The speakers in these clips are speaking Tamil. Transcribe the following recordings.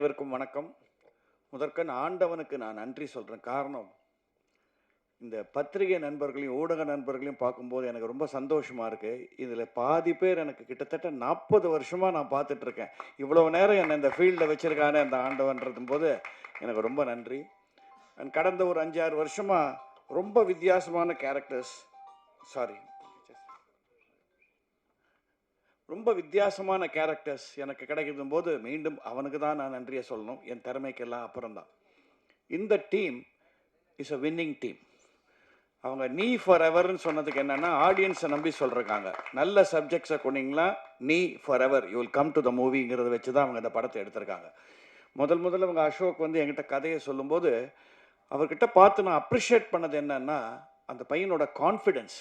அனைவருக்கும் வணக்கம். முதற்கண் ஆண்டவனுக்கு நான் நன்றி சொல்கிறேன். காரணம், இந்த பத்திரிகை நண்பர்களையும் ஊடக நண்பர்களையும் பார்க்கும்போது எனக்கு ரொம்ப சந்தோஷமாக இருக்குது. இதில் பாதி பேர் எனக்கு கிட்டத்தட்ட 40 வருஷமாக நான் பார்த்துட்ருக்கேன். இவ்வளோ நேரம் என்னை இந்த ஃபீல்டில் வச்சுருக்கானே அந்த ஆண்டவன்றதும் போது எனக்கு ரொம்ப நன்றி. அண்ட் கடந்த ஒரு 5-6 வருஷமாக ரொம்ப வித்தியாசமான கேரக்டர்ஸ் ரொம்ப வித்தியாசமான கேரக்டர்ஸ் எனக்கு கிடைக்கும் போது மீண்டும் அவனுக்கு தான் நான் நன்றியை சொல்லணும். என் திறமைக்கெல்லாம் அப்புறம்தான். இந்த team is a winning team. அவங்க நீ ஃபார் எவர்னு சொன்னதுக்கு என்னென்னா, ஆடியன்ஸை நம்பி சொல்கிறாங்க. நல்ல சப்ஜெக்ட்ஸை கொண்டீங்களா, Nee for ever you will come to the மூவிங்கிறத வச்சு தான் அவங்க இந்த படத்தை எடுத்திருக்காங்க. முதல்ல அவங்க அசோக் வந்து என்கிட்ட கதையை சொல்லும்போது அவர்கிட்ட பார்த்து நான் அப்ரிஷியேட் பண்ணது என்னன்னா, அந்த பையனோட கான்ஃபிடென்ஸ்.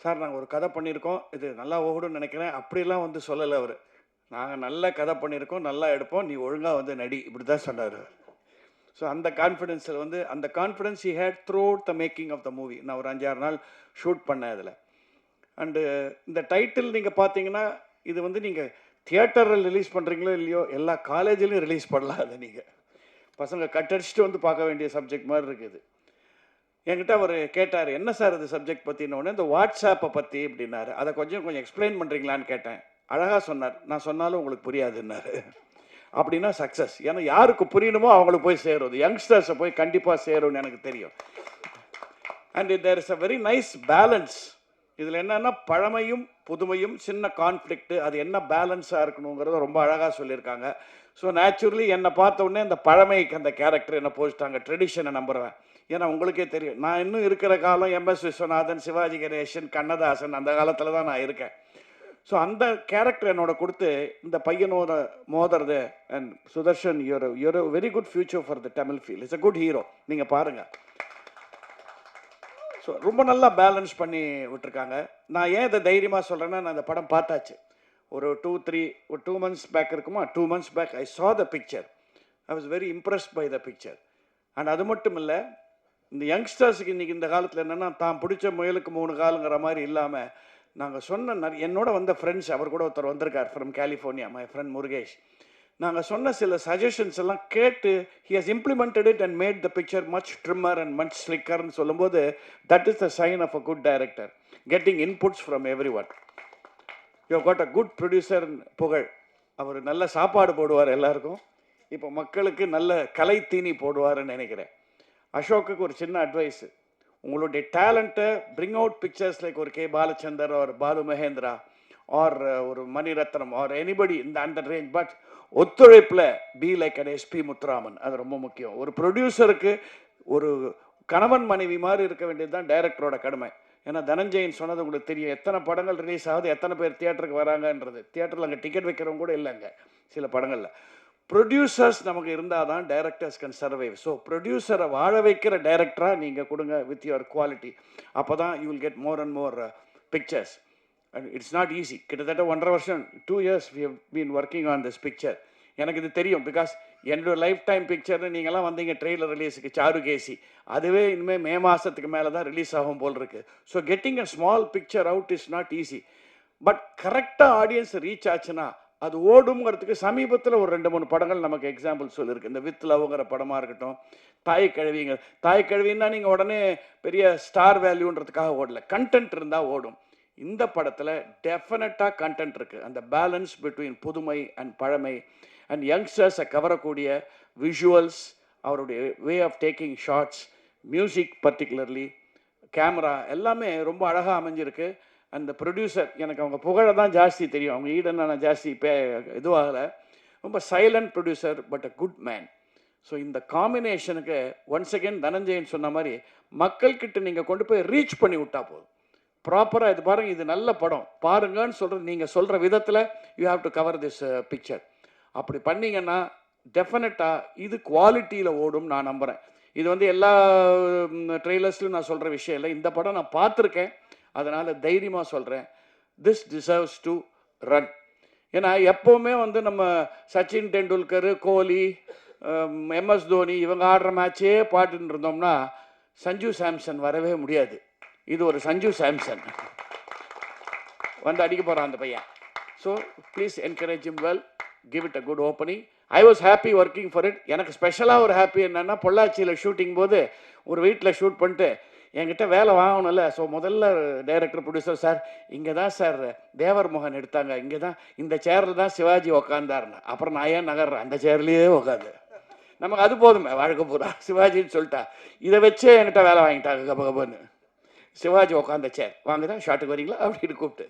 சார் நாங்கள் ஒரு கதை பண்ணியிருக்கோம், இது நல்லா ஓடுன்னு நினைக்கிறேன், அப்படிலாம் வந்து சொல்லலை அவர். நாங்கள் நல்ல கதை பண்ணியிருக்கோம், நல்லா எடுப்போம், நீ ஒழுங்காக வந்து நடி, இப்படி தான் சொன்னார். ஸோ அந்த கான்ஃபிடென்ஸில் வந்து அந்த confidence he had throughout the making of the movie. நான் ஒரு 5-6 நாள் ஷூட் பண்ணேன் அதில். அண்டு இந்த டைட்டில் நீங்கள் பார்த்தீங்கன்னா, இது வந்து நீங்கள் தியேட்டரில் ரிலீஸ் பண்ணுறீங்களோ இல்லையோ, எல்லா காலேஜ்லேயும் ரிலீஸ் பண்ணலாம். அதை நீங்கள் பசங்க கட்டடிச்சுட்டு வந்து பார்க்க வேண்டிய சப்ஜெக்ட் மாதிரி இருக்குது. என்கிட்ட அவர் கேட்டார், என்ன சார் இது சப்ஜெக்ட் பற்றினோடனே, இந்த வாட்ஸ்ஆப்பை பற்றி அப்படின்னாரு. அதை கொஞ்சம் எக்ஸ்பிளைன் பண்ணுறீங்களான்னு கேட்டேன். அழகாக சொன்னார். நான் சொன்னாலும் உங்களுக்கு புரியாதுன்னாரு. அப்படின்னா சக்ஸஸ். ஏன்னா யாருக்கு புரியணுமோ அவங்களுக்கு போய் சேரும், யங்ஸ்டர்ஸை போய் கண்டிப்பாக சேரும்னு எனக்கு தெரியும். And there is a very nice balance. இதில் என்னென்னா, பழமையும் புதுமையும் சின்ன கான்ஃப்ளிக்ட், அது என்ன பேலன்ஸாக இருக்கணுங்கிறத ரொம்ப அழகாக சொல்லியிருக்காங்க. ஸோ நேச்சுரலி என்னை பார்த்த உடனே அந்த பழமைக்கு அந்த கேரக்டர் என்ன போச்சுட்டாங்க. ட்ரெடிஷனை நம்புகிறேன். ஏன்னா உங்களுக்கே தெரியும், நான் இன்னும் இருக்கிற காலம் MS விஸ்வநாதன், சிவாஜி கணேசன், கண்ணதாசன், அந்த காலத்தில் தான் நான் இருக்கேன். ஸோ அந்த கேரக்டர் என்னோட கொடுத்து இந்த பையனோட மோதுறது. And Sudarshan, your very good future for the Tamil field. It's a good hero. நீங்கள் பாருங்கள். ஸோ ரொம்ப நல்லா பேலன்ஸ் பண்ணி விட்டுருக்காங்க. நான் ஏன் இதை தைரியமாக சொல்கிறேன்னா, நான் இந்த படம் பார்த்தாச்சு. ஒரு 2 months பேக் இருக்குமா, 2 months back I saw the picture. I was very impressed by the picture. And அது மட்டும் இல்லை, இந்த யங்ஸ்டர்ஸுக்கு இன்றைக்கி இந்த காலத்தில் என்னென்னா, தான் பிடிச்ச முயலுக்கு 3 காலுங்கிற மாதிரி இல்லாமல், நாங்கள் சொன்ன என்னோட வந்த ஃப்ரெண்ட்ஸ், அவர் கூட ஒருத்தர் வந்திருக்கார் from California, my friend Murugesh. நாங்கள் சொன்ன சில சஜஷன்ஸ் எல்லாம் கேட்டு he has implemented it and made the picture much trimmer and much slicker ன்னு சொல்லும்போது, that is the sign of a good director, getting inputs from everyone. You have got a good producer, புகழ். அவர் நல்ல சாப்பாடு போடுவார் எல்லாருக்கும். இப்போ மக்களுக்கு நல்ல கலை தீனி போடுவார்னு நினைக்கிறேன். அசோக்குக்கு ஒரு சின்ன அட்வைஸு, உங்களுடைய டேலண்ட்டை பிரிங் அவுட் பிக்சர்ஸ் லைக் ஒரு K Balachander or Balu Mahendra or ஒரு மணிரத்னம் ஆர் எனிபடி இந்த அந்த ரேஞ்ச். பட் ஒத்துழைப்பில் be like an SP Muthuraman. அது ரொம்ப முக்கியம். ஒரு ப்ரொடியூசருக்கு ஒரு கணவன் மனைவி மாதிரி இருக்க வேண்டியது தான் டைரக்டரோட கடமை. ஏன்னா தனஞ்சயன் சொன்னது உங்களுக்கு தெரியும், எத்தனை படங்கள் ரிலீஸ் ஆகுது, எத்தனை பேர் தியேட்டருக்கு வராங்கன்றது. தியேட்டரில் அங்கே டிக்கெட் வைக்கிறவங்க கூட இல்லைங்க சில படங்களில். ப்ரொடியூசர்ஸ் நமக்கு இருந்தால் தான் டைரக்டர்ஸ் கேன் சர்வைவ். ஸோ ப்ரொடியூசரை வாழ வைக்கிற டைரக்டராக நீங்கள் கொடுங்க வித் யுவர் குவாலிட்டி. அப்போ தான் you will get more and more pictures. And it's not easy. கிட்டத்தட்ட 1.5 வருஷம் 2 years we have been working on this picture. எனக்கு இது தெரியும், பிகாஸ் என்னோட லைஃப் டைம் பிக்சர்னு நீங்களாம் வந்தீங்க ட்ரெய்லர் ரிலீஸுக்கு, சாருகேசி. அதுவே இனிமேல் மே மாதத்துக்கு மேலே தான் ரிலீஸ் ஆகும் போல் இருக்குது. So getting a small picture out is not easy. But கரெக்டாக ஆடியன்ஸ் ரீச் ஆச்சுன்னா அது ஓடுங்கிறதுக்கு சமீபத்தில் ஒரு 2-3 படங்கள் நமக்கு எக்ஸாம்பிள் சொல்லியிருக்கு. இந்த வித் லவ்ங்கிற படமாக இருக்கட்டும், தாய் கழுவின்னா நீங்கள் உடனே பெரிய ஸ்டார் வேல்யூன்றதுக்காக ஓடல, கண்டென்ட் இருந்தால் ஓடும். இந்த படத்தில் டெஃபினட்டாக கண்டென்ட் இருக்குது. அந்த பேலன்ஸ் பிட்வீன் புதுமை அண்ட் பழமை அண்ட் யங்ஸ்டர்ஸை கவரக்கூடிய விஷுவல்ஸ், அவருடைய way of taking shots, music particularly, camera எல்லாமே ரொம்ப அழகாக அமைஞ்சிருக்கு. அந்த ப்ரொடியூசர், எனக்கு அவங்க புகழை தான் ஜாஸ்தி தெரியும், அவங்க ஈடனை நான் ஜாஸ்தி இதுவாகலை. ரொம்ப silent producer but a good man. So இந்த காம்பினேஷனுக்கு ஒன்ஸ் அகெயின் தனஞ்சயன் சொன்ன மாதிரி மக்கள்கிட்ட நீங்கள் கொண்டு போய் ரீச் பண்ணி விட்டா போதும். ப்ராப்பராக இது பாருங்கள், இது நல்ல படம் பாருங்கன்னு சொல்கிறது, நீங்கள் சொல்கிற விதத்தில் you have to cover this picture. அப்படி பண்ணிங்கன்னா டெஃபினட்டாக இது குவாலிட்டியில் ஓடும் நான் நம்புகிறேன். இது வந்து எல்லா ட்ரெய்லர்ஸ்லையும் நான் சொல்கிற விஷயம் இல்லை, இந்த படம் நான் பார்த்துருக்கேன், அதனால் தைரியமாக சொல்கிறேன், திஸ் டிசர்வ்ஸ் டு ரன். ஏன்னா எப்போவுமே வந்து நம்ம சச்சின் டெண்டுல்கர், கோலி, MS தோனி இவங்க ஆடுற மேட்சே பாட்டுன்னு இருந்தோம்னா சஞ்சு சாம்சன் வரவே முடியாது. இது ஒரு சஞ்சு சாம்சன் வந்து அடிக்க போகிறான் அந்த பையன். So please encourage him well, give it a good opening. I was happy working for it. எனக்கு ஸ்பெஷலாக ஒரு ஹாப்பி என்னென்னா, பொள்ளாச்சியில் ஷூட்டிங் போது ஒரு வீட்டில் ஷூட் பண்ணிட்டு என்கிட்ட வேலை வாங்கணும்ல. ஸோ முதல்ல டைரக்டர் ப்ரொடியூசர், சார் இங்கே தான் சார் தேவர் மோகன் எடுத்தாங்க, இங்கே தான் இந்த சேரில் தான் சிவாஜி உக்காந்தாருன்னு. அப்புறம் நான் ஏன் நகர்றேன், அந்த சேர்லேயே உட்காந்து நமக்கு அது போதுமே வாழ்க்கை பூரா. சிவாஜின்னு சொல்லிட்டா இதை வச்சே என்கிட்ட வேலை வாங்கிட்டாங்க கப கபன்னு. சிவாஜி உட்காந்த சேர் வாங்க தான் ஷாட்டுக்கு வரீங்களா அப்படின்னு கூப்பிட்டு.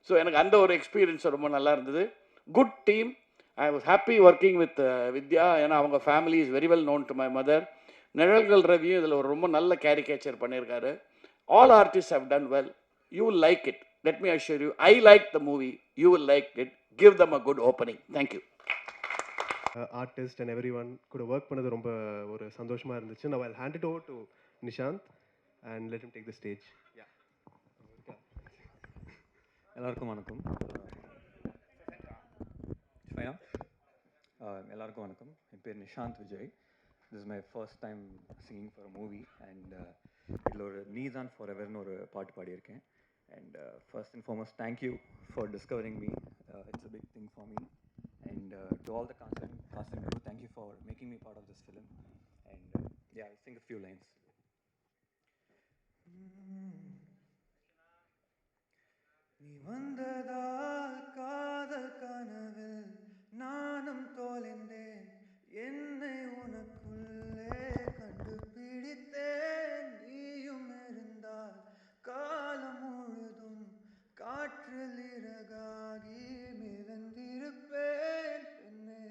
ஸோ எனக்கு அந்த ஒரு எக்ஸ்பீரியன்ஸ் ரொம்ப நல்லா இருந்தது. Good team. I was happy working with Vidya. ஏன்னா அவங்க family is very well known to my mother. Nizhalgal ரவியும் இதில் ஒரு ரொம்ப நல்ல கேரிகேச்சர் பண்ணியிருக்காரு. All artist have done well. You will like it. Let me assure you, I like the movie, you will like it. Give them a good opening. Thank you. Artist and every one கூட ஒர்க் பண்ணது ரொம்ப ஒரு சந்தோஷமாக இருந்துச்சு. நான் ஐல் hand it over to Nishanth and let him take the stage. எல்லாருக்கும் வணக்கம். எல்லாருக்கும் வணக்கம். என் பேர் Nishanth Vijay. This is my first time singing for a movie. And இதில் ஒரு நீதான் ஃபார் எவர்னு ஒரு பாட்டு பாடியிருக்கேன். And first and foremost thank you for discovering me. It's a big thing for me. And to all the cast and crew, thank you for making me part of this film. And yeah, I'll sing a few lines. நீ வந்ததால் காதல் கனவில் நானும் தோலைந்தேன், என்னை உனக்குள்ளே கண்டுபிடித்தேன். நீயும் இருந்தால் காலம் முழுதும் காற்றில் இறகாகி மிதந்திருப்பேன். பெண்ணே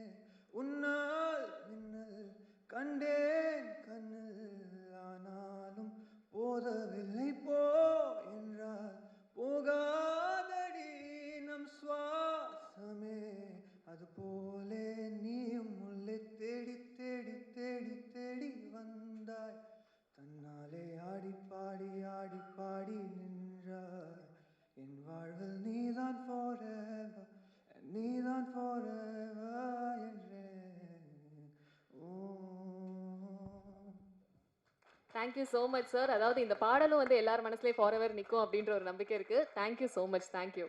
உன்னால் மின்னல் கண்டேன் கண்ணில், ஆனாலும் போதவில்லை போ என்றால் போகாதடி நம் சுவாசமே. அதுபோலே நீயும் உள்ளே தேடி தேடி தேடி தேடி வந்தாய். தன்னாலே ஆடி பாடி ஆடி பாடி நின்றாய். என் வாழ்வில் நீதான் forever, நீதான் forever என்றேன். Thank you so much sir. அதாவது இந்த பாடலும் வந்து எல்லார் மனசுலேயும் ஃபாரெவர் நிற்கும் அப்படின்ற ஒரு நம்பிக்கை இருக்கு. Thank you so much. தேங்க்யூ.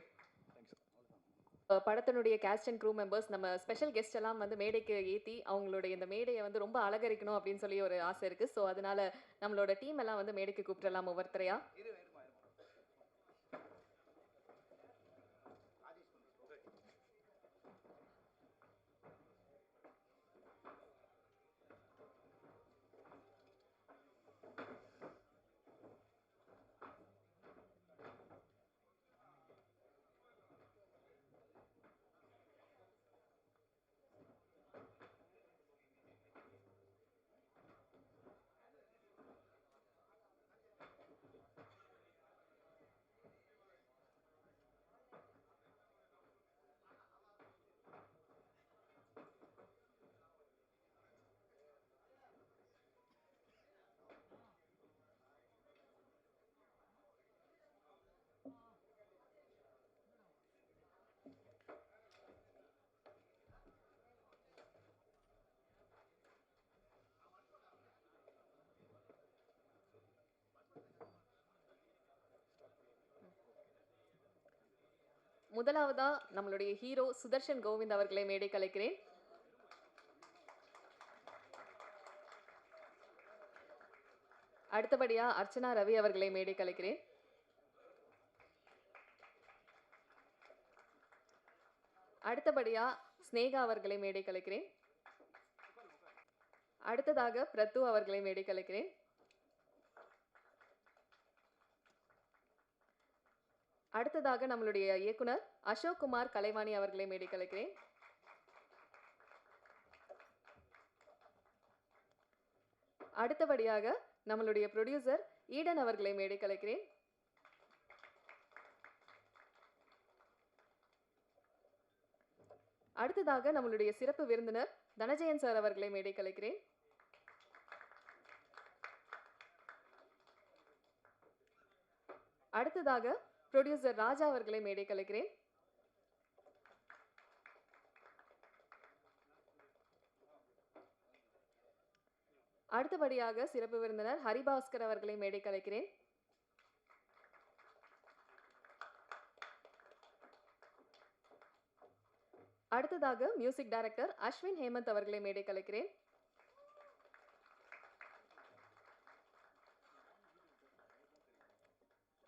படத்தினுடைய கேஸ்ட் அண்ட் க்ரூ மெம்பர்ஸ், நம்ம ஸ்பெஷல் கெஸ்ட் எல்லாம் வந்து மேடைக்கு ஏற்றி அவங்களுடைய இந்த மேடையை வந்து ரொம்ப அலங்கரிக்கணும் அப்படின்னு சொல்லி ஒரு ஆசை இருக்கு. ஸோ அதனால நம்மளோட டீம் எல்லாம் வந்து மேடைக்கு கூப்பிடலாம் ஒவ்வொருத்தரையா. முதலாவதா நம்மளுடைய ஹீரோ சுதர்ஷன் கோவிந்த் அவர்களை மேடை கலைக்கிறேன். அடுத்தபடியா அர்ச்சனா ரவி அவர்களை மேடை கலைக்கிறேன். அடுத்தபடியா ஸ்னேகா அவர்களை மேடை கலைக்கிறேன். அடுத்ததாக பிரத்து அவர்களை மேடை கலைக்கிறேன். அடுத்ததாக நம்மளுடைய இயக்குனர் அசோக் குமார் கலைவாணி அவர்களை மேடை கலைக்கிறேன். அடுத்தபடியாக நம்மளுடைய ப்ரொடியூசர் ஈடன் அவர்களை மேடை கலைக்கிறேன். அடுத்ததாக நம்மளுடைய சிறப்பு விருந்தினர் தனஜயன் சார் அவர்களை மேடை கலைக்கிறேன். அடுத்ததாக ப்ரொடியூசர் ராஜா அவர்களை மேடை கலைக்கிறேன். அடுத்தபடியாக சிறப்பு விருந்தினர் ஹரிபாஸ்கர் அவர்களை மேடை கலைக்கிறேன். அடுத்ததாக மியூசிக் டைரக்டர் அஸ்வின் ஹேமந்த் அவர்களை மேடை கலைக்கிறேன்.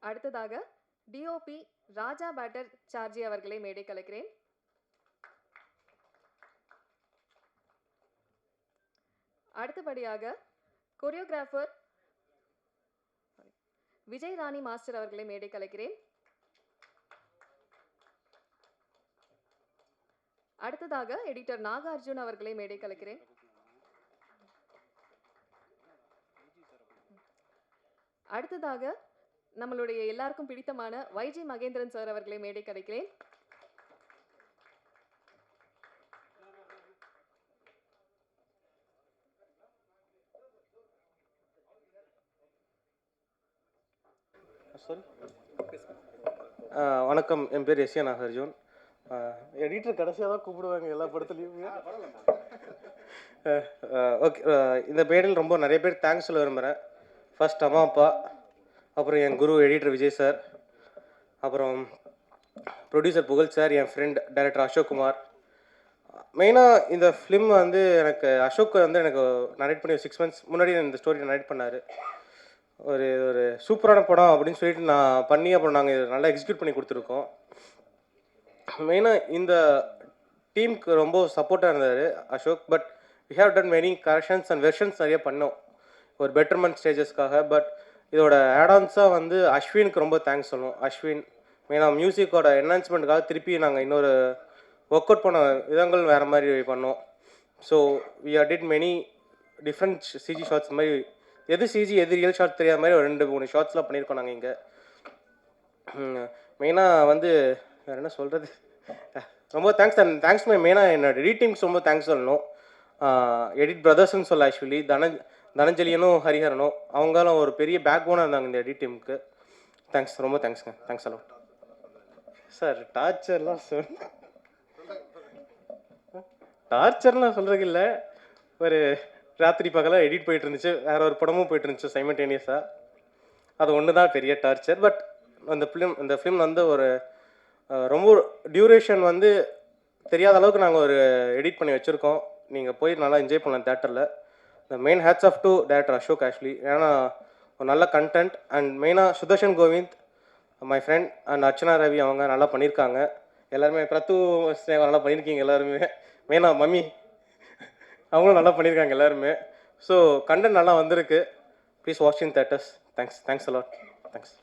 அடுத்ததாக டிஓபி ராஜா பேட்டர் சார்ஜி அவர்களை மேடை கலைக்கிறேன். அடுத்தபடியாக கொரியோகிராஃபர் விஜய் ராணி மாஸ்டர் அவர்களை மேடை கலைக்கிறேன். அடுத்ததாக எடிட்டர் நாகார்ஜுன் அவர்களை மேடை கலைக்கிறேன். அடுத்ததாக நம்மளுடைய எல்லாருக்கும் பிடித்தமான வைஜி மகேந்திரன் சார் அவர்களை மேடை கலைக்கிறேன். வணக்கம், என் பேர் எஸ்ஏ நாகார்ஜுன். எடிட்டர் கடைசியாக தான் கூப்பிடுவாங்க எல்லா படத்துலையும். ஓகே, இந்த பேரில் ரொம்ப நிறைய பேர் தேங்க்ஸ் சொல்ல விரும்புகிறேன். ஃபர்ஸ்ட் அம்மா அப்பா, அப்புறம் என் குரு எடிட்டர் விஜய் சார், அப்புறம் ப்ரொடியூசர் புகழ் சார், என் ஃப்ரெண்ட் டைரக்டர் அசோக் குமார். மெயினாக இந்த ஃபிலிம் வந்து எனக்கு அசோக் வந்து எனக்கு நரேட் பண்ணி 6 months முன்னாடி இந்த ஸ்டோரி நரேட் பண்ணார். ஒரு ஒரு சூப்பரான படம் அப்படின்னு சொல்லிட்டு நான் பண்ணி அப்புறம் நாங்கள் இதை நல்லா எக்ஸிக்யூட் பண்ணி கொடுத்துருக்கோம். மெயினாக இந்த டீமுக்கு ரொம்ப சப்போர்ட்டாக இருந்தார் Ashok. But we have done many corrections and versions நிறைய பண்ணோம் ஒரு பெட்டர்மெண்ட் ஸ்டேஜஸ்க்காக. பட் இதோட ஆடான்ஸாக வந்து அஸ்வினுக்கு ரொம்ப தேங்க்ஸ் சொல்லணும். அஸ்வின் மெயினாக மியூசிக்கோட என்ஹான்ஸ்மெண்ட்டுக்காக திருப்பி நாங்கள் இன்னொரு ஒர்க் அவுட் பண்ண விதங்கள் வேறு மாதிரி பண்ணோம். So we are did many different CG shots மாதிரி, எது சிஜி எது ரியல் ஷார்ட் தெரியாத மாதிரி ஒரு 2-3 ஷார்ட்ஸ்லாம் பண்ணியிருக்கோம் நாங்கள் இங்கே. மெயினாக வந்து வேறு என்ன சொல்கிறது, ரொம்ப தேங்க்ஸ். அண்ட் தேங்க்ஸ் மெயினாக என்னோட எடிட் டீம்ஸ் ரொம்ப தேங்க்ஸ் சொல்லணும். எடிட் பிரதர்ஸ்ன்னு சொல்ல ஆக்சுவலி தனஞ்சலியனும் ஹரிஹரனும் அவங்களும் ஒரு பெரிய பேக் போனாக இருந்தாங்க இந்த எடிட் டீமுக்கு. தேங்க்ஸ், ரொம்ப தேங்க்ஸ்ங்க. Thanks allot sir. டார்ச்சர்லாம் சொல்கிறது இல்லை, ஒரு ராத்திரி பகலாக எடிட் போயிட்டு இருந்துச்சு, வேற ஒரு படமும் போயிட்டு இருந்துச்சு சைமல்டேனியஸாக. அது ஒன்று தான் பெரிய டார்ச்சர். பட் இந்த ஃபிலிம் வந்து ஒரு ரொம்ப டியூரேஷன் வந்து தெரியாத அளவுக்கு நாங்கள் ஒரு எடிட் பண்ணி வச்சுருக்கோம். நீங்கள் போய் நல்லா என்ஜாய் பண்ணலாம் தேட்டரில். The main hats off to director Ashok actually. ஏன்னா ஒரு நல்ல கண்டென்ட். அண்ட் மெயினாக Sudharshan Govind my friend and Archana Ravi அவங்க நல்லா பண்ணியிருக்காங்க. எல்லாருமே பிரத்து ஸ்னேகா நல்லா பண்ணியிருக்கீங்க எல்லாருமே. மெயினாக மம்மி அவங்களும் நல்லா பண்ணியிருக்காங்க எல்லாருமே. ஸோ கண்டென்ட் நல்லா வந்திருக்கு. Please watch in theatres. Thanks a lot. Thanks.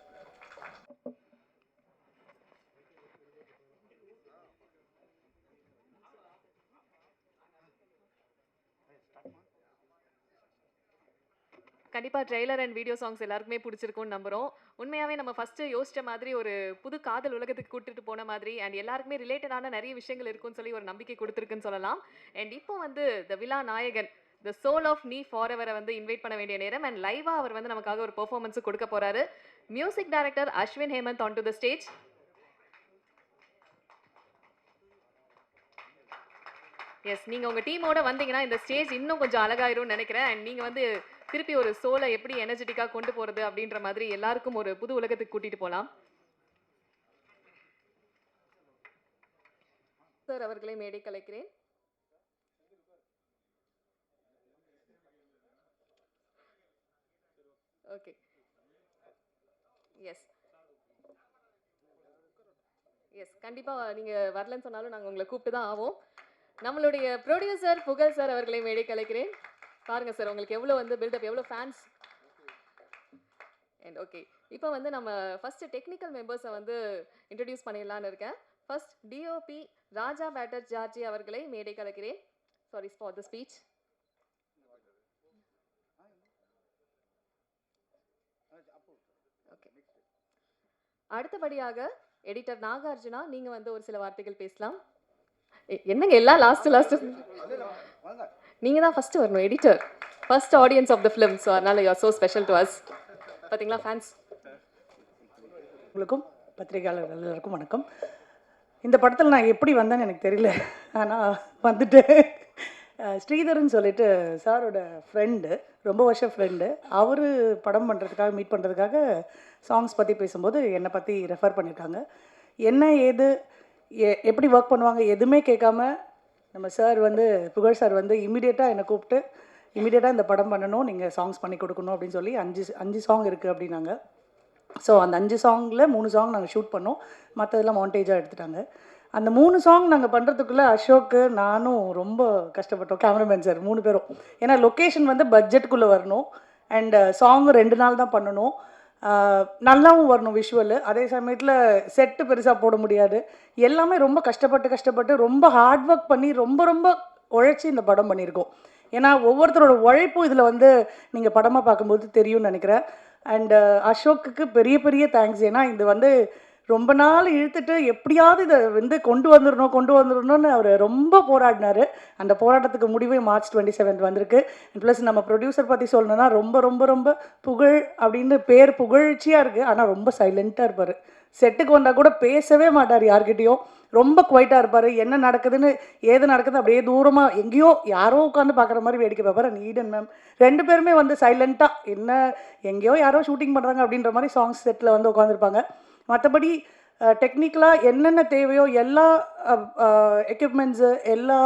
கண்டிப்பாக ட்ரெய்லர் அண்ட் வீடியோ சாங்ஸ் எல்லாருக்குமே பிடிச்சிருக்கும்னு நம்புகிறோம். உண்மையாகவே நம்ம ஃபஸ்ட்டு யோசித்த மாதிரி ஒரு புது காதல் உலகத்துக்கு கூட்டிட்டு போன மாதிரி அண்ட் எல்லாருக்குமே ரிலேட்டடான நிறைய விஷயங்கள் இருக்குன்னு சொல்லி ஒரு நம்பிக்கை கொடுத்துருக்குன்னு சொல்லலாம். அண்ட் இப்போ வந்து த விழா நாயகன் த சோல் ஆஃப் நீ ஃபார் எவரை வந்து இன்வைட் பண்ண வேண்டிய நேரம். அண்ட் லைவாக அவர் வந்து நமக்காக ஒரு பெர்ஃபார்மன்ஸும் கொடுக்க போகிறாரு. Music director Ashwin Hemanth on to the stage. Yes, நீங்கள் உங்கள் டீமோட வந்தீங்கன்னா இந்த ஸ்டேஜ் இன்னும் கொஞ்சம் அழகாயிரும்னு நினைக்கிறேன். அண்ட் நீங்கள் வந்து திருப்பி ஒரு சோலை எப்படி எனர்ஜெட்டிக்காக கொண்டு போகிறது அப்படின்ற மாதிரி எல்லாருக்கும் ஒரு புது உலகத்துக்கு கூட்டிகிட்டு போகலாம். சார் அவர்களை மேடை கலைக்கிறேன். ஓகே, எஸ் எஸ், கண்டிப்பாக நீங்கள் வரலன்னு சொன்னாலும் நாங்கள் உங்களை கூப்பிட்டு தான் ஆவோம். நம்மளுடைய ப்ரொடியூசர் புகழ் சார் அவர்களை மேடை கலைக்கிறேன். பாருங்க சார், உங்களுக்கு எவ்வளோ வந்து பில்டப், எவ்வளோ ஃபேன்ஸ். அண்ட் ஓகே, இப்போ வந்து நம்ம ஃபர்ஸ்ட் டெக்னிக்கல் மெம்பர்ஸை வந்து இன்ட்ரடியூஸ் பண்ணிடலான்னு இருக்கேன். First DOP Raja Bhattacharjee அவர்களை மேடை கலைக்கிறேன். Sorry for the speech. Okay, அடுத்தபடியாக எடிட்டர் நாகார்ஜுனா, நீங்க வந்து ஒரு சில வார்த்தைகள் பேசலாம். என்னங்க எல்லாம் லாஸ்ட் நீங்க தான் ஃபர்ஸ்ட் வரணும். Editor first audience of the film, so அதனால you are so special to us. பார்த்தீங்களா ஃபேன்ஸ்? உங்களுக்கும் பத்திரிகையாளர்கள் எல்லாருக்கும் வணக்கம். இந்த படத்தில் நான் எப்படி வந்தேன்னு எனக்கு தெரியல, ஆனால் வந்துட்டு ஸ்ரீதர்ன்னு சொல்லிட்டு சாரோட ஃப்ரெண்டு, ரொம்ப வருஷம் ஃப்ரெண்டு, அவர் படம் பண்ணுறதுக்காக மீட் பண்ணுறதுக்காக சாங்ஸ் பற்றி பேசும்போது என்னை பற்றி ரெஃபர் பண்ணியிருக்காங்க. என்ன ஏது எப்படி ஒர்க் பண்ணுவாங்க எதுவுமே கேட்காம நம்ம சார் வந்து புகழ் சார் வந்து இமீடியட்டாக என்னை கூப்பிட்டு இமீடியட்டாக இந்த படம் பண்ணணும், நீங்கள் சாங்ஸ் பண்ணி கொடுக்கணும் அப்படின்னு சொல்லி 5 சாங் இருக்குது அப்படின்னாங்க. ஸோ அந்த 5 சாங்கில் 3 சாங் நாங்கள் ஷூட் பண்ணோம், மற்றதெல்லாம் மாண்டேஜாக எடுத்துட்டாங்க. அந்த 3 சாங் நாங்கள் பண்ணுறதுக்குள்ளே அசோக்கு நானும் ரொம்ப கஷ்டப்பட்டோம், கேமராமேன் சார் 3 பேரும். ஏன்னா லொக்கேஷன் வந்து பட்ஜெட்டுக்குள்ளே வரணும் அண்ட் சாங் 2 நாள் தான் பண்ணணும், நல்லாவும் வரணும் விஷுவலு. அதே சமயத்தில் செட்டு பெருசாக போட முடியாது. எல்லாமே ரொம்ப கஷ்டப்பட்டு ரொம்ப ஹார்ட் ஒர்க் பண்ணி ரொம்ப ரொம்ப உழைச்சி இந்த படம் பண்ணியிருக்கோம். ஏன்னா ஒவ்வொருத்தரோட உழைப்பும் இதில் வந்து நீங்கள் படமாக பார்க்கும்போது தெரியும்னு நினைக்கிறேன். அண்டு அசோக்குக்கு பெரிய பெரிய தேங்க்ஸ். ஏன்னா இது வந்து ரொம்ப நாள் இழுத்துட்டு எப்படியாவது இதை வந்து கொண்டு வந்துடணும்னு அவர் ரொம்ப போராடினார். அந்த போராட்டத்துக்கு முடிவே March 27 வந்திருக்கு. ப்ளஸ் நம்ம ப்ரொடியூசர் பற்றி சொல்லணுன்னா ரொம்ப ரொம்ப ரொம்ப புகழ் அப்படின்னு பேர் புகழ்ச்சியாக இருக்குது, ஆனால் ரொம்ப சைலண்ட்டாக இருப்பார். செட்டுக்கு வந்தால் கூட பேசவே மாட்டார் யார்கிட்டையும், ரொம்ப குவைட்டாக இருப்பார். என்ன நடக்குதுன்னு ஏது நடக்குது அப்படியே தூரமாக எங்கேயோ யாரோ உட்காந்து பார்க்குற மாதிரி வேடிக்கை பார்ப்பார். ஈடன் மேம் 2 பேருமே வந்து சைலண்ட்டாக என்ன எங்கேயோ யாரோ ஷூட்டிங் பண்ணுறாங்க அப்படின்ற மாதிரி சாங்ஸ் செட்டில் வந்து உட்காந்துருப்பாங்க. மற்றபடி டெக்னிக்கலாக என்னென்ன தேவையோ எல்லா எக்யூப்மெண்ட்ஸு எல்லா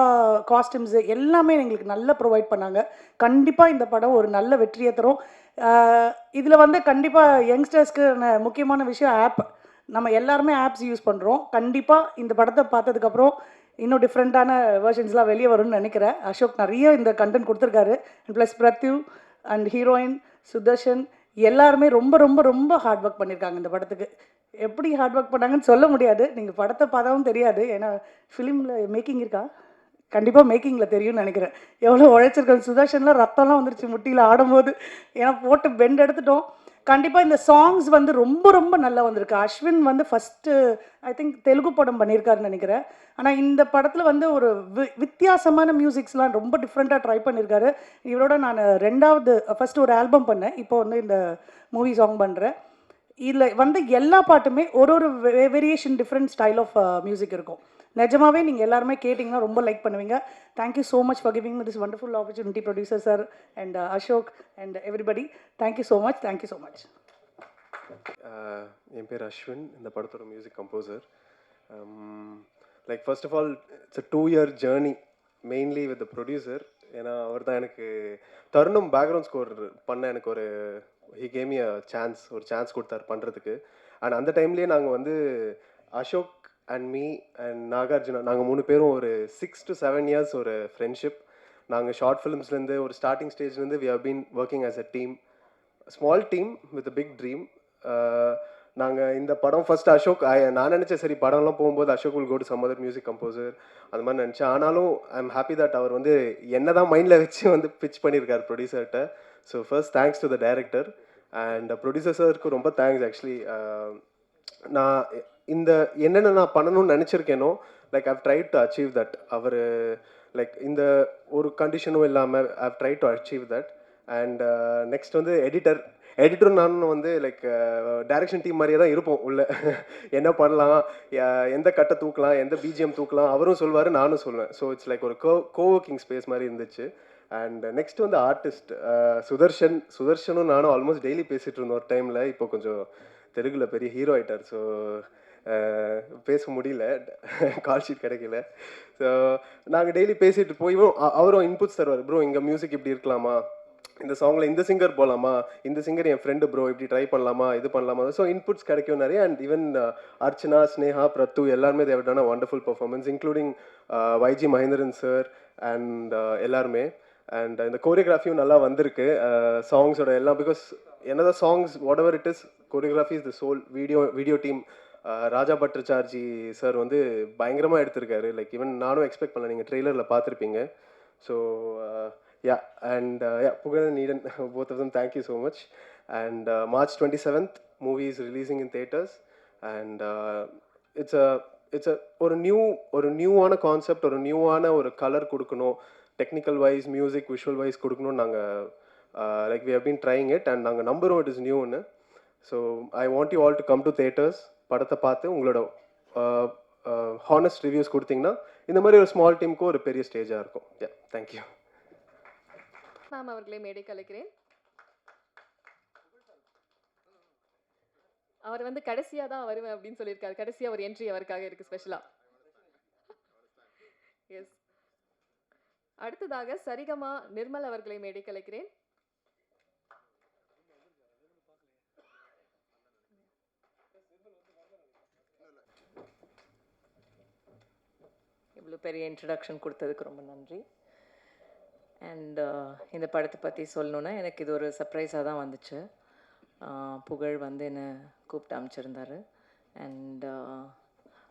காஸ்டியூம்ஸு எல்லாமே எங்களுக்கு நல்லா ப்ரொவைட் பண்ணாங்க. கண்டிப்பாக இந்த படம் ஒரு நல்ல வெற்றியை தரும். இதில் வந்து கண்டிப்பாக யங்ஸ்டர்ஸ்க்கு முக்கியமான விஷயம் ஆப். நம்ம எல்லாருமே ஆப்ஸ் யூஸ் பண்ணுறோம். கண்டிப்பாக இந்த படத்தை பார்த்ததுக்கப்புறம் இன்னும் டிஃப்ரெண்ட்டான வெர்ஷன்ஸ்லாம் வெளியே வரும்னு நினைக்கிறேன். அசோக் நிறைய இந்த கண்டென்ட் கொடுத்துருக்காரு. Plus Prathyu and heroine Sudharshan எல்லாருமே ரொம்ப ரொம்ப ரொம்ப ஹார்ட் ஒர்க் பண்ணியிருக்காங்க இந்த படத்துக்கு. எப்படி ஹார்ட் ஒர்க் பண்ணாங்கன்னு சொல்ல முடியாது, நீங்கள் படத்தை பார்த்தாவும் தெரியாது. ஏன்னா ஃபிலிமில் மேக்கிங் இருக்கா, கண்டிப்பாக மேக்கிங்கில் தெரியும்னு நினைக்கிறேன் எவ்வளோ உழைச்சிருக்கேன். சுதர்ஷன்லாம் ரத்தம்லாம் வந்துருச்சு முட்டியில் ஆடும்போது, ஏன்னா போட்டு பெண்ட் எடுத்துட்டோம். கண்டிப்பாக இந்த சாங்ஸ் வந்து ரொம்ப ரொம்ப நல்லா வந்திருக்கு. அஸ்வின் வந்து ஃபஸ்ட்டு ஐ திங்க் தெலுங்கு படம் பண்ணியிருக்காருன்னு நினைக்கிறேன். ஆனால் இந்த படத்தில் வந்து ஒரு வித்தியாசமான மியூசிக்ஸ்லாம் ரொம்ப டிஃப்ரெண்ட்டாக ட்ரை பண்ணியிருக்காரு. இவரோட நான் ஃபஸ்ட்டு ஒரு ஆல்பம் பண்ணேன், இப்போ வந்து இந்த மூவி சாங் பண்ணுறேன். இதில் வந்து எல்லா பாட்டுமே ஒரு variation different style of music இருக்கும். நிஜமாவே நீங்கள் எல்லாருமே கேட்டிங்கன்னா ரொம்ப லைக் பண்ணுவீங்க. Thank you so much for giving this wonderful opportunity producer sir and Ashok and everybody. Thank you so much. என் பேர் அஸ்வின், இந்த படத்தோட music composer. Like first of all it's a 2-year journey mainly with the producer. ஏன்னா அவர் தான் எனக்கு தருணம் பேக்ரவுண்ட் ஸ்கோர் பண்ண எனக்கு ஒரு ஹி கேம் மீ ஒரு சான்ஸ் கொடுத்தார் பண்ணுறதுக்கு. அண்ட் அந்த டைம்லேயே நாங்கள் வந்து Ashok and me and Nagarjuna நாங்கள் 3 பேரும் ஒரு 6 to 7 years ஒரு ஃப்ரெண்ட்ஷிப். நாங்கள் ஷார்ட் ஃபிலிம்ஸ்லேருந்து ஒரு ஸ்டார்டிங் ஸ்டேஜ்லேருந்து we have been working as a team, small team with a big dream. நாங்கள் இந்த படம் ஃபர்ஸ்ட் அசோக் நான் நினச்சேன் சரி படம்லாம் போகும்போது Ashok will go to some other music composer அந்த மாதிரி நினச்சேன். ஆனாலும் ஐ எம் ஹாப்பி தட் அவர் வந்து என்ன தான் மைண்டில் வச்சு வந்து பிச் பண்ணியிருக்கார் ப்ரொடியூசர்கிட்ட. So first thanks to the director and producer சாருக்கு ரொம்ப தேங்க்ஸ். ஆக்சுவலி நான் இந்த என்னென்ன நான் பண்ணணும்னு நினச்சிருக்கேனோ like I've try to achieve that. அவர் லைக் இந்த ஒரு கண்டிஷனும் இல்லாமல் I've try to achieve that. And next வந்து எடிட்டரும் நானும் வந்து லைக் டைரக்ஷன் டீம் மாதிரியே தான் இருப்போம் உள்ள. என்ன பண்ணலாம், எந்த கட்டை தூக்கலாம், எந்த பிஜிஎம் தூக்கலாம் அவரும் சொல்வார், நானும் சொல்லுவேன். ஸோ இட்ஸ் லைக் ஒரு கோவர்க்கிங் ஸ்பேஸ் மாதிரி இருந்துச்சு. அண்ட் நெக்ஸ்ட் வந்து ஆர்டிஸ்ட் சுதர்ஷனும் நானும் ஆல்மோஸ்ட் டெய்லி பேசிகிட்டு இருந்தோம் ஒரு டைமில். இப்போ கொஞ்சம் தெலுங்கில் பெரிய ஹீரோ ஆகிட்டார். ஸோ பேச முடியல, கால் ஷீட் கிடைக்கல. ஸோ நாங்கள் டெய்லி பேசிட்டு போயும் அவரும் இன்புட்ஸ் தருவார். ப்ரோ இங்கே மியூசிக் இப்படி இருக்கலாமா, இந்த சாங்கில் இந்த சிங்கர் போகலாமா, இந்த சிங்கர் என் ஃப்ரெண்டு ப்ரோ இப்படி ட்ரை பண்ணலாமா, இது பண்ணலாமா. ஸோ இன்புட்ஸ் கிடைக்கும் நிறைய. அண்ட் ஈவன் அர்ச்சனா, ஸ்னேஹா, பிரத்து எல்லாருமே they've done a wonderful performance including YG Mahendran sir and எல்லாருமே. அண்ட் இந்த கோரியோகிராஃபியும் நல்லா வந்திருக்கு சாங்ஸோட எல்லாம். பிகாஸ் என்னதான் songs whatever it is, choreography is the soul. Video team Raja Bhattacharjee sir வந்து பயங்கரமாக எடுத்திருக்காரு. லைக் ஈவன் நானும் எக்ஸ்பெக்ட் பண்ணல, நீங்கள் ட்ரெய்லரில் பார்த்துருப்பீங்க. So yeah, and yeah, Pugal and Eden, both of them, thank you so much. And March 27th, movie is releasing in theaters. And it's a ஒரு நியூவான கான்செப்ட், ஒரு நியூவான ஒரு கலர் கொடுக்கணும், technical wise music visual wise கொடுக்கணும்னு நாங்கள் like we have been trying it. And நாங்கள் நம்புகிறோம் இட் இஸ் நியூன்னு. So I want you all to come to theatres. படத்தை பார்த்து உங்களோட ஹானஸ்ட் ரிவ்யூஸ் கொடுத்தீங்கன்னா இந்த மாதிரி ஒரு ஸ்மால் டீமுக்கும் ஒரு பெரிய ஸ்டேஜாக இருக்கும். யா, தேங்க்யூ. மேம் அவர்களை மேடை கலைக்கிறேன். அவர் வந்து கடைசியாக தான் வருவேன் அப்படின்னு சொல்லியிருக்காரு. கடைசியாக ஒரு என்ட்ரி அவருக்காக இருக்குது ஸ்பெஷலாக. அடுத்ததாக சரிகமா நிர்மல் அவர்களை மேடைக்கு அழைக்கிறேன். இவ்வளோ பெரிய இன்ட்ரடக்ஷன் கொடுத்ததுக்கு ரொம்ப நன்றி. அண்ட் இந்த படத்தை பற்றி சொல்லணுன்னா எனக்கு இது ஒரு சர்ப்ரைஸாக தான் வந்துச்சு. புகழ் வந்து என்னை கூப்பிட்டு அமைச்சிருந்தாரு. அண்ட்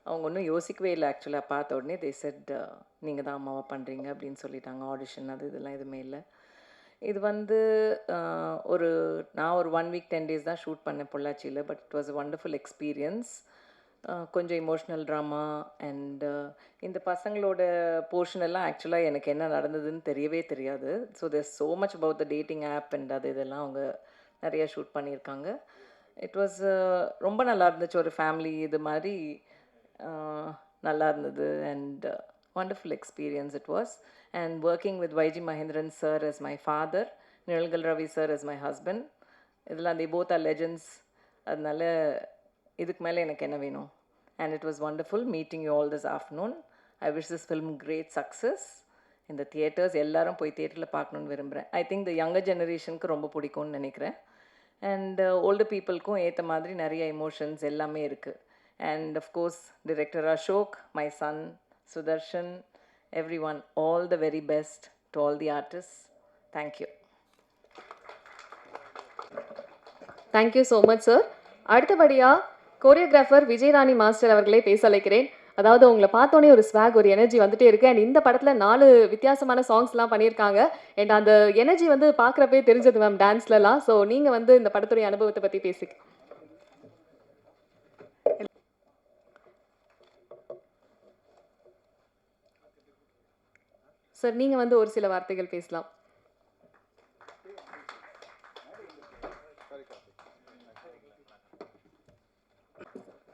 அவங்க ஒன்றும் யோசிக்கவே இல்லை. ஆக்சுவலாக பார்த்த உடனே தே செட் நீங்கள் தான் அம்மாவை பண்ணுறீங்க அப்படின்னு சொல்லிட்டாங்க. ஆடிஷன் அது இதெல்லாம் எதுவுமே இல்லை. இது வந்து நான் ஒரு 1 வீக் 10 டேஸ் தான் ஷூட் பண்ணேன் பொள்ளாச்சியில். But it was a wonderful experience. கொஞ்சம் இமோஷ்னல் ட்ராமா அண்ட் இந்த பசங்களோட போர்ஷன் எல்லாம் ஆக்சுவலாக எனக்கு என்ன நடந்ததுன்னு தெரியவே தெரியாது. So there so much about the dating app and இதெல்லாம் அவங்க நிறைய ஷூட் பண்ணியிருக்காங்க. இட் வாஸ் ரொம்ப நல்லா இருந்துச்சு. ஒரு ஃபேமிலி இது மாதிரி நல்லா இருந்தது. And wonderful experience it was. And working with YG Mahendran sir as my father, Nirgal Ravi sir as my husband, இதெல்லாம் they both are legends. அதனால இதுக்கு மேலே எனக்கு என்ன வேணும். And it was wonderful meeting you all this afternoon. I wish this film great success in the theatres. எல்லாரும் போய் தியேட்டரில் பார்க்கணுன்னு விரும்புகிறேன். ஐ திங்க் த யங்கர் ஜெனரேஷனுக்கு ரொம்ப பிடிக்கும்னு நினைக்கிறேன். அண்ட் ஓல்டு பீப்புளுக்கும் ஏற்ற மாதிரி நிறைய எமோஷன்ஸ் எல்லாமே இருக்குது. And of course director Ashok, my son Sudarshan, everyone, all the very best to all the artists. Thank you. Thank you so much sir. அடுத்தபடியாக கோரியோகிராஃபர் விஜயராணி மாஸ்டர் அவர்களே பேச அழைக்கிறேன். அதாவது உங்களை பார்த்தோன்னே ஒரு ஸ்வாக், ஒரு எனர்ஜி வந்துட்டே இருக்கு. அண்ட் இந்த படத்தில் 4 வித்தியாசமான சாங்ஸ்லாம் பண்ணியிருக்காங்க. அண்ட் அந்த எனர்ஜி வந்து பார்க்குறப்பே தெரிஞ்சது மேம் டான்ஸ்லலாம். ஸோ நீங்கள் வந்து இந்த படத்துடைய அனுபவத்தை பற்றி பேசி. சார் நீங்கள் வந்து ஒரு சில வார்த்தைகள் பேசலாம்.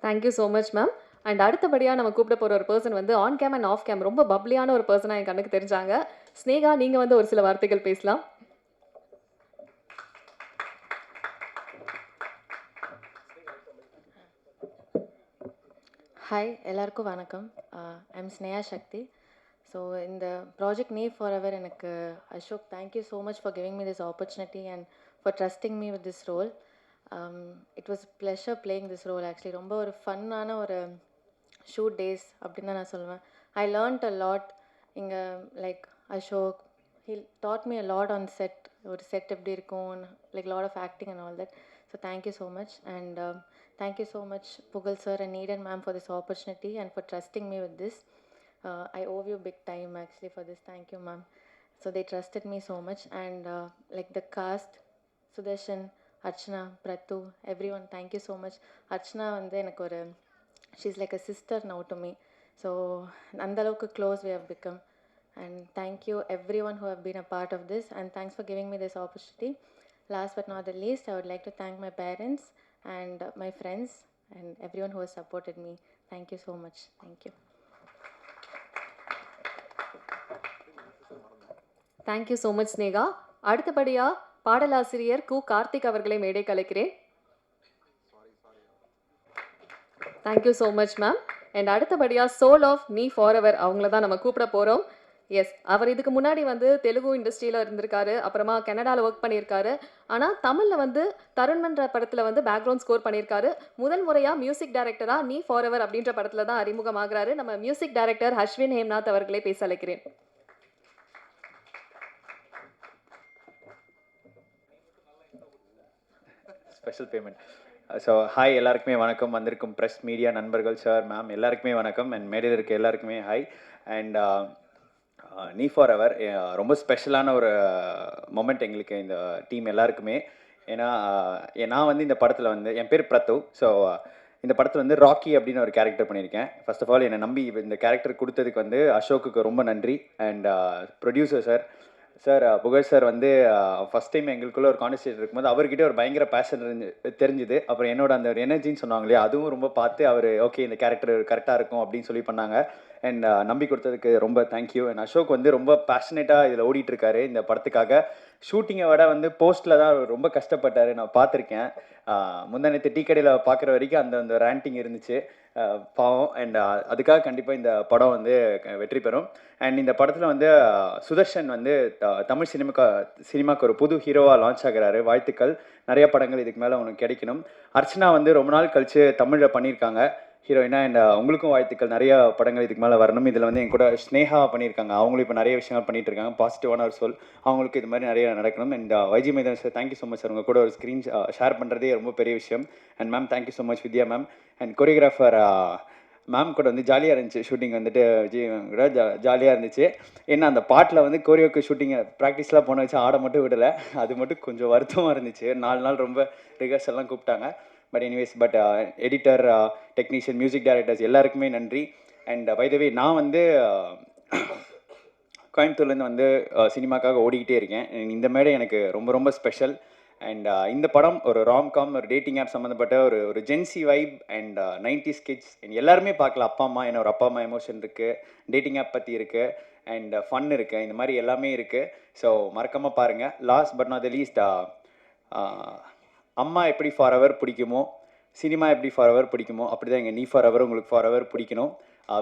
Thank you so much ma'am. And அடுத்தபடியாக நம்ம கூப்பிட போகிற ஒரு பர்சன் வந்து on game and half game ரொம்ப பப்ளியான ஒரு பர்சனாக என் கண்ணுக்கு தெரிஞ்சாங்க. ஸ்னேகா, நீங்கள் வந்து ஒரு சில வார்த்தைகள் பேசலாம். ஹாய், எல்லாருக்கும் வணக்கம். ஐம் ஸ்னேயா சக்தி. ஸோ இந்த ப்ராஜெக்ட் நீ ஃபார் எவர் எனக்கு Ashok, thank you so much for giving me this opportunity and for trusting me with this role. It was pleasure playing this role. Actually ரொம்ப ஒரு ஃபன்னான ஒரு ஷூட் டேஸ் அப்படின்னு தான் நான் சொல்லுவேன். I learned a lot. இங்கே like Ashok he taught me a lot on set. ஒரு செட் எப்படி இருக்கும், like lot of acting and all that. So thank you so much. And thank you so much Pugal sir and Needan ma'am for this opportunity and for trusting me with this. I owe you big time actually for this. Thank you ma'am. So they trusted me so much. And like the cast, Sudarshan, Archana, Prathu, everyone, thank you so much. Archana வந்து எனக்கு ஒரு, she's like a sister now to me. So அந்த அளவுக்கு close we have become. And thank you everyone who have been a part of this, and thanks for giving me this opportunity. Last but not the least, I would like to thank my parents and my friends and everyone who has supported me. Thank you so much. Thank you. Thank you so much Sneha. அடுத்தபடியாக பாடலாசிரியர் கு கார்த்திக் அவர்களை மேடை கலைக்கிறேன். Thank you so much ma'am. And அடுத்தபடியாக soul of Nee for ever அவங்கள தான் நம்ம கூப்பிட போகிறோம். எஸ், அவர் இதுக்கு முன்னாடி வந்து தெலுங்கு இண்டஸ்ட்ரியில் இருந்திருக்காரு, அப்புறமா கனடாவில் ஒர்க் பண்ணியிருக்காரு. ஆனால் தமிழில் வந்து தருண்மன்ற படத்தில் வந்து பேக்ரவுண்ட் ஸ்கோர் பண்ணியிருக்காரு. முதல் முறையாக மியூசிக் டைரக்டராக நீ ஃபார் எவர் அப்படின்ற படத்தில் தான் அறிமுகமாகிறாரு. நம்ம மியூசிக் டைரக்டர் அஸ்வின் ஹேம்நாத் அவர்களே பேச அழைக்கிறேன். Special payment. ஸோ ஹாய், எல்லாருக்குமே வணக்கம். வந்திருக்கும் ப்ரெஸ் மீடியா நண்பர்கள், சார், மேம், எல்லாருக்குமே வணக்கம். அண்ட் மேடையில் இருக்க எல்லாருக்குமே ஹாய். அண்ட் நீ ஃபார் எவர் ரொம்ப ஸ்பெஷலான ஒரு மொமெண்ட் எங்களுக்கு, இந்த டீம் எல்லாருக்குமே. ஏன்னா நான் வந்து இந்த படத்தில் வந்து, என் பேர் பிரத்து. ஸோ இந்த படத்தில் வந்து ராக்கி அப்படின்னு ஒரு கேரக்டர் பண்ணியிருக்கேன். ஃபர்ஸ்ட் ஆஃப் ஆல் என்னை நம்பி இந்த கேரக்டர் கொடுத்ததுக்கு வந்து அசோக்குக்கு ரொம்ப நன்றி. அண்ட் ப்ரொடியூசர் சார் புகழ் சார் வந்து ஃபஸ்ட் டைம் எங்களுக்குள்ள ஒரு கான்வர்சேஷன் இருக்கும்போது அவர்கிட்ட ஒரு பயங்கர பேஷன் தெரிஞ்சுது. அப்புறம் என்னோட அந்த ஒரு எனர்ஜின்னு சொன்னாங்க இல்லையா, அதுவும் ரொம்ப பார்த்து அவர் ஓகே இந்த கேரக்டர் கரெக்டாக இருக்கும் அப்படின்னு சொல்லி பண்ணாங்க. அண்ட் நம்பி கொடுத்ததுக்கு ரொம்ப தேங்க்யூ. அண்ட் அசோக் வந்து ரொம்ப பேஷனேட்டாக இதில் ஓடிட்டுருக்காரு இந்த படத்துக்காக. ஷூட்டிங்கை விட வந்து போஸ்ட்டில் தான் ரொம்ப கஷ்டப்பட்டார், நான் பார்த்துருக்கேன். முந்தானத்து டீ கடையில் பார்க்குற வரைக்கும் அந்த ரேண்டிங் இருந்துச்சு. பாவம். அண்ட் அதுக்காக கண்டிப்பாக இந்த படம் வந்து வெற்றி பெறும். அண்ட் இந்த படத்தில் வந்து சுதர்ஷன் வந்து தமிழ் சினிமாக்கு ஒரு புது ஹீரோவாக லான்ச் ஆகுறாரு. வாழ்த்துக்கள். நிறைய படங்கள் இதுக்கு மேலே உனக்கு கிடைக்கணும். அர்ச்சனா வந்து ரொம்ப நாள் கழித்து தமிழில் பண்ணியிருக்காங்க ஹீரோயினா. அண்ட் உங்களுக்கும் வாழ்த்துக்கள். நிறைய படங்கள் இதுக்கு மேலே வரணும். இதில் வந்து என் கூட ஸ்னேகா பண்ணியிருக்காங்க. அவங்களும் இப்போ நிறைய விஷயங்கள் பண்ணிட்டு இருக்காங்க. பாசிட்டிவான ஒரு சொல். அவங்களுக்கு இது மாதிரி நிறைய நடக்கணும். And YG maidan sir, thank you so much sir. உங்கள் கூட ஒரு ஸ்க்ரீன் ஷேர் பண்ணுறதே ரொம்ப பெரிய விஷயம். And ma'am thank you so much. Vidya ma'am and choreographer ma'am கூட வந்து ஜாலியாக இருந்துச்சு. ஷூட்டிங் வந்துட்டு விஜய் கூட ஜாலியாக இருந்துச்சு. ஏன்னா அந்த பாட்டில் வந்து கோரியோக்கு ஷூட்டிங்கை ப்ராக்டிஸ்லாம் போன வச்சு ஆட மட்டும் விடலை. அது மட்டும் கொஞ்சம் வருத்தமாக இருந்துச்சு. 4 நாள் ரொம்ப ரிஹர்சல்லாம் கூப்பிட்டாங்க. But anyways editor, technician, music directors எல்லாருக்குமே நன்றி. அண்ட் பை த வே நான் வந்து கோயம்புத்தூர்லேருந்து வந்து சினிமாக்காக ஓடிக்கிட்டே இருக்கேன். இந்த மேடை எனக்கு ரொம்ப ரொம்ப ஸ்பெஷல். அண்ட் இந்த படம் ஒரு ராம்காம், ஒரு டேட்டிங் ஆப் சம்மந்தப்பட்ட ஒரு gen Z vibe and 90s kids எல்லாருமே பார்க்கலாம். அப்பா அம்மா, என்ன ஒரு அப்பா அம்மா எமோஷன் இருக்குது, டேட்டிங் ஆப் பற்றி இருக்குது, அண்ட் ஃபன் இருக்குது, இந்த மாதிரி எல்லாமே இருக்குது. ஸோ மறக்காமல் பாருங்கள். Last but not the least, அம்மா எப்படி ஃபார் எவர் பிடிக்குமோ, சினிமா எப்படி ஃபார் எவர் பிடிக்குமோ, அப்படி தான் எங்கள் நீ ஃபார் எவர் உங்களுக்கு ஃபார் எவர் பிடிக்கணும்.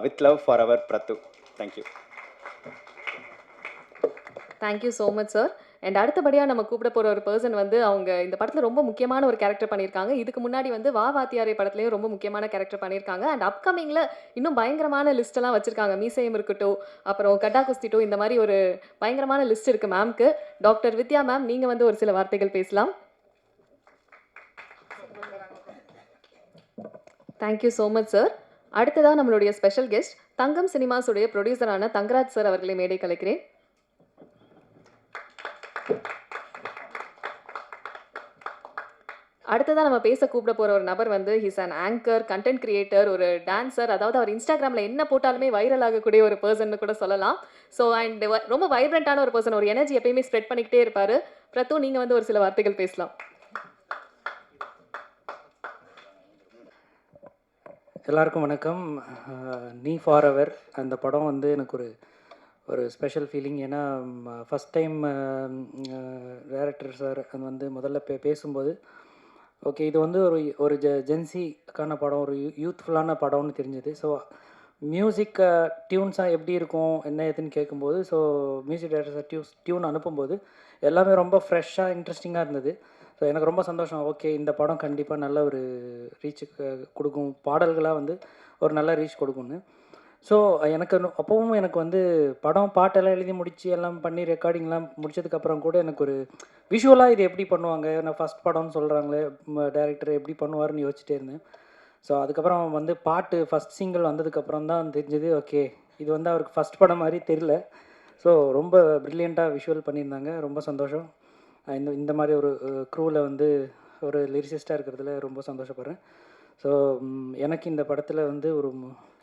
With love for ever பிரத்து. Thank you. Thank you so much sir. And அடுத்தபடியாக நம்ம கூப்பிட போகிற ஒரு பர்சன் வந்து அவங்க இந்த படத்தில் ரொம்ப முக்கியமான ஒரு கேரக்டர் பண்ணியிருக்காங்க. இதுக்கு முன்னாடி வந்து வா வாத்தியாரே படத்துலையும் ரொம்ப முக்கியமான கேரக்டர் பண்ணியிருக்காங்க. அண்ட் அப்கமிங்கில் இன்னும் பயங்கரமான லிஸ்ட்டெல்லாம் வச்சுருக்காங்க. மீசையும் இருக்கட்டும், அப்புறம் கட்டா குஸ்திட்டோ, இந்த மாதிரி ஒரு பயங்கரமான லிஸ்ட் இருக்குது மேம்க்கு. டாக்டர் வித்யா மேம், நீங்கள் வந்து ஒரு சில வார்த்தைகள் பேசலாம். Thank you so much sir. அடுத்ததாக நம்மளுடைய ஸ்பெஷல் கெஸ்ட் தங்கம் சினிமாஸுடைய ப்ரொடியூசரான தங்கராஜ் சார் அவர்களை மேடை கலைக்கிறேன். அடுத்ததாக நம்ம பேச கூப்பிட போகிற ஒரு நபர் வந்து his an anchor, content creator, ஒரு டான்சர். அதாவது அவர் இன்ஸ்டாகிராமில் என்ன போட்டாலுமே வைரல் ஆகக்கூடிய ஒரு பர்சன் கூட சொல்லலாம். ஸோ அண்ட் ரொம்ப வைப்ரண்டான ஒரு பர்சன், ஒரு எனர்ஜி எப்பயுமே ஸ்ப்ரெட் பண்ணிக்கிட்டே இருப்பார். பிரத்து, நீங்கள் வந்து ஒரு சில வார்த்தைகள் பேசலாம். எல்லாருக்கும் வணக்கம். நீ ஃபார் எவர் அந்த படம் வந்து எனக்கு ஒரு ஸ்பெஷல் ஃபீலிங். ஏன்னா ஃபஸ்ட் டைம் டைரக்டர் சார் அது வந்து முதல்ல பேசும்போது ஓகே இது வந்து ஒரு ஜென்சிக்கான படம், ஒரு யூத்ஃபுல்லான படம்னு தெரிஞ்சது. ஸோ மியூசிக் டியூன்ஸாக எப்படி இருக்கும் என்ன ஏதுன்னு கேட்கும்போது, so music director sir tune அனுப்பும்போது எல்லாமே ரொம்ப ஃப்ரெஷ்ஷாக இன்ட்ரெஸ்டிங்காக இருந்தது. ஸோ எனக்கு ரொம்ப சந்தோஷம். ஓகே இந்த படம் கண்டிப்பாக நல்ல ஒரு ரீச் கொடுக்கும், பாடல்களாக வந்து ஒரு நல்ல ரீச் கொடுக்கும்னு. ஸோ எனக்கு அப்போவும் எனக்கு வந்து பாட்டெல்லாம் எழுதி முடித்து எல்லாம் பண்ணி ரெக்கார்டிங்லாம் முடிச்சதுக்கப்புறம் கூட எனக்கு ஒரு விஷுவலாக இது எப்படி பண்ணுவாங்க, நான் ஃபஸ்ட் படம்னு சொல்கிறாங்களே டைரக்டர் எப்படி பண்ணுவார்னு யோசிச்சுட்டே இருந்தேன். ஸோ அதுக்கப்புறம் வந்து பாட்டு ஃபஸ்ட் சிங்கிள் வந்ததுக்கப்புறம் தான் தெரிஞ்சது ஓகே இது வந்து அவருக்கு ஃபஸ்ட் படம் மாதிரி தெரியல. ஸோ ரொம்ப ப்ரில்லியண்ட்டாக விஷுவல் பண்ணியிருந்தாங்க. ரொம்ப சந்தோஷம். இந்த மாதிரி ஒரு க்ரூவில் வந்து ஒரு லிரிசிஸ்டாக இருக்கிறதுல ரொம்ப சந்தோஷப்படுறேன். ஸோ எனக்கு இந்த படத்தில் வந்து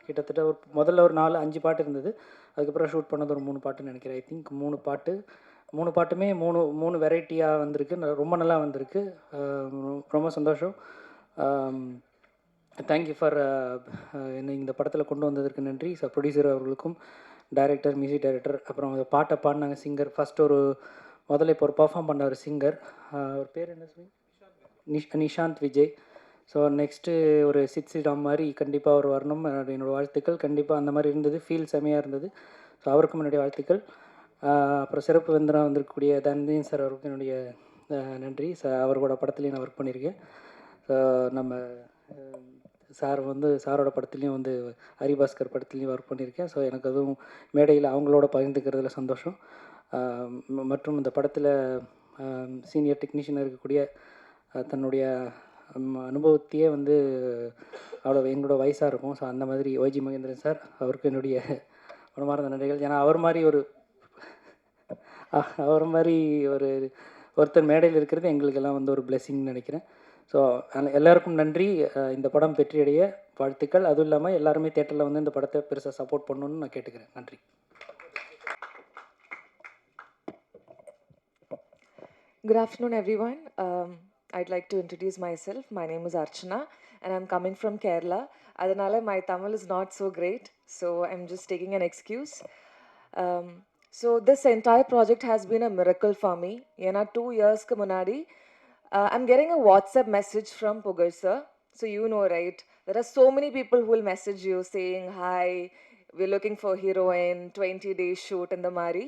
கிட்டத்தட்ட முதல்ல ஒரு 4-5 பாட்டு இருந்தது. அதுக்கப்புறம் ஷூட் பண்ணது ஒரு 3 பாட்டுன்னு நினைக்கிறேன். ஐ திங்க் 3 பாட்டுமே 3 வெரைட்டியாக வந்திருக்கு. ரொம்ப நல்லா வந்திருக்கு. ரொம்ப சந்தோஷம். தேங்க்யூ ஃபார் என்னை இந்த படத்தில் கொண்டு வந்ததற்கு நன்றி. ஸோ ப்ரொடியூசர் அவர்களுக்கும், டைரக்டர், மியூசிக் டைரக்டர், அப்புறம் அந்த பாட்டை பாடினாங்க சிங்கர். ஃபஸ்ட்டு முதல்ல இப்போ ஒரு பர்ஃபார்ம் பண்ண ஒரு சிங்கர், அவர் பேர் என்ன சொல்லி நிஷாந்த் விஜய். ஸோ நெக்ஸ்ட்டு ஒரு சிட்சிடாம் மாதிரி கண்டிப்பாக அவர் வரணும், என்னோடய வாழ்த்துக்கள். கண்டிப்பாக அந்த மாதிரி இருந்தது, ஃபீல் செமையாக இருந்தது. ஸோ அவருக்கும் என்னுடைய வாழ்த்துக்கள். அப்புறம் சிறப்பு விருந்தினராக வந்திருக்கக்கூடிய தன்தீன் சார் அவருக்கும் என்னுடைய நன்றி. அவரோட படத்துலேயும் நான் ஒர்க் பண்ணியிருக்கேன். ஸோ நம்ம சார் வந்து சாரோட படத்துலேயும் வந்து ஹரிபாஸ்கர் படத்துலேயும் ஒர்க் பண்ணியிருக்கேன். ஸோ எனக்கு அதுவும் மேடையில் அவங்களோட பகிர்ந்துக்கிறதுல சந்தோஷம். மற்றும் இந்த படத்தில் சீனியர் டெக்னீஷியனாக இருக்கக்கூடிய தன்னுடைய அனுபவத்தையே வந்து அவ்வளோ எங்களோட வயசாக இருக்கும். ஸோ அந்த மாதிரி ஒய்ஜி மகேந்திரன் சார் அவருக்கு என்னுடைய மனமார்ந்த நன்றிகள். ஏன்னா அவர் மாதிரி ஒருத்தர் மேடையில் இருக்கிறது எங்களுக்கெல்லாம் வந்து ஒரு பிளெஸிங்னு நினைக்கிறேன். ஸோ எல்லாருக்கும் நன்றி. இந்த படம் வெற்றியடைய வாழ்த்துக்கள். அதுவும் இல்லாமல் எல்லாருமே தேட்டரில் வந்து இந்த படத்தை பெருசாக சப்போர்ட் பண்ணணுன்னு நான் கேட்டுக்கிறேன். நன்றி. Good afternoon, everyone. I'd like to introduce myself. My name is Archana, and I'm coming from Kerala. Adanale, my Tamil is not so great, so I'm just taking an excuse. So this entire project has been a miracle for me. Yena 2 years ku munadi, I'm getting a WhatsApp message from Pugar sir. So you know, right? there are so many people who will message you saying, hi, we're looking for heroine, 20-day shoot in the Mari.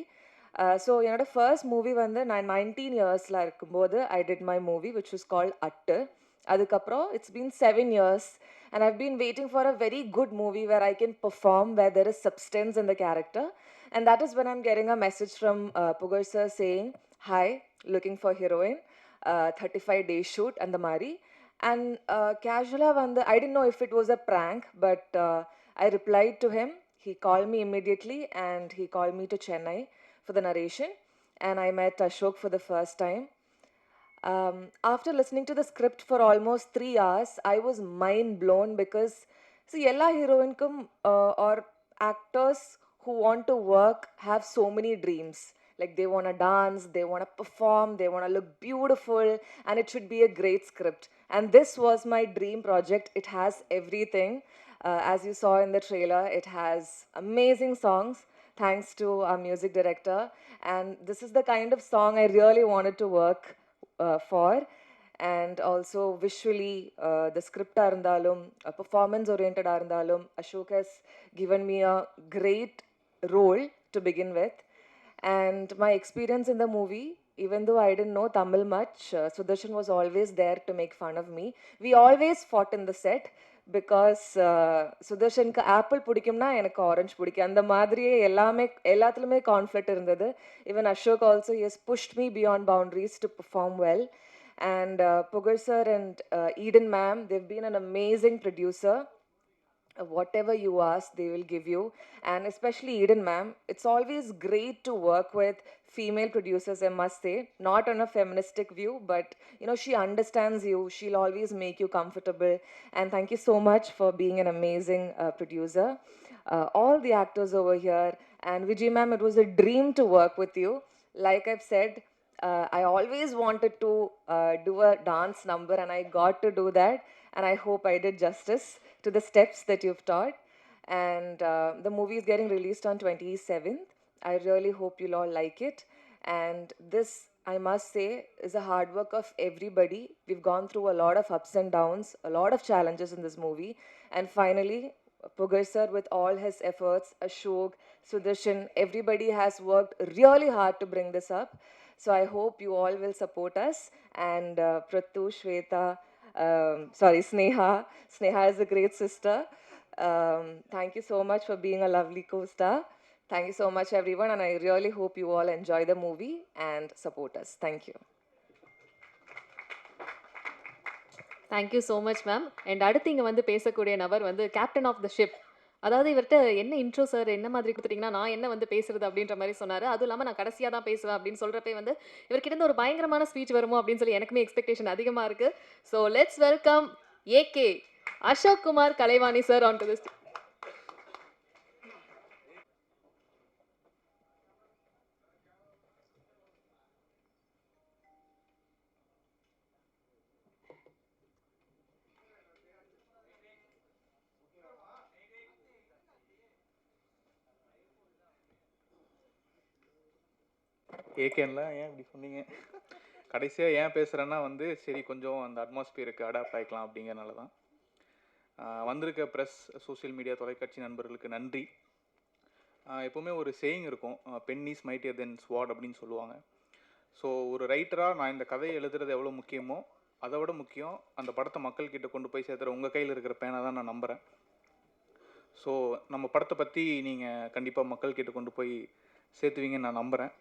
So என்னோட ஃபர்ஸ்ட் மூவி வந்து நான் 19 இயர்ஸில் இருக்கும்போது I did my movie which was called at. அதுக்கப்புறம் it's been 7 years and I've been waiting for a very good movie where I can perform, where there is substance in the character. And that is when I'm getting a message from Pugar sir saying, hi, looking for heroine, 35-day shoot and the Mari. And casually, I didn't know if it was a prank, but I replied to him. He called me immediately and he called me to Chennai for the narration. And I met Ashok for the first time. After listening to the script for almost 3 hours, I was mind blown because, see, ella heroine or actors who want to work have so many dreams. Like they want to dance, they want to perform, they want to look beautiful, and it should be a great script. And this was my dream project. It has everything. As you saw in the trailer, it has amazing songs, thanks to our music director. And this is the kind of song I really wanted to work for. And also visually, the script arundalum, performance oriented arundalum, Ashok has given me a great role to begin with. And my experience in the movie, even though I didn't know Tamil much, Sudarshan was always there to make fun of me. We always fought in the set because சுதர்ஷனுக்கு ஆப்பிள் பிடிக்கும்னா எனக்கு ஆரஞ்சு பிடிக்கும். அந்த மாதிரியே எல்லாத்துலேயுமே கான்ஃப்ளிக்ட் இருந்தது. Even Ashok also has pushed me beyond boundaries to perform well. And Pugar sir and Eden ma'am, they've been an amazing producer. Whatever you ask, they will give you. And especially Eden ma'am, it's always great to work with female producers, I must say. Not on a feministic view, but she understands you. She'll always make you comfortable. And thank you so much for being an amazing producer. All the actors over here. And Vijay ma'am, it was a dream to work with you. Like I've said, I always wanted to do a dance number, and I got to do that. And I hope I did justice to the steps that you've taught. And the movie is getting released on 27th. I really hope you'll all like it. And this, I must say, is a hard work of everybody. We've gone through a lot of ups and downs, a lot of challenges in this movie. And finally, Pugar sir, with all his efforts, Ashok, Sudarshan, everybody has worked really hard to bring this up. So I hope you all will support us. And Prathu, Shweta, Sneha. Sneha is a great sister. Thank you so much for being a lovely co-star. Thank you so much, everyone. And I really hope you all enjoy the movie and support us. Thank you. Thank you so much ma'am. And அடுத்து இங்கே வந்து பேசக்கூடிய நபர் வந்து கேப்டன் ஆஃப் த ஷிப். அதாவது இவர்கிட்ட என்ன இன்ட்ரோ சார் என்ன மாதிரி கொடுத்துட்டீங்கன்னா நான் என்ன வந்து பேசுறது அப்படின்ற மாதிரி சொன்னார். அதுவும் இல்லாமல் நான் கடைசியாக தான் பேசுவேன் அப்படின்னு சொல்கிறப்பே வந்து இவர்கிட்ட இருந்து ஒரு பயங்கரமான ஸ்பீச் வருமோ அப்படின்னு சொல்லி எனக்குமே எக்ஸ்பெக்டேஷன் அதிகமாக இருக்குது. So let's welcome AK Ashok Kumar Kalaivani sir on to this. ஏகேன்லாம் ஏன் இப்படி சொன்னீங்க? கடைசியாக ஏன் பேசுகிறேன்னா வந்து சரி கொஞ்சம் அந்த அட்மாஸ்பியருக்கு அடாப்ட் ஆகிக்கலாம் அப்படிங்கிறனால தான். வந்திருக்க ப்ரெஸ், சோஷியல் மீடியா, தொலைக்காட்சி நண்பர்களுக்கு நன்றி. எப்போவுமே ஒரு சேயிங் இருக்கும், பென் இஸ் மைட்டியர் தென் ஸ்வாட் அப்படின்னு சொல்லுவாங்க. ஸோ ஒரு ரைட்டராக நான் இந்த கதையை எழுதுறது எவ்வளோ முக்கியமோ அதை விட முக்கியம் அந்த படத்தை மக்கள்கிட்ட கொண்டு போய் சேர்த்துற உங்கள் கையில் இருக்கிற பேனை தான் நான் நம்புகிறேன். ஸோ நம்ம படத்தை பற்றி நீங்கள் கண்டிப்பாக மக்கள்கிட்ட கொண்டு போய் சேர்த்துவீங்கன்னு நான் நம்புகிறேன்.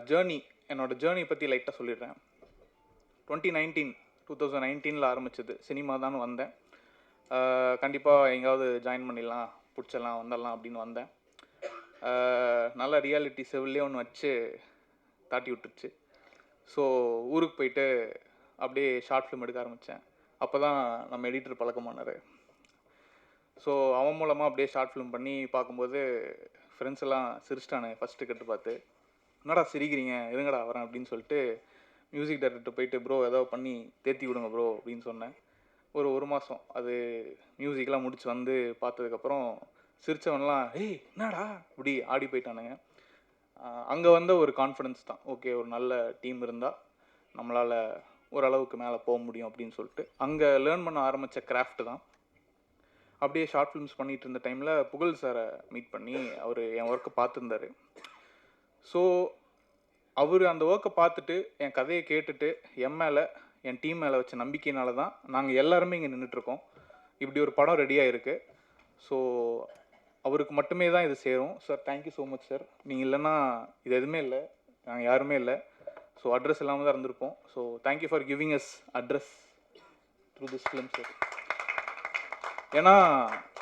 ஜேர்னி, என்னோடய ஜேர்னி பற்றி லைட்டாக சொல்லிடுறேன். 2019 ஆரம்பிச்சது. சினிமா தான் வந்தேன். கண்டிப்பாக எங்கேயாவது ஜாயின் பண்ணிடலாம், பிடிச்சிடலாம், வந்துடலாம் அப்படின்னு வந்தேன். நல்ல ரியாலிட்டி செவிலே ஒன்று வச்சு தாட்டி விட்டுருச்சு. ஸோ ஊருக்கு போயிட்டு அப்படியே ஷார்ட் ஃபிலிம் எடுக்க ஆரம்பித்தேன். அப்போ தான் நம்ம எடிட்டர் பழக்கமானார். ஸோ அவன் மூலமாக அப்படியே ஷார்ட் ஃபிலிம் பண்ணி பார்க்கும்போது ஃப்ரெண்ட்ஸ் எல்லாம் சிரிச்சிட்டானுங்க ஃபஸ்ட்டு கட்டு பார்த்து. என்னடா சிரிக்கிறீங்க, எதுங்கடா வரேன் அப்படின்னு சொல்லிட்டு மியூசிக் டைரக்டர் போயிட்டு ப்ரோ ஏதோ பண்ணி தேத்தி விடுங்க ப்ரோ அப்படின்னு சொன்னேன். ஒரு மாதம் அது மியூசிக்லாம் முடிச்சு வந்து பார்த்ததுக்கப்புறம் சிரித்தவன்லாம் ஏய் என்னடா இப்படி ஆடி போயிட்டானுங்க. அங்கே வந்த ஒரு கான்ஃபிடென்ஸ் தான், ஓகே ஒரு நல்ல டீம் இருந்தால் நம்மளால் ஓரளவுக்கு மேலே போக முடியும் அப்படின்னு சொல்லிட்டு அங்கே லேர்ன் பண்ண ஆரம்பித்த கிராஃப்ட் தான். அப்படியே ஷார்ட் ஃபிலிம்ஸ் பண்ணிகிட்டு இருந்த டைமில் புகழ் சாரை மீட் பண்ணி அவர் என் ஒர்க்கை பார்த்துருந்தாரு. ஸோ அவர் அந்த ஒர்க்கை பார்த்துட்டு என் கதையை கேட்டுட்டு என் மேலே என் டீம் மேலே வச்ச நம்பிக்கையினால தான் நாங்கள் எல்லாருமே இங்கே நின்றுட்டுருக்கோம். இப்படி ஒரு படம் ரெடியாக இருக்குது. ஸோ அவருக்கு மட்டுமே தான் இது சேரும். Sir thank you so much sir. நீங்கள் இல்லைன்னா இது எதுவுமே இல்லை, நாங்கள் யாருமே இல்லை. ஸோ அட்ரஸ் இல்லாமல் தான் இருந்திருப்போம். So thank you for giving as address through this film sir. ஏன்னா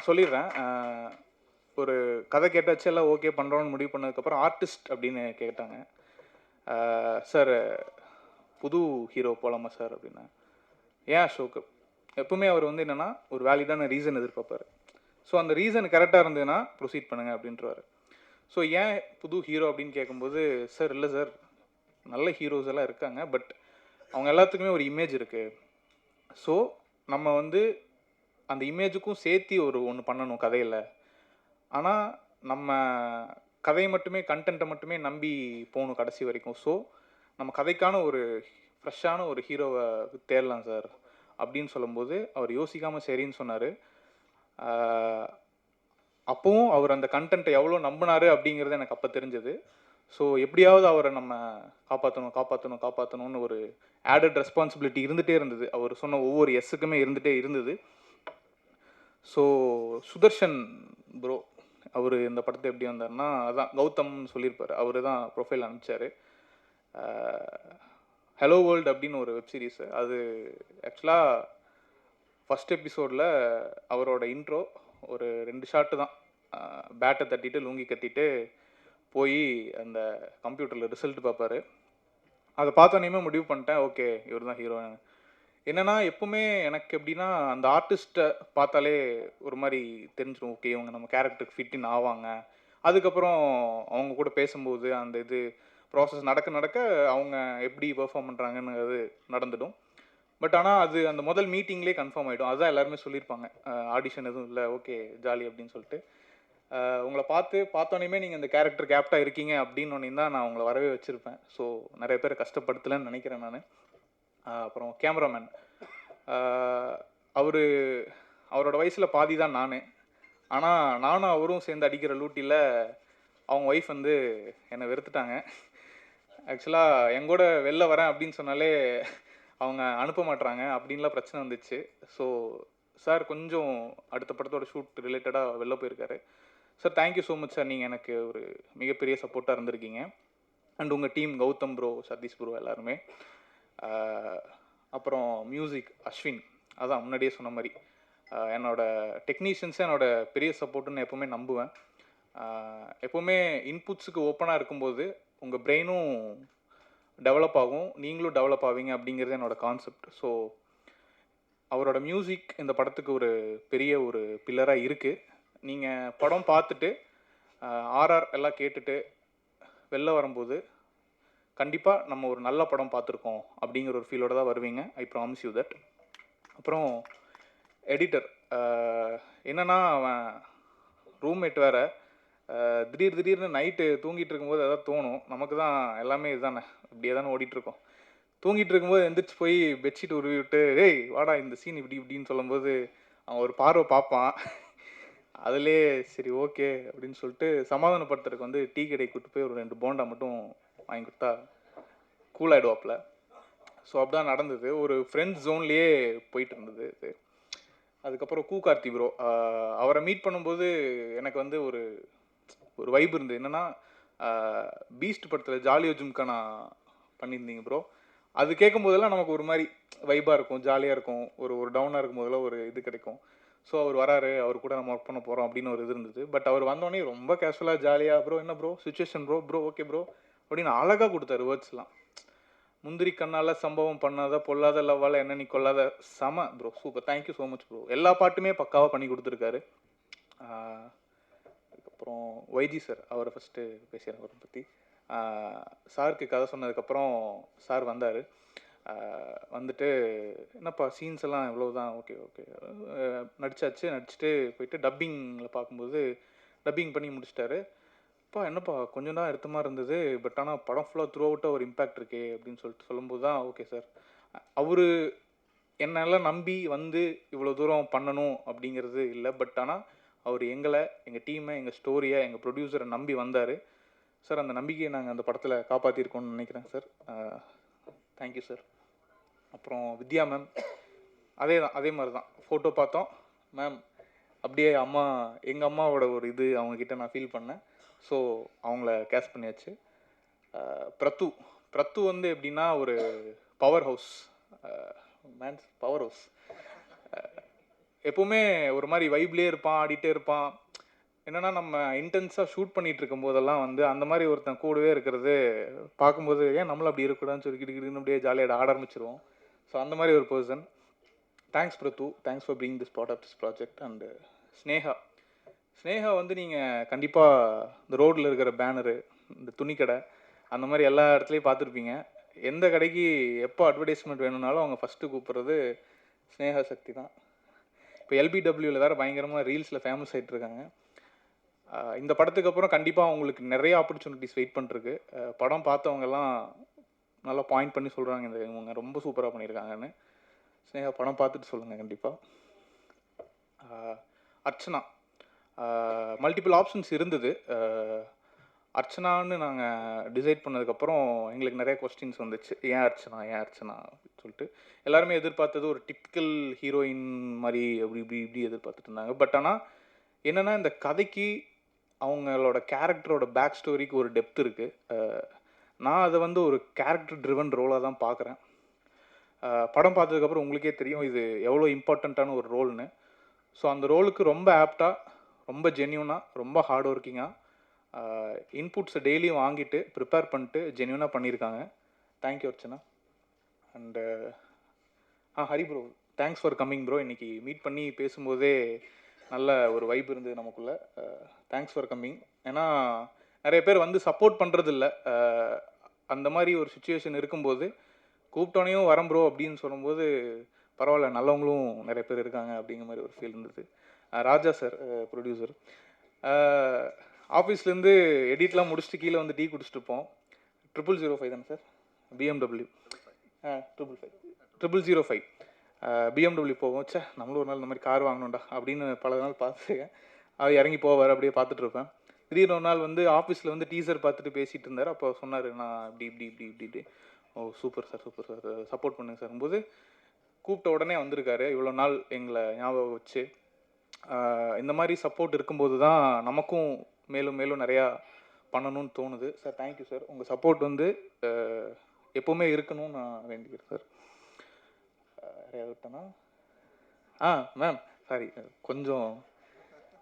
சொல்லிடுறேன், ஒரு கதை கேட்டாச்சு எல்லாம் ஓகே பண்ணுறோன்னு முடிவு பண்ணதுக்கப்புறம் ஆர்டிஸ்ட் அப்படின்னு கேட்டாங்க. சார் புது ஹீரோ போகலாமா சார் அப்படின்னா, ஏன் அசோக்? எப்பவுமே அவர் வந்து என்னென்னா ஒரு வேலிடான ரீசன் எதிர்பார்ப்பார். ஸோ அந்த ரீசன் கரெக்டாக இருந்ததுன்னா ப்ரொசீட் பண்ணுங்கள் அப்படின்றவார். ஸோ ஏன் புது ஹீரோ அப்படின்னு கேட்கும்போது, சார் இல்லை சார், நல்ல ஹீரோஸ் எல்லாம் இருக்காங்க, பட் அவங்க எல்லாத்துக்குமே ஒரு இமேஜ் இருக்குது. ஸோ நம்ம வந்து அந்த இமேஜுக்கும் சேர்த்தி ஒன்று பண்ணணும் கதையில். ஆனால் நம்ம கதையை மட்டுமே கண்டென்ட்டை மட்டுமே நம்பி போகணும் கடைசி வரைக்கும். ஸோ நம்ம கதைக்கான ஒரு ஃப்ரெஷ்ஷான ஒரு ஹீரோவை தேடலாம் சார் அப்படின்னு சொல்லும்போது அவர் யோசிக்காமல் சரின்னு சொன்னார். அப்போவும் அவர் அந்த கண்டென்ட்டை எவ்வளோ நம்பினார் அப்படிங்கிறது எனக்கு அப்போ தெரிஞ்சது. ஸோ எப்படியாவது அவரை நம்ம காப்பாற்றணும்னு ஒரு ஆடட் ரெஸ்பான்சிபிலிட்டி இருந்துகிட்டே இருந்தது. அவர் சொன்ன ஒவ்வொரு எஸ்ஸுக்குமே இருந்துகிட்டே இருந்தது. ஸோ சுதர்ஷன் ப்ரோ அவர் இந்த படத்தை எப்படி வந்தார்னா, அதான் கௌதம்னு சொல்லியிருப்பார், அவர் தான் ப்ரொஃபைல் அனுப்பிச்சார். ஹலோ வேர்ல்டு அப்படின்னு ஒரு வெப் சீரிஸு. அது ஆக்சுவலாக ஃபஸ்ட் எபிசோடில் அவரோட இன்ட்ரோ ஒரு 2 ஷாட்டு தான். பேட்டை தட்டிட்டு லுங்கி கட்டிட்டு போய் அந்த கம்ப்யூட்டரில் ரிசல்ட் பார்ப்பார். அதை பார்த்தோன்னே முடிவு பண்ணிட்டேன், ஓகே இவர் தான் ஹீரோ. என்னென்னா எப்பவுமே எனக்கு எப்படின்னா அந்த ஆர்டிஸ்ட்டை பார்த்தாலே ஒரு மாதிரி தெரிஞ்சிடும், ஓகே இவங்க நம்ம கேரக்டருக்கு ஃபிட்டின் ஆவாங்க. அதுக்கப்புறம் அவங்க கூட பேசும்போது அந்த இது ப்ராசஸ் நடக்க அவங்க எப்படி பெர்ஃபார்ம் பண்ணுறாங்கன்னு நடந்துடும். பட் ஆனால் அது அந்த முதல் மீட்டிங்லேயே கன்ஃபார்ம் ஆகிடும். அதுதான் எல்லாருமே சொல்லியிருப்பாங்க, ஆடிஷன் எதுவும் இல்லை, ஓகே ஜாலி அப்படின்னு சொல்லிட்டு. உங்களை பார்த்தோன்னே நீங்கள் இந்த கேரக்டருக்கு ஆப்டாக இருக்கீங்க அப்படின்னு தான் நான் உங்களை வரவே வச்சுருப்பேன். ஸோ நிறைய பேர் கஷ்டப்படுத்தலைன்னு நினைக்கிறேன் நான். அப்புறம் கேமராமேன், அவரோட வயசில் பாதி தான் நான். ஆனால் நானும் அவரும் சேர்ந்து அடிக்கிற லூட்டியில் அவங்க ஒய்ஃப் வந்து என்னை வெறுத்துட்டாங்க. ஆக்சுவலாக எங்கூட வெளில வரேன் அப்படின்னு சொன்னாலே அவங்க அனுப்ப மாட்டுறாங்க அப்படின்லாம் பிரச்சனை வந்துச்சு. ஸோ சார் கொஞ்சம் அடுத்த படத்தோட ஷூட் ரிலேட்டடாக வெளில போயிருக்காரு. Sir thank you so much sir, நீங்கள் எனக்கு ஒரு மிகப்பெரிய சப்போர்ட்டாக இருந்திருக்கீங்க. அண்ட் உங்கள் team Gautham bro, Sathish bro எல்லாருமே. அப்புறம் மியூசிக் அஸ்வின், அதான் முன்னாடியே சொன்ன மாதிரி என்னோடய டெக்னீஷியன்ஸை என்னோடய பெரிய சப்போர்ட்டுன்னு எப்போவுமே நம்புவேன். எப்போவுமே இன்புட்ஸுக்கு ஓப்பனாக இருக்கும்போது உங்கள் பிரெயினும் டெவலப் ஆகும், நீங்களும் டெவலப் ஆவீங்க அப்படிங்கிறது என்னோடய கான்செப்ட். ஸோ அவரோட மியூசிக் இந்த படத்துக்கு ஒரு பெரிய ஒரு பில்லராக இருக்குது. நீங்கள் படம் பார்த்துட்டு ஆர்ஆர் எல்லாம் கேட்டுட்டு வெளில வரும்போது கண்டிப்பாக நம்ம ஒரு நல்ல படம் பார்த்துருக்கோம் அப்படிங்கிற ஒரு ஃபீலோடு தான் வருவீங்க. I promise you that. அப்புறம் எடிட்டர் என்னென்னா, அவன் ரூம்மேட் வேறு. திடீர்னு நைட்டு தூங்கிட்டு இருக்கும்போது எதாவது தோணும், நமக்கு தான் எல்லாமே இதுதானே, இப்படியே தானே ஓடிட்டுருக்கோம். தூங்கிட்டு இருக்கும்போது எந்திரிச்சு போய் பெட்ஷீட் உருவி விட்டு, ஏய் வாடா இந்த சீன் இப்படின்னு சொல்லும்போது அவன் ஒரு பார்வை பார்ப்பான். அதிலே சரி ஓகே அப்படின்னு சொல்லிட்டு சமாதானப்படுத்துறதுக்கு வந்து டீ கடை கூப்பிட்டு போய் ஒரு 2 போண்டா மட்டும் வாங்கி கொடுத்தா கூலாகிடுவாப்பில். ஸோ அப்படிதான் நடந்தது. ஒரு ஃப்ரெண்ட்ஸ் ஜோன்லேயே போயிட்டு இருந்தது இது. அதுக்கப்புறம் கார்த்தி ப்ரோ, அவரை மீட் பண்ணும்போது எனக்கு வந்து ஒரு வைப் இருந்தது. என்னென்னா, பீஸ்ட் படத்தில் ஜாலியோ ஜும்கா நான் பண்ணியிருந்தீங்க ப்ரோ. அது கேட்கும் போதெல்லாம் நமக்கு ஒரு மாதிரி வைப்பாக இருக்கும், ஜாலியாக இருக்கும். ஒரு டவுனாக இருக்கும் போதெல்லாம் ஒரு இது கிடைக்கும். ஸோ அவர் வராரு, அவர் கூட நம்ம ஒர்க் பண்ண போகிறோம் அப்படின்னு ஒரு இது இருந்தது. பட் அவர் வந்தோடனே ரொம்ப கேஷுவலாக ஜாலியாக, ப்ரோ என்ன bro situation bro okay bro அப்படின்னு அழகாக கொடுத்தாரு வேர்ட்ஸ்லாம். முந்திரி கண்ணால் சம்பவம் பண்ணாத பொல்லாத லவ்வால் என்ன நீ கொள்ளாத, செம bro, super, thank you so much bro. எல்லா பாட்டுமே பக்காவாக பண்ணி கொடுத்துருக்காரு. அதுக்கப்புறம் ஒய்ஜி சார், அவரை ஃபஸ்ட்டு பேசுகிறேன் அவரை பற்றி. சாருக்கு கதை சொன்னதுக்கப்புறம் சார் வந்தார். வந்துட்டு என்னப்பா சீன்ஸ் எல்லாம் எவ்வளோதான், ஓகே நடிச்சுட்டு போயிட்டு டப்பிங்கில் பார்க்கும்போது டப்பிங் பண்ணி முடிச்சிட்டாரு. அப்பா என்னப்பா கொஞ்சம் தான் எடுத்த மாதிரி இருந்தது, பட் ஆனால் படம் ஃபுல்லாக த்ரூ அவுட்டாக ஒரு இம்பேக்ட் இருக்கே அப்படின்னு சொல்லிட்டு சொல்லும்போது தான் ஓகே சார் அவர் என்னெல்லாம் நம்பி வந்து இவ்வளோ தூரம் பண்ணணும் அப்படிங்கிறது இல்லை. பட் ஆனால் அவர் எங்களை, எங்கள் டீமை, எங்கள் ஸ்டோரியை, எங்கள் ப்ரொடியூசரை நம்பி வந்தார் சார். அந்த நம்பிக்கையை நாங்கள் அந்த படத்தில் காப்பாற்றிருக்கோம்னு நினைக்கிறேன் சார். Thank you sir. அப்புறம் வித்யா மேம் அதே மாதிரி தான் ஃபோட்டோ பார்த்தோம் மேம், அப்படியே எங்கள் அம்மாவோட ஒரு இது அவங்கக்கிட்ட நான் ஃபீல் பண்ணேன். ஸோ அவங்கள கேஸ்ட் பண்ணியாச்சு. பிரத்து வந்து எப்படின்னா ஒரு powerhouse man's powerhouse. எப்போவுமே ஒரு மாதிரி வைப்லேயே இருப்பான், ஆடிட்டே இருப்பான். என்னென்னா நம்ம இன்டென்ஸாக ஷூட் பண்ணிகிட்டு இருக்கும் போதெல்லாம் வந்து அந்த மாதிரி ஒருத்தன் கூடவே இருக்கிறது பார்க்கும்போது ஏன் நம்மளும் அப்படி இருக்கக்கூடாதுன்னு சொல்லி கிட்டுக்கிட்டு அப்படியே ஜாலியாக ஆட ஆரம்பிச்சிருவோம். ஸோ அந்த மாதிரி ஒரு person. Thanks Prathu, thanks for being this part of this project. And Sneha வந்து நீங்கள் கண்டிப்பாக இந்த ரோட்டில் இருக்கிற பேனரு, இந்த துணிக்கடை, அந்த மாதிரி எல்லா இடத்துலையும் பார்த்துருப்பீங்க. எந்த கடைக்கு எப்போ அட்வர்டைஸ்மெண்ட் வேணும்னாலும் அவங்க ஃபஸ்ட்டு கூப்பிட்றது ஸ்னேகா சக்தி தான். இப்போ எல்பிடபிள்யூவில் வேறு பயங்கரமாக ரீல்ஸில் ஃபேமஸ் ஆகிட்டு இருக்காங்க. இந்த படத்துக்கு அப்புறம் கண்டிப்பாக அவங்களுக்கு நிறைய ஆப்பர்ச்சுனிட்டிஸ் வெயிட் பண்ணிருக்கு. படம் பார்த்தவங்கெல்லாம் நல்லா பாயிண்ட் பண்ணி சொல்கிறாங்க, இவங்க ரொம்ப சூப்பராக பண்ணியிருக்காங்கன்னு. ஸ்னேகா படம் பார்த்துட்டு சொல்லுங்கள் கண்டிப்பாக. அர்ச்சனா, மல்டிபிள் ஆப்ஷன்ஸ் இருந்தது. அர்ச்சனான்னு நாங்கள் டிசைட் பண்ணதுக்கப்புறம் எங்களுக்கு நிறைய கொஸ்டின்ஸ் வந்துச்சு. ஏன் அர்ச்சனா அப்படின்னு சொல்லிட்டு எல்லாருமே எதிர்பார்த்தது ஒரு டிப்பிக்கல் ஹீரோயின் மாதிரி இப்படி எதிர்பார்த்துட்டு இருந்தாங்க. பட் ஆனால் என்னென்னா இந்த கதைக்கு அவங்களோட கேரக்டரோட பேக் ஸ்டோரிக்கு ஒரு டெப்த் இருக்குது. நான் அதை வந்து ஒரு கேரக்டர் ட்ரிவன் ரோலாக தான் பார்க்குறேன். படம் பார்த்ததுக்கப்புறம் உங்களுக்கே தெரியும் இது எவ்வளோ இம்பார்ட்டண்ட்டான ஒரு ரோல்னு. ஸோ அந்த ரோலுக்கு ரொம்ப ஆப்டாக, ரொம்ப ஜென்யூனாக, ரொம்ப ஹார்ட் ஒர்க்கிங்காக இன்புட்ஸை டெய்லியும் வாங்கிட்டு ப்ரிப்பேர் பண்ணிட்டு ஜென்யூனாக பண்ணியிருக்காங்க. Thank you Archana. And Hari bro, thanks for coming bro. இன்றைக்கி மீட் பண்ணி பேசும்போதே நல்ல ஒரு வைப் இருந்தது நமக்குள்ளே. Thanks for coming. ஏன்னா நிறைய பேர் வந்து சப்போர்ட் பண்ணுறதில்ல. அந்த மாதிரி ஒரு சுச்சுவேஷன் இருக்கும்போது கூப்பிட்டோனையும் வரேன் ப்ரோ அப்படின்னு சொல்லும்போது பரவாயில்ல, நல்லவங்களும் நிறைய பேர் இருக்காங்க அப்படிங்கிற மாதிரி ஒரு ஃபீல் இருந்தது. ராஜா சார் ப்ரொடியூசர், ஆஃபீஸ்லேருந்து எடிட்லாம் முடிச்சுட்டு கீழே வந்து டீ குடிச்சிட்ருப்போம். 005 தானே சார்? BMW 005 BMW போவோம். சே நம்மளும் ஒரு நாள் இந்த மாதிரி கார் வாங்கணும்டா அப்படின்னு பல நாள் பார்த்துருக்கேன். அவர் இறங்கி போவார், அப்படியே பார்த்துட்டு இருப்பேன். திடீர்னு ஒரு நாள் வந்து ஆஃபீஸில் வந்து டீசர் பார்த்துட்டு பேசிகிட்டு இருந்தார். அப்போ சொன்னார், நான் இப்படி ஓ சூப்பர் சார் சப்போர்ட் பண்ணுங்க சார் போது கூப்பிட்ட உடனே வந்திருக்காரு. இவ்வளோ நாள் எங்களை ஞாபகம் வச்சு இந்த மாதிரி சப்போர்ட் இருக்கும்போது தான் நமக்கும் மேலும் மேலும் நிறையா பண்ணணும்னு தோணுது. Sir thank you sir. உங்கள் சப்போர்ட் வந்து எப்போவுமே இருக்கணும்னு நான் வேண்டிக்கிறேன் சார். யாரையாவது விட்டேன்னா மேம் சாரி, கொஞ்சம்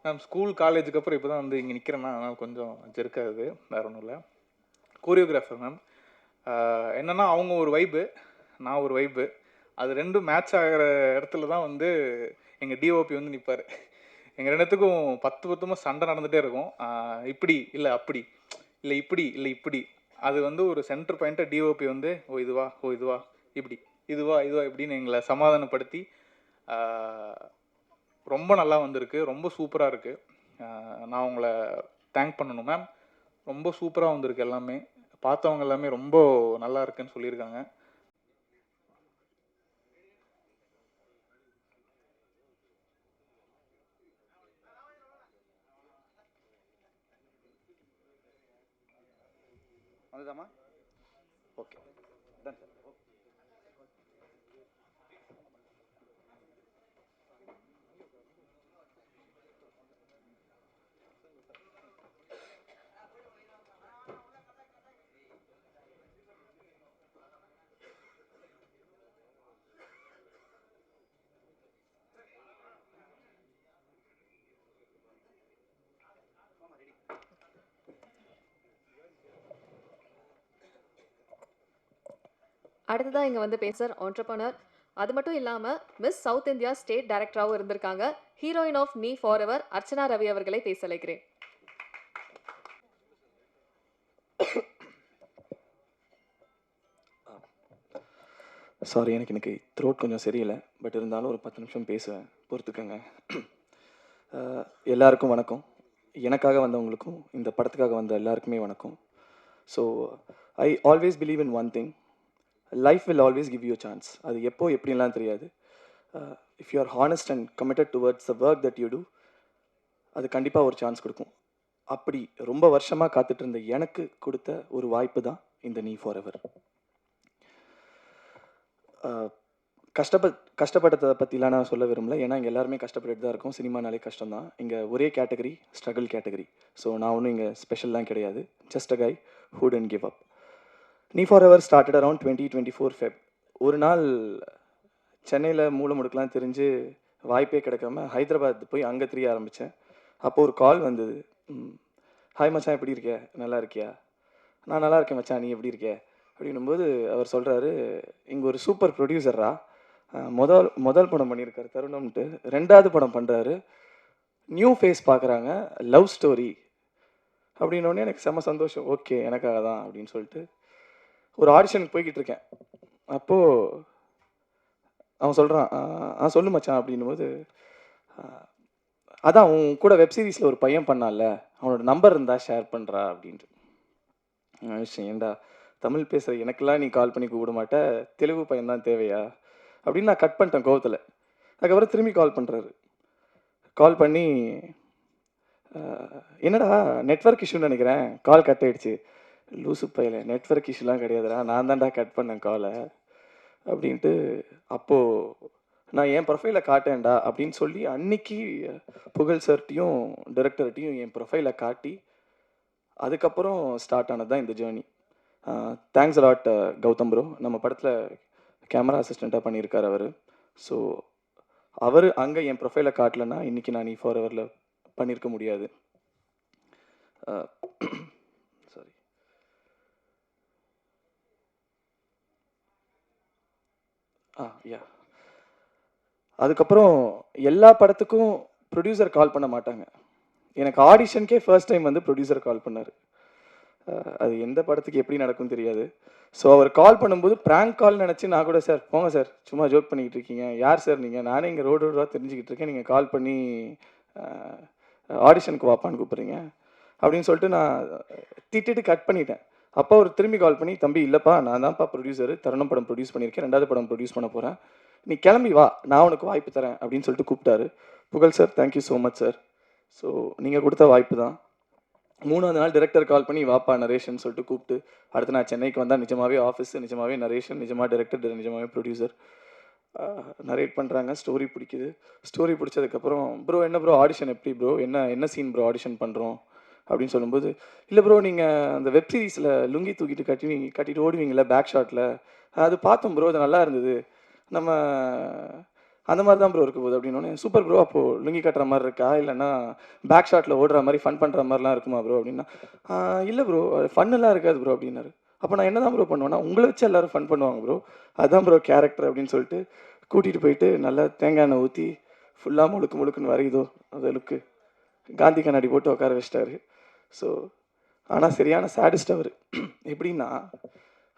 மேம் ஸ்கூல் காலேஜுக்கு அப்புறம் இப்போ தான் வந்து இங்கே நிற்கிறேன்னா அதனால் கொஞ்சம் ஜெருக்காது, வேறு ஒன்றும் இல்லை. கோரியோகிராஃபர் மேம் என்னென்னா அவங்க ஒரு வைப்பு, நான் ஒரு வைப்பு, அது ரெண்டும் மேட்ச் ஆகிற இடத்துல தான் வந்து எங்கள் டிஓபி வந்து நிற்பார். எங்கள் ரெண்டுத்துக்கும் 10 சண்டை நடந்துகிட்டே இருக்கும். இப்படி இல்லை அப்படி இல்லை இப்படி அது வந்து ஒரு சென்டர் பாயிண்ட்டாக டிஓபி வந்து ஓ இதுவா இப்படி இதுவா இப்படின்னு எங்களை சமாதானப்படுத்தி ரொம்ப நல்லா வந்திருக்கு. ரொம்ப சூப்பராக இருக்குது. நான் உங்களை தேங்க் பண்ணணும் மேம். ரொம்ப சூப்பராக வந்திருக்கு. எல்லாமே பார்த்தவங்க எல்லாமே ரொம்ப நல்லா இருக்குன்னு சொல்லியிருக்காங்க. வந்துதாம்மா? Okay done sir. அடுத்ததாக இங்கே வந்து பேசுகிற ஆண்டர்பனர், அது மட்டும் இல்லாமல் மிஸ் சவுத் இந்தியா ஸ்டேட் டைரக்டராகவும் இருந்திருக்காங்க, heroine of Nee for ever Archana Ravi அவர்களை பேச அழைக்கிறேன். சாரி, எனக்கு இன்னைக்கு த்ரோட் கொஞ்சம் சரியில்லை. பட் இருந்தாலும் ஒரு 10 நிமிஷம் பேசுவேன், பொறுத்துக்கங்க. எல்லாருக்கும் வணக்கம். எனக்காக வந்தவங்களுக்கும் இந்த படத்துக்காக வந்த எல்லாருக்குமே வணக்கம். So I always believe in one thing, life will always give you chance. அது எப்போ எப்படின்லாம் தெரியாது. If you are honest and committed towards the work that you do, அது கண்டிப்பாக ஒரு சான்ஸ் கொடுக்கும். அப்படி ரொம்ப வருஷமாக காத்துட்டு இருந்த எனக்கு கொடுத்த ஒரு வாய்ப்பு தான் இந்த நீ ஃபார் எவர். கஷ்டப்பட்டதை பற்றிலாம் நான் சொல்ல விரும்பல, ஏன்னா இங்கே எல்லாருமே கஷ்டப்பட்டுட்டு தான் இருக்கோம். சினிமானாலே கஷ்டம் தான். இங்கே ஒரே கேட்டகரி ஸ்ட்ரகிள் கேட்டகரி. ஸோ நான் ஒன்றும் இங்கே ஸ்பெஷல்லாம் கிடையாது. Just a guy who don't give up. Nee for ever started around 2024 Feb. ஒரு நாள் சென்னையில் மூளை முடுக்கெலாம் தெரிஞ்சு வாய்ப்பே கிடைக்காம ஹைதராபாத் போய் அங்கே தெரிய ஆரம்பித்தேன். அப்போது ஒரு கால் வந்தது. ஹாய் மச்சான், எப்படி இருக்க, நல்லா இருக்கியா? நான் நல்லா இருக்கேன் மச்சான், நீ எப்படி இருக்க அப்படின்னும்போது அவர் சொல்கிறாரு, இங்கே ஒரு சூப்பர் ப்ரொடியூசரா, முதல் படம் பண்ணியிருக்காரு தருணம்ன்ட்டு, 2வது படம் பண்ணுறாரு, நியூ ஃபேஸ் பார்க்குறாங்க, லவ் ஸ்டோரி அப்படின்னோடனே எனக்கு செம்ம சந்தோஷம். ஓகே, எனக்காக தான் அப்படின்னு சொல்லிட்டு ஒரு ஆடிஷனுக்கு போய்கிட்டு இருக்கேன். அப்போது அவன் சொல்கிறான், சொல்லு மச்சான் அப்படின்னும்போது, அதான் உன் கூட வெப் சீரிஸில் ஒரு பையன் பண்ணால, அவனோட நம்பர் இருந்தால் ஷேர் பண்ணுறா அப்படின்ட்டு. விஷயம் ஏண்டா தமிழ் பேசுகிற எனக்கெல்லாம் நீ கால் பண்ணி கூப்பிட மாட்ட, தெலுங்கு பையன் தான் தேவையா அப்படின்னு நான் கட் பண்ணிட்டேன் கோவத்தில். அதுக்கப்புறம் திரும்பி கால் பண்ணுறாரு. கால் பண்ணி, என்னடா நெட்வொர்க் இஷ்யூன்னு நினைக்கிறேன், கால் கட் ஆகிடுச்சு. லூசு பையில, நெட்வொர்க் இஷ்யூலாம் கிடையாதுடா, நான் தான்டா கட் பண்ணேன் காலை அப்படின்ட்டு. அப்போது நான் என் ப்ரொஃபைலை காட்டேன்டா அப்படின்னு சொல்லி அன்னைக்கு புகழ் சார்ட்டையும் டைரக்டர்கிட்டையும் என் ப்ரொஃபைலை காட்டி அதுக்கப்புறம் ஸ்டார்ட் ஆனது தான் இந்த journey. Thanks a lot Gautham bro. நம்ம படத்தில் கேமரா அசிஸ்டண்ட்டாக பண்ணியிருக்கார் அவர். ஸோ அவர் அங்கே என் ப்ரொஃபைலை காட்டலைன்னா இன்றைக்கி நான் நீ ஃபார் எவரில் பண்ணியிருக்க முடியாது. சாரி. யா அதுக்கப்புறம் எல்லா படத்துக்கும் ப்ரொடியூசர் கால் பண்ண மாட்டாங்க. எனக்கு ஆடிஷனுக்கே ஃபர்ஸ்ட் டைம் வந்து ப்ரொடியூசர் கால் பண்ணார். அது எந்த படத்துக்கு எப்படி நடக்கும்னு தெரியாது. ஸோ அவர் கால் பண்ணும்போது ப்ராங்க் கால் நினச்சி நான் கூட, சார் போங்க சார், சும்மா ஜோக் பண்ணிக்கிட்டு இருக்கீங்க, யார் சார் நீங்கள், நானே இங்கே ரோடாக தெரிஞ்சுக்கிட்டு இருக்கேன், நீங்கள் கால் பண்ணி ஆடிஷனுக்கு வாப்பான்னு கூப்பிட்றீங்க அப்படின்னு சொல்லிட்டு நான் திட்டிட்டு கட் பண்ணிட்டேன். அப்போ அவர் திரும்பி கால் பண்ணி, தம்பி இல்லைப்பா, நான் தான்ப்பா ப்ரொடியூசர், தருணம் படம் ப்ரொடியூஸ் பண்ணியிருக்கேன், 2வது படம் ப்ரொடியூஸ் பண்ண போகிறேன், நீ கிளம்பி வா, நான் உனக்கு வாய்ப்பு தரேன் அப்படின்னு சொல்லிட்டு கூப்பிட்டாரு. புகழ் sir, thank you so much sir. So நீங்கள் கொடுத்த வாய்ப்பு தான். 3வது நாள் டைரக்டர் கால் பண்ணி வாப்பா நரேஷன் சொல்லிட்டு கூப்பிட்டு, அடுத்து நான் சென்னைக்கு வந்தால் நிஜமாவே ஆஃபீஸ், நிஜமாவே நரேஷன், நிஜமாக டைரக்டர், நிஜமாவே ப்ரொடியூசர் நரேட் பண்ணுறாங்க. ஸ்டோரி பிடிக்குது. ஸ்டோரி பிடிச்சதுக்கப்புறம், ப்ரோ என்ன ப்ரோ ஆடிஷன் எப்படி ப்ரோ, என்ன சீன் ப்ரோ ஆடிஷன் பண்ணுறோம் அப்படின்னு சொல்லும்போது, இல்லை ப்ரோ நீங்கள் அந்த வெப் சீரிஸில் லுங்கி தூக்கிட்டு கட்டிட்டு ஓடுவீங்களே பேக் ஷாட்டில், அது பார்த்தோம் ப்ரோ, அது நல்லா இருந்தது, நம்ம அந்த மாதிரி தான் ப்ரோ இருக்க போகுது அப்படின்னோடனே, சூப்பர் ப்ரோ, அப்போது லுங்கி கட்டுற மாதிரி இருக்கா, இல்லைன்னா பேக் ஷாட்டில் ஓடுற மாதிரி ஃபன் பண்ணுற மாதிரிலாம் இருக்குமா ப்ரோ அப்படின்னா, இல்லை ப்ரோ ஃபன்னெல்லாம் இருக்காது ப்ரோ அப்படின்னாரு. அப்போ நான் என்ன தான் ப்ரோ பண்ணுவேன்னா, உங்களை வச்சு எல்லோரும் ஃபன் பண்ணுவாங்க ப்ரோ, அதுதான் ப்ரோ கேரக்டர் அப்படின்னு சொல்லிட்டு கூட்டிகிட்டு போயிட்டு நல்லா தேங்காய் எண்ணெய் ஊற்றி ஃபுல்லாக முழுக்குன்னு வரையுதோ அந்த லுக்கு காந்தி கண்ணாடி போட்டு உட்கார வச்சிட்டாரு. ஸோ ஆனால் சரியான சேடிஸ்ட் அவர். எப்படின்னா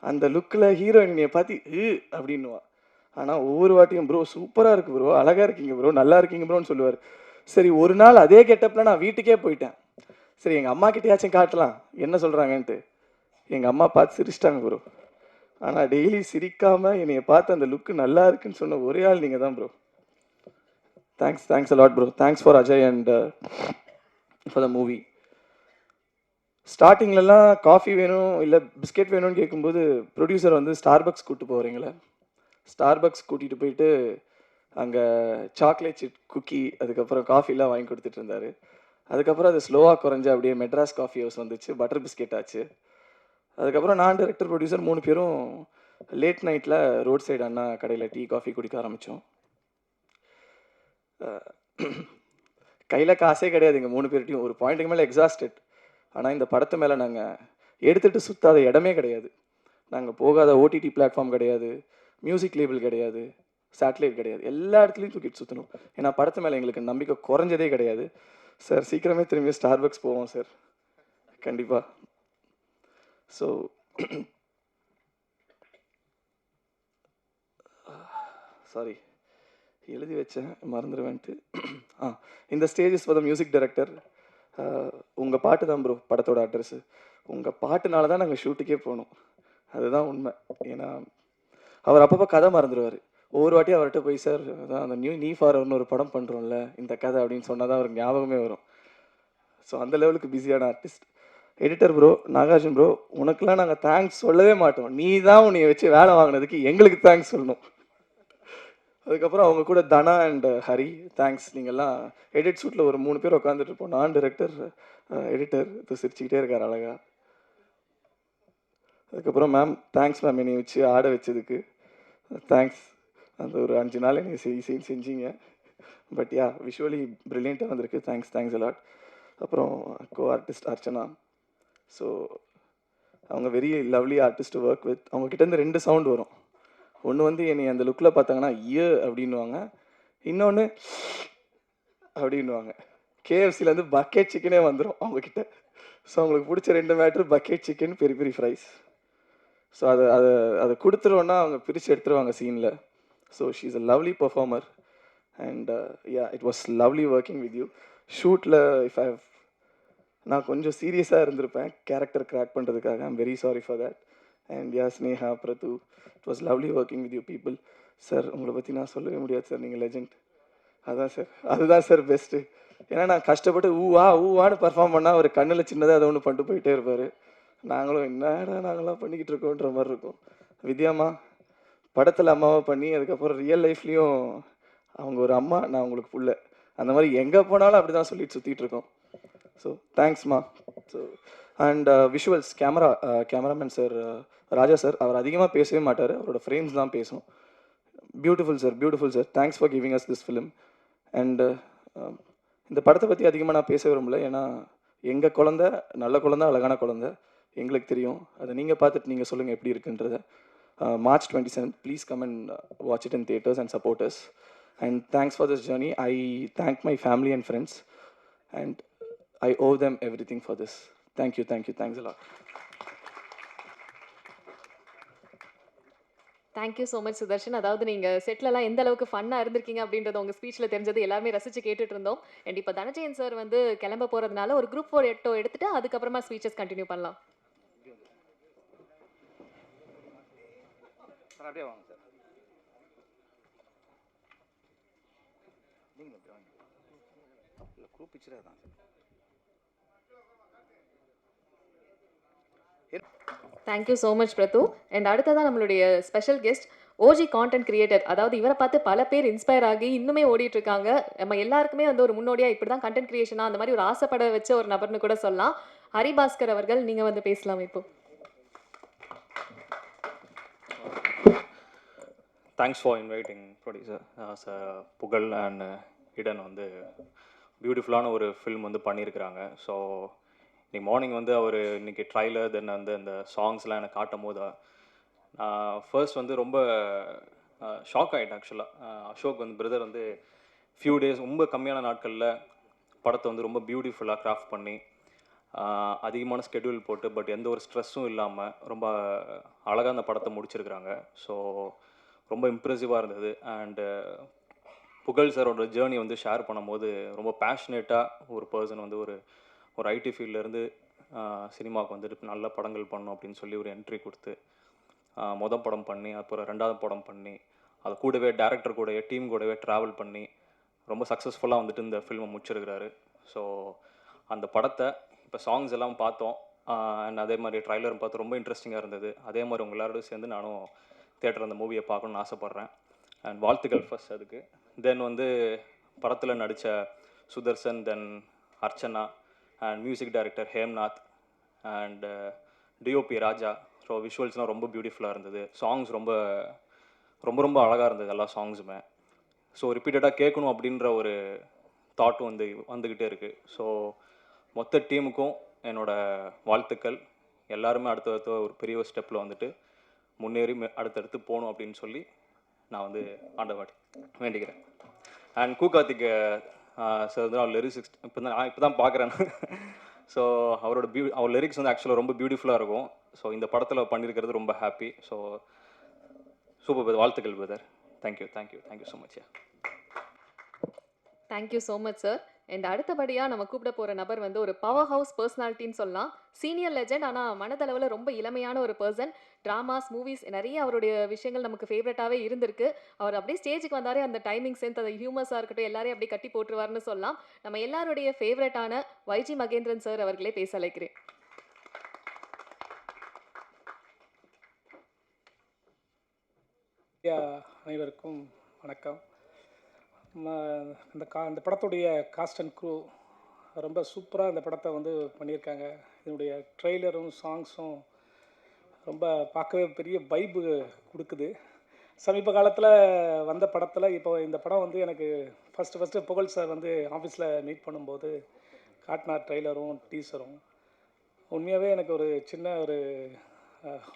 அந்த லுக்கில் ஹீரோயினியை பார்த்து அப்படின்னுவா, ஆனால் ஒவ்வொரு வாட்டியும் ப்ரோ சூப்பராக இருக்குது ப்ரோ, அழகாக இருக்கீங்க ப்ரோ, நல்லா இருக்கீங்க ப்ரோன்னு சொல்லுவார். சரி ஒரு நாள் அதே கெட்டப்பில் நான் வீட்டுக்கே போயிட்டேன். சரி எங்கள் அம்மா கிட்டேயாச்சும் காட்டலாம் என்ன சொல்கிறாங்கன்ட்டு. எங்கள் அம்மா பார்த்து சிரிச்சிட்டாங்க ப்ரோ. ஆனால் டெய்லி சிரிக்காமல் என்னையை பார்த்து அந்த லுக்கு நல்லா இருக்குன்னு சொன்ன ஒரே ஆள் நீங்கள் தான் bro. Thanks a lot bro. Thanks for Ajay and for the movie. ஸ்டார்டிங்லலாம் காஃபி வேணும் இல்லை பிஸ்கெட் வேணும்னு கேட்கும்போது ப்ரொடியூசர் வந்து ஸ்டார்பக்ஸ் கூப்பிட்டு போகிறீங்களே, ஸ்டார்பக்ஸ் கூட்டிகிட்டு போயிட்டு அங்கே சாக்லேட் சிப் குக்கி அதுக்கப்புறம் காஃபிலாம் வாங்கி கொடுத்துட்டு இருந்தார். அதுக்கப்புறம் அது ஸ்லோவாக குறைஞ்சு அப்படியே மெட்ராஸ் காஃபி ஹவுஸ் வந்துச்சு, பட்டர் பிஸ்கெட் ஆச்சு. அதுக்கப்புறம் நான் டைரக்டர் ப்ரொடியூசர் 3 பேரும் லேட் நைட்டில் ரோட் சைடு அண்ணா கடையில் டீ காஃபி குடிக்க ஆரம்பித்தோம். கையில் காசே கிடையாது எங்கள் 3 பேர்ட்டையும். ஒரு பாயிண்ட்டுக்கு மேலே எக்ஸாஸ்டட். ஆனால் இந்த படத்து மேலே நாங்கள் எடுத்துகிட்டு சுற்றாத இடமே கிடையாது. நாங்கள் போகாத ஓடிடி பிளாட்ஃபார்ம் கிடையாது, மியூசிக் லேபிள் கிடையாது, சேட்டலைட் கிடையாது, எல்லா இடத்துலையும் தூக்கிட்டு சுற்றணும். ஏன்னா படத்து மேலே எங்களுக்கு நம்பிக்கை குறைஞ்சதே கிடையாது. சார் சீக்கிரமே திரும்பி ஸ்டார்பக்ஸ் போவோம் சார், கண்டிப்பாக. ஸோ சாரி எழுதி வச்சேன் மறந்துடுவேன்ட்டு. இந்த stages for the music director. உங்கள் பாட்டு தான் ப்ரோ படத்தோட அட்ரஸ்ஸு. உங்கள் பாட்டுனால தான் நாங்கள் ஷூட்டுக்கே போனோம், அதுதான் உண்மை. ஏன்னா அவர் அப்பப்போ கதை மறந்துடுவார். ஒவ்வொரு வாட்டியும் அவர்கிட்ட போய் சார் அதான் அந்த நீ ஃபார்வர்னு ஒரு படம் பண்ணுறோம்ல இந்த கதை அப்படின்னு சொன்னால் தான் அவருக்கு ஞாபகமே வரும். ஸோ அந்த லெவலுக்கு பிஸியான artist. Editor bro, Nagarjun bro, உனக்கெல்லாம் நாங்கள் தேங்க்ஸ் சொல்லவே மாட்டோம். நீ தான் உன்னை வச்சு வேலை வாங்கினதுக்கு எங்களுக்கு தேங்க்ஸ் சொல்லணும். அதுக்கப்புறம் அவங்க கூட தனா அண்ட் ஹரி, தேங்க்ஸ். நீங்கள்லாம் எடிட் ஷூட்டில் ஒரு 3 பேர் உட்காந்துட்டு இருப்போம். நான் டைரக்டர், எடிட்டர் சிரிச்சுக்கிட்டே இருக்கார் அழகா. அதுக்கப்புறம் மேம் தேங்க்ஸ் மேம், என்னை வச்சு ஆட வச்சதுக்கு தேங்க்ஸ். அந்த ஒரு 5 நாள் என்னை செஞ்சீங்க. பட் யா, விஷுவலி ப்ரில்லியண்ட்டாக வந்திருக்கு. Thanks a lot. அப்புறம் கோ ஆர்டிஸ்ட் அர்ச்சனா. ஸோ அவங்க very lovely artist to work with. அவங்கக்கிட்டேருந்து 2 சவுண்ட் வரும். ஒன்று வந்து என்னை அந்த லுக்கில் பார்த்தாங்கன்னா அப்படின்வாங்க, இன்னொன்று அப்படின்வாங்க. கேஎஃப்சிலேருந்து பக்கெட் சிக்கனே வந்துடும் அவங்கக்கிட்ட. ஸோ அவங்களுக்கு பிடிச்ச 2 மேட்ரு பக்கெட் சிக்கன், பெரிய பெரிய ஃப்ரைஸ். ஸோ அதை கொடுத்துருவோன்னா அவங்க பிரித்து எடுத்துருவாங்க சீனில். So she is a lovely performer and yeah, it was lovely working with you. ஷூட்டில் நான் கொஞ்சம் சீரியஸாக இருந்திருப்பேன் கேரக்டர் கிராக் பண்ணுறதுக்காக. I'm very sorry for that. And yeah, Sneha, Prathu, it was lovely working with you people. Sir உங்களை பற்றி நான் சொல்லவே முடியாது சார், நீங்கள் லெஜெண்ட். அதுதான் சார் பெஸ்ட்டு. ஏன்னா நான் கஷ்டப்பட்டு ஊவான்னு பர்ஃபார்ம் பண்ணால் அவர் கண்ணில் சின்னதாக அதை ஒன்று பண்ணிட்டு போயிட்டே இருப்பார். நாங்களும் என்னடா நாங்களாம் பண்ணிக்கிட்டு இருக்கோன்ற மாதிரி இருக்கும். வித்யாம்மா படத்தில் அம்மாவை பண்ணி அதுக்கப்புறம் ரியல் லைஃப்லேயும் அவங்க ஒரு அம்மா, நான் உங்களுக்கு புள்ள, அந்த மாதிரி எங்கே போனாலும் அப்படி தான் சொல்லிட்டு சுற்றிட்டு இருக்கோம். ஸோ தேங்க்ஸ்மா. So and visuals cameraman sir Raja sir, அவர் அதிகமாக பேசவே மாட்டார், அவரோட ஃப்ரேம்ஸ் தான் பேசும். Beautiful sir, thanks for giving us this film. And இந்த படத்தை பற்றி அதிகமாக நான் பேச விரும்பல, ஏன்னா எங்கள் குழந்த நல்ல குழந்தை, அழகான குழந்தை, எங்களுக்கு தெரியும். அதை நீங்கள் பார்த்துட்டு நீங்கள் சொல்லுங்கள் எப்படி இருக்குன்றத. March 27th, please come and watch it in theaters and support us. And thanks for this journey. I thank my family and friends, and I owe them everything for this. Thank you, thanks a lot. Thank you so much Sudharshan. அதாவது நீங்கள் செட்லலாம் எந்த அளவுக்கு ஃபன்னாக இருந்திருக்கீங்க அப்படின்றத உங்கள் ஸ்பீச்சில் தெரிஞ்சது, எல்லாருமே ரசித்து கேட்டுட்டு இருந்தோம். அண்ட் இப்போ தனஜெயன் சார் வந்து கிளம்ப போகிறதுனால ஒரு குரூப் 4 எடுத்துட்டு அதுக்கப்புறமா ஸ்பீச்சஸ் கண்டினியூ பண்ணலாம். சார் அப்படியே வாங்க சார். நீங்கள் எப்படி வாங்க இல்லை, குரூப் பிக்சராக தான் sir. Thank you so much Prathu. And அடுத்ததான் நம்மளுடைய special guest OG content creator. அதாவது இவரை பார்த்து பல பேர் இன்ஸ்பயர் ஆகி இன்னுமே ஓடிட்டு இருக்காங்க. நம்ம எல்லாருக்குமே வந்து ஒரு முன்னோடியாக இப்படி தான் கண்டென்ட் கிரியேஷனா அந்த மாதிரி ஒரு ஆசைப்பட வச்ச ஒரு நபர்னு கூட சொல்லலாம். ஹரிபாஸ்கர் அவர்கள், நீங்கள் வந்து பேசலாம் இப்போ. தேங்க்ஸ் ஃபார் இன்வைட்டிங் ப்ரொடியூசர் புகழ் அண்ட் இடன் வந்து பியூட்டிஃபுல்லான ஒரு ஃபில்ம் வந்து பண்ணியிருக்கிறாங்க. ஸோ இன்றைக்கி மார்னிங் வந்து அவர் இன்றைக்கி ட்ரைலர் தென் வந்து அந்த சாங்ஸ்லாம் எனக்கு காட்டும் போது நான் ஃபர்ஸ்ட் வந்து ரொம்ப ஷாக் ஆகிட்டேன். ஆக்சுவலாக அசோக் வந்து பிரதர் வந்து ஃபியூ டேஸ் ரொம்ப கம்மியான நாட்களில் படத்தை வந்து ரொம்ப பியூட்டிஃபுல்லாக கிராஃப்ட் பண்ணி அதிகமான ஸ்கெடியூல் போட்டு பட் எந்த ஒரு ஸ்ட்ரெஸ்ஸும் இல்லாமல் ரொம்ப அழகாக அந்த படத்தை முடிச்சிருக்கிறாங்க. ஸோ ரொம்ப இம்ப்ரெசிவாக இருந்தது. அண்டு புகழ் சாரோட ஜேர்னி வந்து ஷேர் பண்ணும்போது ரொம்ப பேஷனேட்டாக ஒரு பர்சன் வந்து ஒரு ஐடி ஃபீல்ட்லேருந்து சினிமாவுக்கு வந்துட்டு நல்ல படங்கள் பண்ணணும் அப்படின்னு சொல்லி ஒரு என்ட்ரி கொடுத்து மொதல் படம் பண்ணி அப்புறம் 2வது படம் பண்ணி அது கூடவே டேரக்டர் கூடவே டீம் கூடவே ட்ராவல் பண்ணி ரொம்ப சக்ஸஸ்ஃபுல்லாக வந்துட்டு இந்த ஃபில்மை முடிச்சிருக்கிறாரு. ஸோ அந்த படத்தை இப்போ சாங்ஸ் எல்லாம் பார்த்தோம் அண்ட் அதே மாதிரி ட்ரைலரும் பார்த்து ரொம்ப இன்ட்ரெஸ்டிங்காக இருந்தது. அதே மாதிரி உங்கள் எல்லாரோடும் சேர்ந்து நானும் தியேட்டர் அந்த மூவியை பார்க்கணுன்னு ஆசைப்பட்றேன். அண்ட் வாழ்த்துக்கள் ஃபர்ஸ்ட் அதுக்கு. தென் வந்து படத்தில் நடித்த Sudarsan, then Archana and music director Hemnath and DOP Raja. So விஷுவல்ஸ்லாம் ரொம்ப பியூட்டிஃபுல்லாக இருந்தது. சாங்ஸ் ரொம்ப ரொம்ப ரொம்ப அழகாக இருந்தது எல்லா சாங்ஸுமே. ஸோ ரிப்பீட்டடாக கேட்கணும் அப்படின்ற ஒரு தாட்டும் வந்துக்கிட்டே இருக்குது. ஸோ மொத்த டீமுக்கும் என்னோடய வாழ்த்துக்கள். எல்லாருமே அடுத்தடுத்த ஒரு பெரிய ஸ்டெப்பில் வந்துட்டு முன்னேறி அடுத்தடுத்து போகணும் அப்படின்னு சொல்லி நான் வந்து ஆண்டவாடி வேண்டிக்கிறேன். அண்ட் கார்த்திக் சார் வந்து அவர் லிரிக்ஸ் இப்போ தான் பார்க்குறேன். ஸோ அவர் லிரிக்ஸ் வந்து ஆக்சுவலாக ரொம்ப பியூட்டிஃபுல்லாக இருக்கும். ஸோ இந்த படத்தில் பண்ணியிருக்கிறது ரொம்ப ஹாப்பி. ஸோ சூப்பர், வாழ்த்துக்கள் brother. Thank you so much. Thank you so much sir. And அடுத்தபடியாக நம்ம கூப்பிட போகிற நபர் வந்து ஒரு பவர் ஹவுஸ் பர்சனாலிட்டின்னு சொல்லலாம். சீனியர் லெஜெண்ட், ஆனால் மனதளவில் ரொம்ப இளமையான ஒரு பர்சன். ட்ராமாஸ், மூவிஸ் நிறைய அவருடைய விஷயங்கள் நமக்கு ஃபேவரட்டாகவே இருந்திருக்கு. அவர் அப்படியே ஸ்டேஜுக்கு வந்தாரே அந்த டைமிங் சென்ஸ், அந்த ஹியூமர்ஸாக இருக்கட்டும், எல்லாரையும் அப்படியே கட்டி போட்டுருவார்னு சொல்லலாம். நம்ம எல்லாருடைய ஃபேவரட்டான வைஜி மகேந்திரன் சார் அவர்களே பேச அழைக்கிறேன். அனைவருக்கும் வணக்கம். இந்த படத்துடைய காஸ்ட் அண்ட் க்ரூ ரொம்ப சூப்பராக இந்த படத்தை வந்து பண்ணியிருக்காங்க. இதனுடைய ட்ரெய்லரும் சாங்ஸும் ரொம்ப பார்க்கவே பெரிய வைப்பு கொடுக்குது. சமீப காலத்தில் வந்த படத்தில் இப்போ இந்த படம் வந்து எனக்கு ஃபஸ்ட்டு புகழ் சார் வந்து ஆஃபீஸில் மீட் பண்ணும்போது காட்டினார் ட்ரெய்லரும் டீசரும். உண்மையாகவே எனக்கு ஒரு சின்ன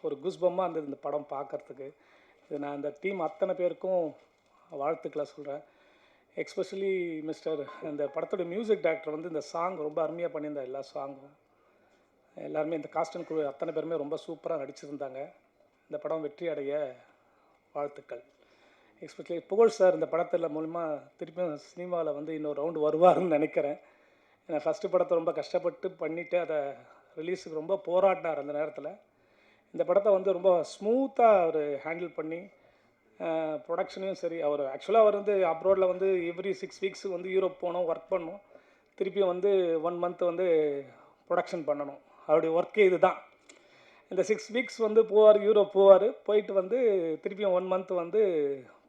ஒரு குஸ்பம்மாக இருந்தது இந்த படம் பார்க்குறதுக்கு. இது நான் இந்த டீம் அத்தனை பேருக்கும் வாழ்த்துக்களை சொல்கிறேன். எக்ஸ்பெஷலி மிஸ்டர் இந்த படத்தோட மியூசிக் டைரக்டர் வந்து இந்த சாங் ரொம்ப அருமையாக பண்ணியிருந்தார். எல்லா சாங்கும் எல்லாருமே இந்த காஸ்ட் அண்ட் க்ரூ அத்தனை பேருமே ரொம்ப சூப்பராக நடிச்சிருந்தாங்க. இந்த படம் வெற்றி அடைய வாழ்த்துக்கள். எக்ஸ்பெஷலி புகழ் சார் இந்த படத்தில் மூலமா திருப்பியும் சினிமாவில் வந்து இன்னொரு ரவுண்டு வருவாருன்னு நினைக்கிறேன். ஏன்னா ஃபஸ்ட்டு படத்தை ரொம்ப கஷ்டப்பட்டு பண்ணிவிட்டு அதை ரிலீஸுக்கு ரொம்ப போராடினார். அந்த நேரத்தில் இந்த படத்தை வந்து ரொம்ப ஸ்மூத்தாக அவர் ஹேண்டில் பண்ணி ப்ரொடக்ஷனையும் சரி, ஆக்சுவலாக அவர் வந்து அப்ரோடில் வந்து எவ்ரி 6 வீக்ஸுக்கு வந்து யூரோப் போகணும், ஒர்க் பண்ணணும், திருப்பியும் வந்து 1 மந்த் வந்து ப்ரொடக்ஷன் பண்ணணும். அவருடைய ஒர்க்கே இது தான். இந்த 6 வீக்ஸ் வந்து போவார், யூரோப் போவார், போயிட்டு வந்து திருப்பியும் 1 மந்த் வந்து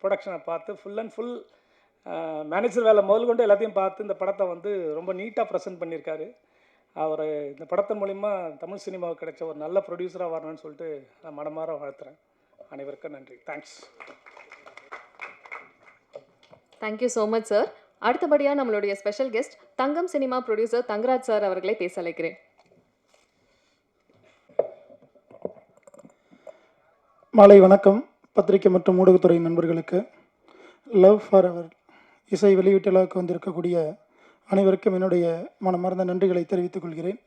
ப்ரொடக்ஷனை பார்த்து ஃபுல் அண்ட் ஃபுல் மேனேஜர் வேலை முதல் கொண்டு எல்லாத்தையும் பார்த்து இந்த படத்தை வந்து ரொம்ப நீட்டாக ப்ரெசென்ட் பண்ணியிருக்காரு. அவர் இந்த படத்தின் மூலிமா தமிழ் சினிமாவுக்கு கிடைச்ச ஒரு நல்ல ப்ரொடியூசராக வரணும்னு சொல்லிட்டு நான் மனமாற வாழ்த்துறேன். அனைவருக்கும் நன்றி. Thanks. Thank you so much sir. அடுத்தபடியாக நம்மளுடைய ஸ்பெஷல் கெஸ்ட் தங்கம் சினிமா ப்ரொடியூசர் தங்கராஜ் சார் அவர்களை பேச அழைக்கிறேன். மாலை வணக்கம். பத்திரிகை மற்றும் ஊடகத்துறை நண்பர்களுக்கு லவ் ஃபார் அவர் இசை வெளியீட்டு விழாவுக்கு வந்திருக்கக்கூடிய அனைவருக்கும் என்னுடைய மனமார்ந்த நன்றிகளை தெரிவித்துக் கொள்கிறேன்.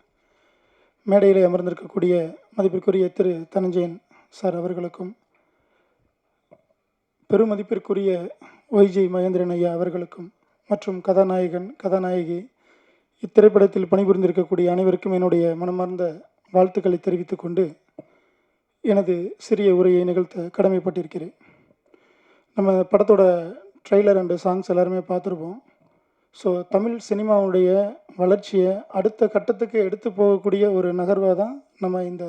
மேடையில் அமர்ந்திருக்கக்கூடிய மதிப்பிற்குரிய திரு தனஞ்சயன் சார் அவர்களுக்கும், பெருமதிப்பிற்குரிய வைஜி மகேந்திரன் ஐயா அவர்களுக்கும், மற்றும் கதாநாயகன் கதாநாயகி இத்திரைப்படத்தில் பணிபுரிந்திருக்கக்கூடிய அனைவருக்கும் என்னுடைய மனமார்ந்த வாழ்த்துக்களை தெரிவித்துக் கொண்டு எனது சிறிய உரையை நிகழ்த்த கடமைப்பட்டிருக்கிறேன். நம்ம படத்தோட ட்ரெய்லர் அண்டு சாங்ஸ் எல்லாருமே பார்த்துருப்போம். ஸோ தமிழ் சினிமாவுடைய வளர்ச்சியை அடுத்த கட்டத்துக்கு எடுத்து போகக்கூடிய ஒரு நகர்வாக தான் நம்ம இந்த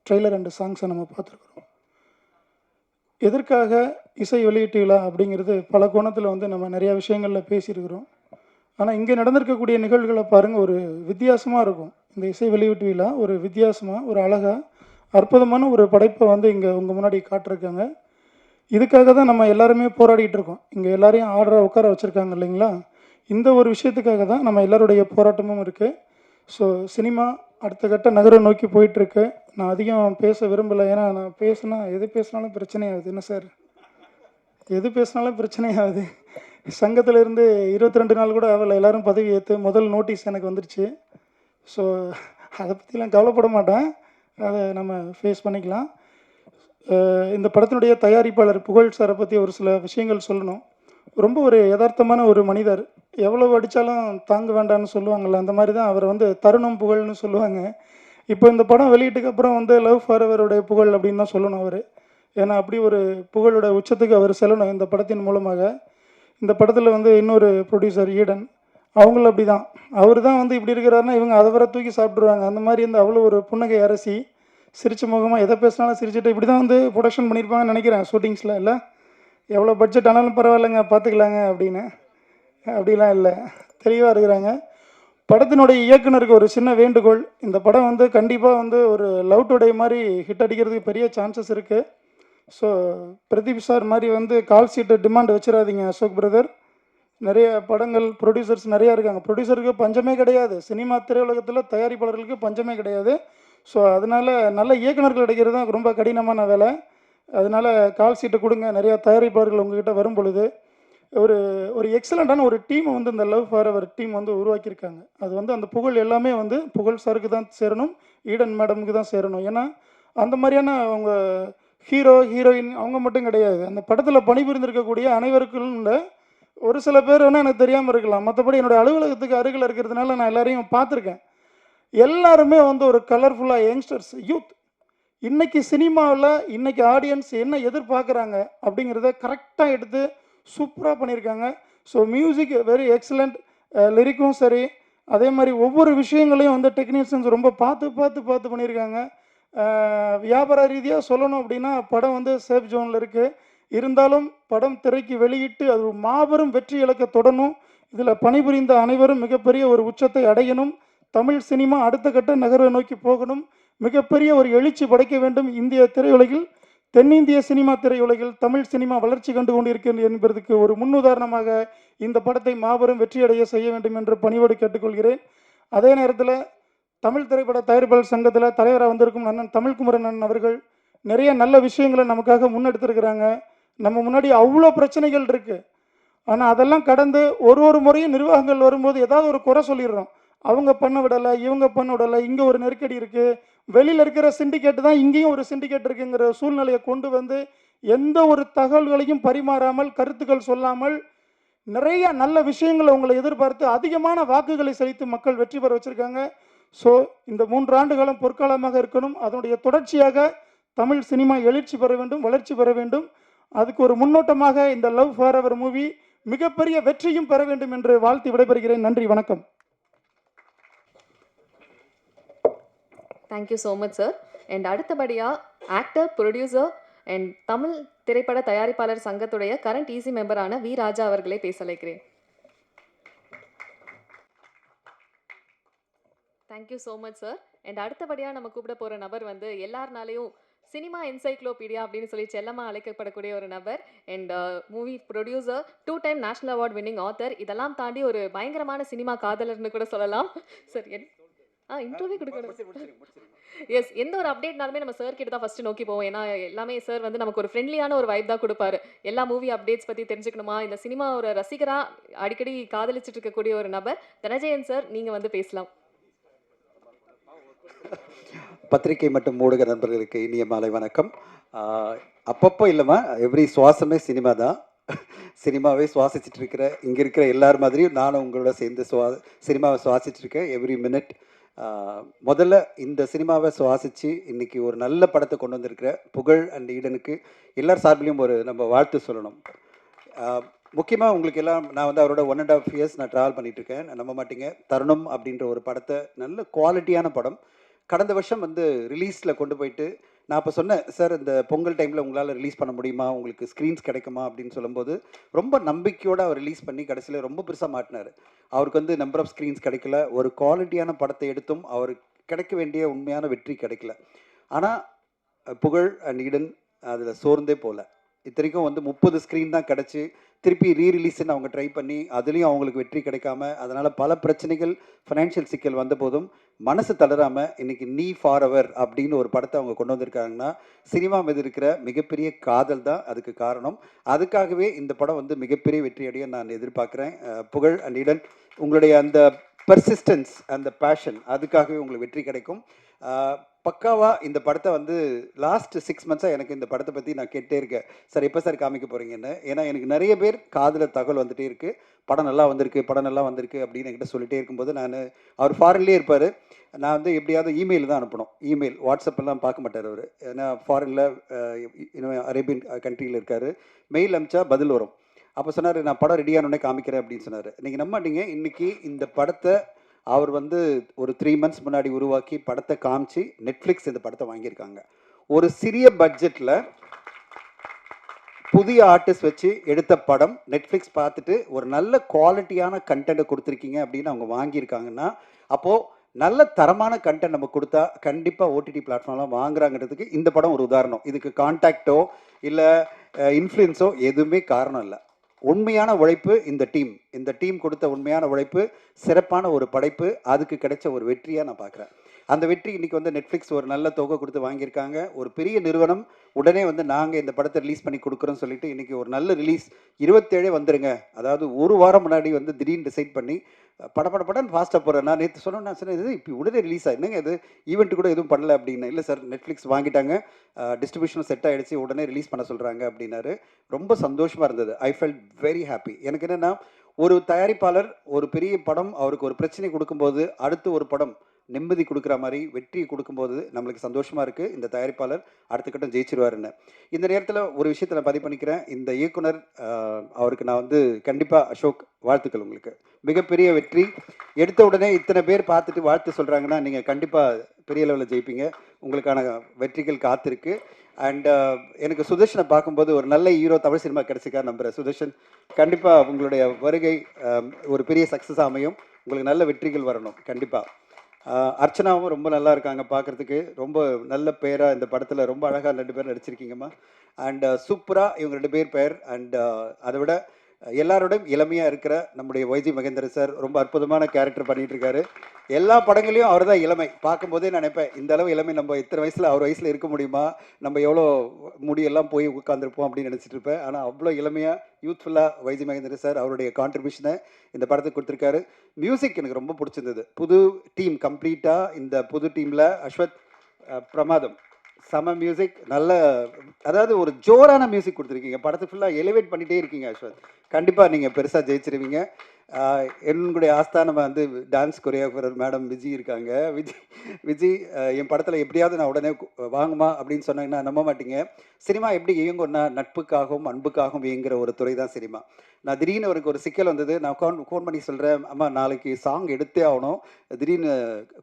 ட்ரெய்லர் அண்டு சாங்ஸை நம்ம பார்த்துருக்குறோம். எதற்காக இசை வெளியீட்டு விழா அப்படிங்கிறது பல கோணத்தில் வந்து நம்ம நிறையா விஷயங்களில் பேசியிருக்கிறோம். ஆனால் இங்கே நடந்திருக்கக்கூடிய நிகழ்வுகளை பாருங்கள், ஒரு வித்தியாசமாக இருக்கும். இந்த இசை வெளியீட்டு விழா ஒரு வித்தியாசமாக, ஒரு அழகாக, அற்புதமான ஒரு படைப்பை வந்து இங்கே உங்கள் முன்னாடி காட்டிருக்காங்க. இதுக்காக தான் நம்ம எல்லாருமே போராடிட்டு இருக்கோம். இங்கே எல்லாரையும் ஆர்டராக உட்கார வச்சுருக்காங்க இல்லைங்களா? இந்த ஒரு விஷயத்துக்காக தான் நம்ம எல்லாருடைய போராட்டமும் இருக்குது. ஸோ சினிமா அடுத்த கட்ட நகரை நோக்கி போயிட்டுருக்கு. நான் அதிகம் பேச விரும்பலை, ஏன்னா நான் எது பேசினாலும் பிரச்சனையாகுது. என்ன சார், எது பேசினாலும் பிரச்சனையாகுது. சங்கத்திலேருந்து 22 நாள் கூட ஆகலை, எல்லோரும் பதவி ஏற்று முதல் நோட்டீஸ் எனக்கு வந்துருச்சு. ஸோ அதை பற்றிலாம் கவலைப்பட மாட்டேன், அதை நம்ம ஃபேஸ் பண்ணிக்கலாம். இந்த படத்தினுடைய தயாரிப்பாளர் புகழ் சாரை பற்றி ஒரு சில விஷயங்கள் சொல்லணும். ரொம்ப ஒரு யதார்த்தமான ஒரு மனிதர். எவ்வளோ அடித்தாலும் தாங்க வேண்டாம்னு சொல்லுவாங்கள்ல, அந்த மாதிரி தான் அவர் வந்து தருணம் புகழ்னு சொல்லுவாங்க. இப்போ இந்த படம் வெளியீட்டுக்கு அப்புறம் வந்து லவ் ஃபார் எவருடைய புகழ் அப்படின்னு தான் சொல்லணும் அவர். ஏன்னா அப்படி ஒரு புகழோட உச்சத்துக்கு அவர் செல்லணும் இந்த படத்தின் மூலமாக. இந்த படத்தில் வந்து இன்னொரு ப்ரொடியூசர் ஈடன், அவங்களும் அப்படி தான். அவர் தான் வந்து இப்படி இருக்கிறாருன்னா இவங்க அதை வர தூக்கி சாப்பிட்ருவாங்க. அந்த மாதிரி வந்து அவ்வளோ ஒரு புன்னகை அரசி, சிரிச்ச முகமாக எதை பேசினாலும் சிரிச்சுட்டு இப்படி தான் வந்து ப்ரொடக்ஷன் பண்ணியிருப்பாங்கன்னு நினைக்கிறேன் ஷூட்டிங்ஸில். இல்லை எவ்வளோ பட்ஜெட் ஆனாலும் பரவாயில்லைங்க பார்த்துக்கலாங்க அப்படின்னு, அப்படிலாம் இல்லை, தெளிவாக இருக்கிறாங்க. படத்தினுடைய இயக்குனருக்கு ஒரு சின்ன வேண்டுகோள், இந்த படம் வந்து கண்டிப்பாக வந்து ஒரு லவ் டுடே மாதிரி ஹிட் அடிக்கிறதுக்கு பெரிய சான்சஸ் இருக்குது. ஸோ பிரதீப் சார் மாதிரி வந்து கால் சீட்டு டிமாண்ட் வச்சிடாதீங்க அசோக் பிரதர். நிறைய படங்கள் ப்ரொடியூசர்ஸ் நிறையா இருக்காங்க. ப்ரொடியூசருக்கு பஞ்சமே கிடையாது, சினிமா திரையுலகத்தில் தயாரிப்பாளர்களுக்கு பஞ்சமே கிடையாது. ஸோ அதனால் நல்ல இயக்குனர்கள் கிடைக்கிறது தான் ரொம்ப கடினமான வேலை. அதனால் கால் சீட்டு கொடுங்க. நிறையா தயாரிப்பாளர்கள் உங்ககிட்ட வரும் பொழுது ஒரு எக்ஸலண்ட்டான ஒரு டீமை வந்து இந்த லவ் ஃபார் எவர் டீம் வந்து உருவாக்கியிருக்காங்க. அது வந்து அந்த புகழ் எல்லாமே வந்து புகழ் சாருக்கு தான் சேரணும், ஈடன் மேடமுக்கு தான் சேரணும். ஏன்னா அந்த மாதிரியான அவங்க ஹீரோ ஹீரோயின் அவங்க மட்டும் கிடையாது, அந்த படத்தில் பணிபுரிந்திருக்கக்கூடிய அனைவருக்கும் ஒரு சில பேர் வேணால் எனக்கு தெரியாமல் இருக்கலாம், மற்றபடி என்னுடைய அலுவலகத்துக்கு அருகில் இருக்கிறதுனால நான் எல்லாரையும் பார்த்துருக்கேன். எல்லாருமே வந்து ஒரு கலர்ஃபுல்லாக யங்ஸ்டர்ஸ், யூத். இன்றைக்கி சினிமாவில் இன்றைக்கி ஆடியன்ஸ் என்ன எதிர்பார்க்குறாங்க அப்படிங்கிறத கரெக்டாக எடுத்து சூப்பராக பண்ணியிருக்காங்க. ஸோ மியூசிக் வெரி எக்ஸலண்ட், லிரிக்கும் சரி, அதே மாதிரி ஒவ்வொரு விஷயங்களையும் வந்து டெக்னீஷியன்ஸ் ரொம்ப பார்த்து பண்ணியிருக்காங்க. வியாபார ரீதியாக சொல்லணும் அப்படின்னா படம் வந்து சேஃப் ஜோனில் இருக்குது. இருந்தாலும் படம் திரைக்கு வெளியிட்டு அது ஒரு மாபெரும் வெற்றி இலக்க தொடரணும். இதில் பணிபுரிந்த அனைவரும் மிகப்பெரிய ஒரு உச்சத்தை அடையணும். தமிழ் சினிமா அடுத்த கட்ட நகர்வை நோக்கி போகணும். மிகப்பெரிய ஒரு எழுச்சி படைக்க வேண்டும். இந்திய திரையுலகில், தென்னிந்திய சினிமா திரையுலகில் தமிழ் சினிமா வளர்ச்சி கண்டு கொண்டிருக்கிறது என்பதற்கு ஒரு முன்னுதாரணமாக இந்த படத்தை மாபெரும் வெற்றியடைய செய்ய வேண்டும் என்று பணிவோடு கேட்டுக்கொள்கிறேன். அதே நேரத்தில் தமிழ் திரைப்பட தயாரிப்பாளர் சங்கத்தில் தலைவராக வந்திருக்கும் அண்ணன் தமிழ்குமரன் அண்ணன் அவர்கள் நிறைய நல்ல விஷயங்களை நமக்காக முன்னெடுத்திருக்கிறாங்க. நம்ம முன்னாடி அவ்வளோ பிரச்சனைகள் இருக்குது. ஆனால் அதெல்லாம் கடந்து ஒரு முறையும் நிர்வாகங்கள் வரும்போது ஏதாவது ஒரு குறை சொல்லிடுறோம். அவங்க பண்ண விடலை, இவங்க பண்ண விடலை, இங்கே ஒரு நெருக்கடி இருக்குது, வெளியில் இருக்கிற சிண்டிகேட்டு தான் இங்கேயும் ஒரு சிண்டிகேட் இருக்குங்கிற சூழ்நிலையை கொண்டு வந்து எந்த ஒரு தகவல்களையும் பரிமாறாமல், கருத்துக்கள் சொல்லாமல், நிறைய நல்ல விஷயங்களை உங்களை எதிர்பார்த்து அதிகமான வாக்குகளை செலுத்தி மக்கள் வெற்றி பெற வச்சுருக்காங்க. ஸோ இந்த 3 ஆண்டு காலம் பொற்காலமாக இருக்கணும். அதனுடைய தொடர்ச்சியாக தமிழ் சினிமா எழுச்சி பெற வேண்டும், வளர்ச்சி பெற வேண்டும். அதுக்கு ஒரு முன்னோட்டமாக இந்த லவ் ஃபார் எவர் மூவி மிகப்பெரிய வெற்றியும் பெற வேண்டும் என்று வாழ்த்தி விடைபெறுகிறேன். நன்றி, வணக்கம். Thank you so much sir. And அடுத்தபடியாக ஆக்டர், ப்ரொடியூசர் அண்ட் தமிழ் திரைப்பட தயாரிப்பாளர் சங்கத்துடைய கரண்ட் ஈசி மெம்பரான வி ராஜா அவர்களை பேச அழைக்கிறேன். Thank you so much sir. And அடுத்தபடியாக நம்ம கூப்பிட போகிற நபர் வந்து எல்லாருனாலையும் சினிமா என்சைக்ளோபீடியா அப்படின்னு சொல்லி செல்லமாக அழைக்கப்படக்கூடிய ஒரு நபர். And movie producer, 2 time national award winning author, இதெல்லாம் தாண்டி ஒரு பயங்கரமான சினிமா காதலர்னு கூட சொல்லலாம். சார் இன்டர்வியூ கொடுக்கணும். எஸ், எந்த ஒரு அப்டேட்னாலுமே நம்ம சார் கிட்ட தான் ஃபஸ்ட்டு நோக்கி போவோம். ஏன்னா எல்லாமே சார் வந்து நமக்கு ஒரு ஃப்ரெண்ட்லியான ஒரு வைப் தான் கொடுப்பாரு. எல்லா மூவி அப்டேட்ஸ் பற்றி தெரிஞ்சுக்கணுமா, இந்த சினிமா ஒரு ரசிகராக அடிக்கடி காதலிச்சுட்டு இருக்கக்கூடிய ஒரு நபர் தனஜெயன் சார், நீங்கள் வந்து பேசலாம். பத்திரிகை மற்றும் ஊடக நண்பர்களுக்கு இனிய மாலை வணக்கம். அப்பப்போ இல்லைம்மா, எவ்ரி சுவாசமே சினிமா தான். சினிமாவே சுவாசிச்சுட்டு இருக்கிற இங்கே இருக்கிற எல்லார் மாதிரியும் நானும் உங்களோட சேர்ந்து சினிமாவை சுவாசிச்சுட்ருக்கேன் எவ்ரி மினிட். முதல்ல இந்த சினிமாவை சுவாசித்து இன்றைக்கி ஒரு நல்ல படத்தை கொண்டு வந்திருக்கிற புகழ் அண்ட் ஈடனுக்கு எல்லார் சார்பிலையும் ஒரு நம்ம வாழ்த்து சொல்லணும். முக்கியமாக உங்களுக்கு எல்லாம் நான் வந்து அவரோட 1.5 இயர்ஸ் நான் ட்ராவல் பண்ணிகிட்ருக்கேன். நம்ப மாட்டீங்க, தருணம் அப்படின்ற ஒரு படத்தை, நல்ல குவாலிட்டியான படம், கடந்த வருஷம் வந்து ரிலீஸில் கொண்டு போயிட்டு நான் அப்போ சொன்னேன், சார் இந்த பொங்கல் டைமில் உங்களால் ரிலீஸ் பண்ண முடியுமா, உங்களுக்கு ஸ்க்ரீன்ஸ் கிடைக்குமா அப்படின்னு சொல்லும்போது ரொம்ப நம்பிக்கையோடு அவர் ரிலீஸ் பண்ணி கடைசியில் ரொம்ப பெருசாக மாட்டினார். அவருக்கு வந்து நம்பர் ஆஃப் ஸ்க்ரீன்ஸ் கிடைக்கல, ஒரு குவாலிட்டியான படத்தை எடுத்தும் அவருக்கு கிடைக்க வேண்டிய உண்மையான வெற்றி கிடைக்கல. ஆனால் புகழ் அண்ட் ஈடன் அதில் சோர்ந்தே போகல. இத்தனைக்கும் வந்து 30 ஸ்க்ரீன் தான் கிடச்சி, திருப்பி ரீரிலீஸ்ன்னு அவங்க ட்ரை பண்ணி அதுலேயும் அவங்களுக்கு வெற்றி கிடைக்காம, அதனால் பல பிரச்சனைகள், ஃபைனான்ஷியல் சிக்கல் வந்த போதும் மனசு தளராமல் இன்றைக்கி நீ ஃபார் எவர் அப்படின்னு ஒரு படத்தை அவங்க கொண்டு வந்திருக்காங்கன்னா சினிமா மீது இருக்கிற மிகப்பெரிய காதல் தான் அதுக்கு காரணம். அதுக்காகவே இந்த படம் வந்து மிகப்பெரிய வெற்றி அடைய நான் எதிர்பார்க்குறேன். புகழ் அண்ட் ஈடன், உங்களுடைய அந்த பர்சிஸ்டன்ஸ், அந்த பேஷன், அதுக்காகவே உங்களுக்கு வெற்றி கிடைக்கும். பக்காவாக இந்த படத்தை வந்து லாஸ்ட் 6 மந்த்ஸாக எனக்கு இந்த படத்தை பற்றி நான் கேட்டே இருக்கேன், சார் எப்போ சார் காமிக்க போகிறீங்கன்னு. ஏன்னா எனக்கு நிறைய பேர் காதில் தகவல் வந்துகிட்டே இருக்குது, படம் நல்லா வந்திருக்கு, படம் நல்லா வந்திருக்கு அப்படின்னு என்கிட்ட சொல்லிகிட்டே இருக்கும்போது, அவர் ஃபாரின்லேயே இருப்பார், நான் வந்து எப்படியாவது இமெயில் தான் அனுப்பணும். இமெயில், வாட்ஸ்அப்பெல்லாம் பார்க்க மாட்டார் அவர், ஏன்னா ஃபாரினில் இன்னும் அரேபியன் கண்ட்ரியில் இருக்கார். மெயில் அனுப்பிச்சா பதில் வரும். அப்போ சொன்னார், நான் படம் ரெடியானோடனே காமிக்கிறேன் அப்படின்னு சொன்னார். நீங்கள் நம்ப மாட்டீங்க, இன்றைக்கி இந்த படத்தை அவர் வந்து ஒரு 3 மந்த்ஸ் முன்னாடி உருவாக்கி படத்தை காமிச்சு நெட்ஃப்ளிக்ஸ் இந்த படத்தை வாங்கியிருக்காங்க. ஒரு சிறிய பட்ஜெட்டில் புதிய ஆர்டிஸ்ட் வச்சு எடுத்த படம் நெட்ஃப்ளிக்ஸ் பார்த்துட்டு ஒரு நல்ல குவாலிட்டியான கண்டென்ட்டை கொடுத்துருக்கீங்க அப்படின்னு அவங்க வாங்கியிருக்காங்கன்னா, அப்போது நல்ல தரமான கண்டென்ட் நம்ம கொடுத்தா கண்டிப்பாக ஓடிடி பிளாட்ஃபார்ம்லாம் வாங்குறாங்கிறதுக்கு இந்த படம் ஒரு உதாரணம். இதுக்கு கான்டாக்டோ இல்லை இன்ஃப்ளூயன்ஸோ எதுவுமே காரணம் இல்லை. உண்மையான உழைப்பு இந்த டீம் கொடுத்த உண்மையான உழைப்பு, சிறப்பான ஒரு படைப்பு, அதுக்கு கிடைச்ச ஒரு வெற்றியாக நான் பார்க்குறேன். அந்த வெற்றி இன்றைக்கி வந்து நெட்ஃப்ளிக்ஸ் ஒரு நல்ல தொகை கொடுத்து வாங்கியிருக்காங்க. ஒரு பெரிய நிறுவனம் உடனே வந்து நாங்கள் இந்த படத்தை ரிலீஸ் பண்ணி கொடுக்குறோன்னு சொல்லிட்டு இன்றைக்கி ஒரு நல்ல ரிலீஸ் 27 வந்துருங்க, அதாவது ஒரு வாரம் முன்னாடி வந்து திடீர்னு டிசைட் பண்ணி படன்னு ஃபாஸ்ட்டாக போகிறேன். நான் நேற்று சொன்னேன், நான் சொன்னேன் இது இப்போ உடனே ரிலீஸ் என்னங்க இது ஈவெண்ட் கூட எதுவும் பண்ணல அப்படின்னு. இல்லை சார், நெட்ஃப்ளிக்ஸ் வாங்கிட்டாங்க, டிஸ்ட்ரிபியூஷனும் செட் ஆகிடுச்சு, உடனே ரிலீஸ் பண்ண சொல்கிறாங்க அப்படின்னாரு. ரொம்ப சந்தோஷமாக இருந்தது. I felt very happy. எனக்கு என்னென்னா, ஒரு தயாரிப்பாளர் ஒரு பெரிய படம் அவருக்கு ஒரு பிரச்சனை கொடுக்கும்போது அடுத்து ஒரு படம் நிம்மதி கொடுக்குற மாதிரி வெற்றி கொடுக்கும்போது நம்மளுக்கு சந்தோஷமாக இருக்குது. இந்த தயாரிப்பாளர் அடுத்த கட்டம் ஜெயிச்சிருவாருன்னு. இந்த நேரத்தில் ஒரு விஷயத்தை நான் பதிவு பண்ணிக்கிறேன். இந்த இயக்குனர் அவருக்கு நான் வந்து கண்டிப்பாக அசோக் வாழ்த்துக்கள். உங்களுக்கு மிகப்பெரிய வெற்றி. எடுத்த உடனே இத்தனை பேர் பார்த்துட்டு வாழ்த்து சொல்கிறாங்கன்னா நீங்கள் கண்டிப்பாக பெரிய லெவலில் ஜெயிப்பீங்க. உங்களுக்கான வெற்றிகள் காத்திருக்கு. அண்ட் எனக்கு சுதர்ஷனை பார்க்கும்போது ஒரு நல்ல ஹீரோ தமிழ் சினிமா கிடச்சிக்கா நம்புகிறேன். சுதர்ஷன், கண்டிப்பாக உங்களுடைய வருகை ஒரு பெரிய சக்ஸஸ் அமையும். உங்களுக்கு நல்ல வெற்றிகள் வரணும் கண்டிப்பாக. அர்ச்சனாவும் ரொம்ப நல்லா இருக்காங்க பார்க்குறதுக்கு. ரொம்ப நல்ல பேராக இந்த படத்தில் ரொம்ப அழகாக 2 பேர் நடிச்சிருக்கீங்கம்மா. அண்ட் சூப்பராக இவங்க 2 பேர் பெயர். அண்ட் அதை விட எல்லாரோடையும் இளமையாக இருக்கிற நம்முடைய ஒய்ஜி மகேந்திரன் சார் ரொம்ப அற்புதமான கேரக்டர் பண்ணிகிட்டு இருக்காரு. எல்லா படங்களையும் அவர் தான் இளமை. பார்க்கும்போதே நான் நினைப்பேன், இந்த அளவு இளமை நம்ம இத்தனை வயசில் அவர் வயசில் இருக்க முடியுமா, நம்ம எவ்வளோ முடியெல்லாம் போய் உட்காந்துருப்போம் அப்படின்னு நினச்சிட்டு இருப்பேன். ஆனால் அவ்வளோ இளமையாக யூத்ஃபுல்லாக ஒய்ஜி மகேந்திரன் சார் அவருடைய கான்ட்ரிபியூஷனை இந்த படத்துக்கு கொடுத்துருக்காரு. மியூசிக் எனக்கு ரொம்ப பிடிச்சிருந்தது. புது டீம் கம்ப்ளீட்டாக. இந்த புது டீமில் அஸ்வத் பிரமாதம் செம மியூசிக். நல்ல அதாவது ஒரு ஜோரான மியூசிக் கொடுத்துருக்கீங்க. படத்தை ஃபுல்லாக எலிவேட் பண்ணிகிட்டே இருக்கீங்க அஸ்வத். கண்டிப்பாக நீங்கள் பெருசாக ஜெயிச்சிருவீங்க. என்னுடைய ஆஸ்தானம் வந்து டான்ஸ் கொரியோகிராஃபர் மேடம் விஜி இருக்காங்க. விஜி என் படத்தில் எப்படியாவது நான் உடனே வாங்குமா அப்படின்னு சொன்னாங்கன்னா நம்ப மாட்டீங்க. சினிமா எப்படி இயங்கும்னா நட்புக்காகவும் அன்புக்காகவும் இயங்குகிற ஒரு துறை தான் சினிமா. நான் திடீர்னு அவருக்கு ஒரு சிக்கல் வந்தது. நான் ஃபோன் பண்ணி சொல்கிறேன், அம்மா நாளைக்கு சாங் எடுத்தே ஆகணும், திடீர்னு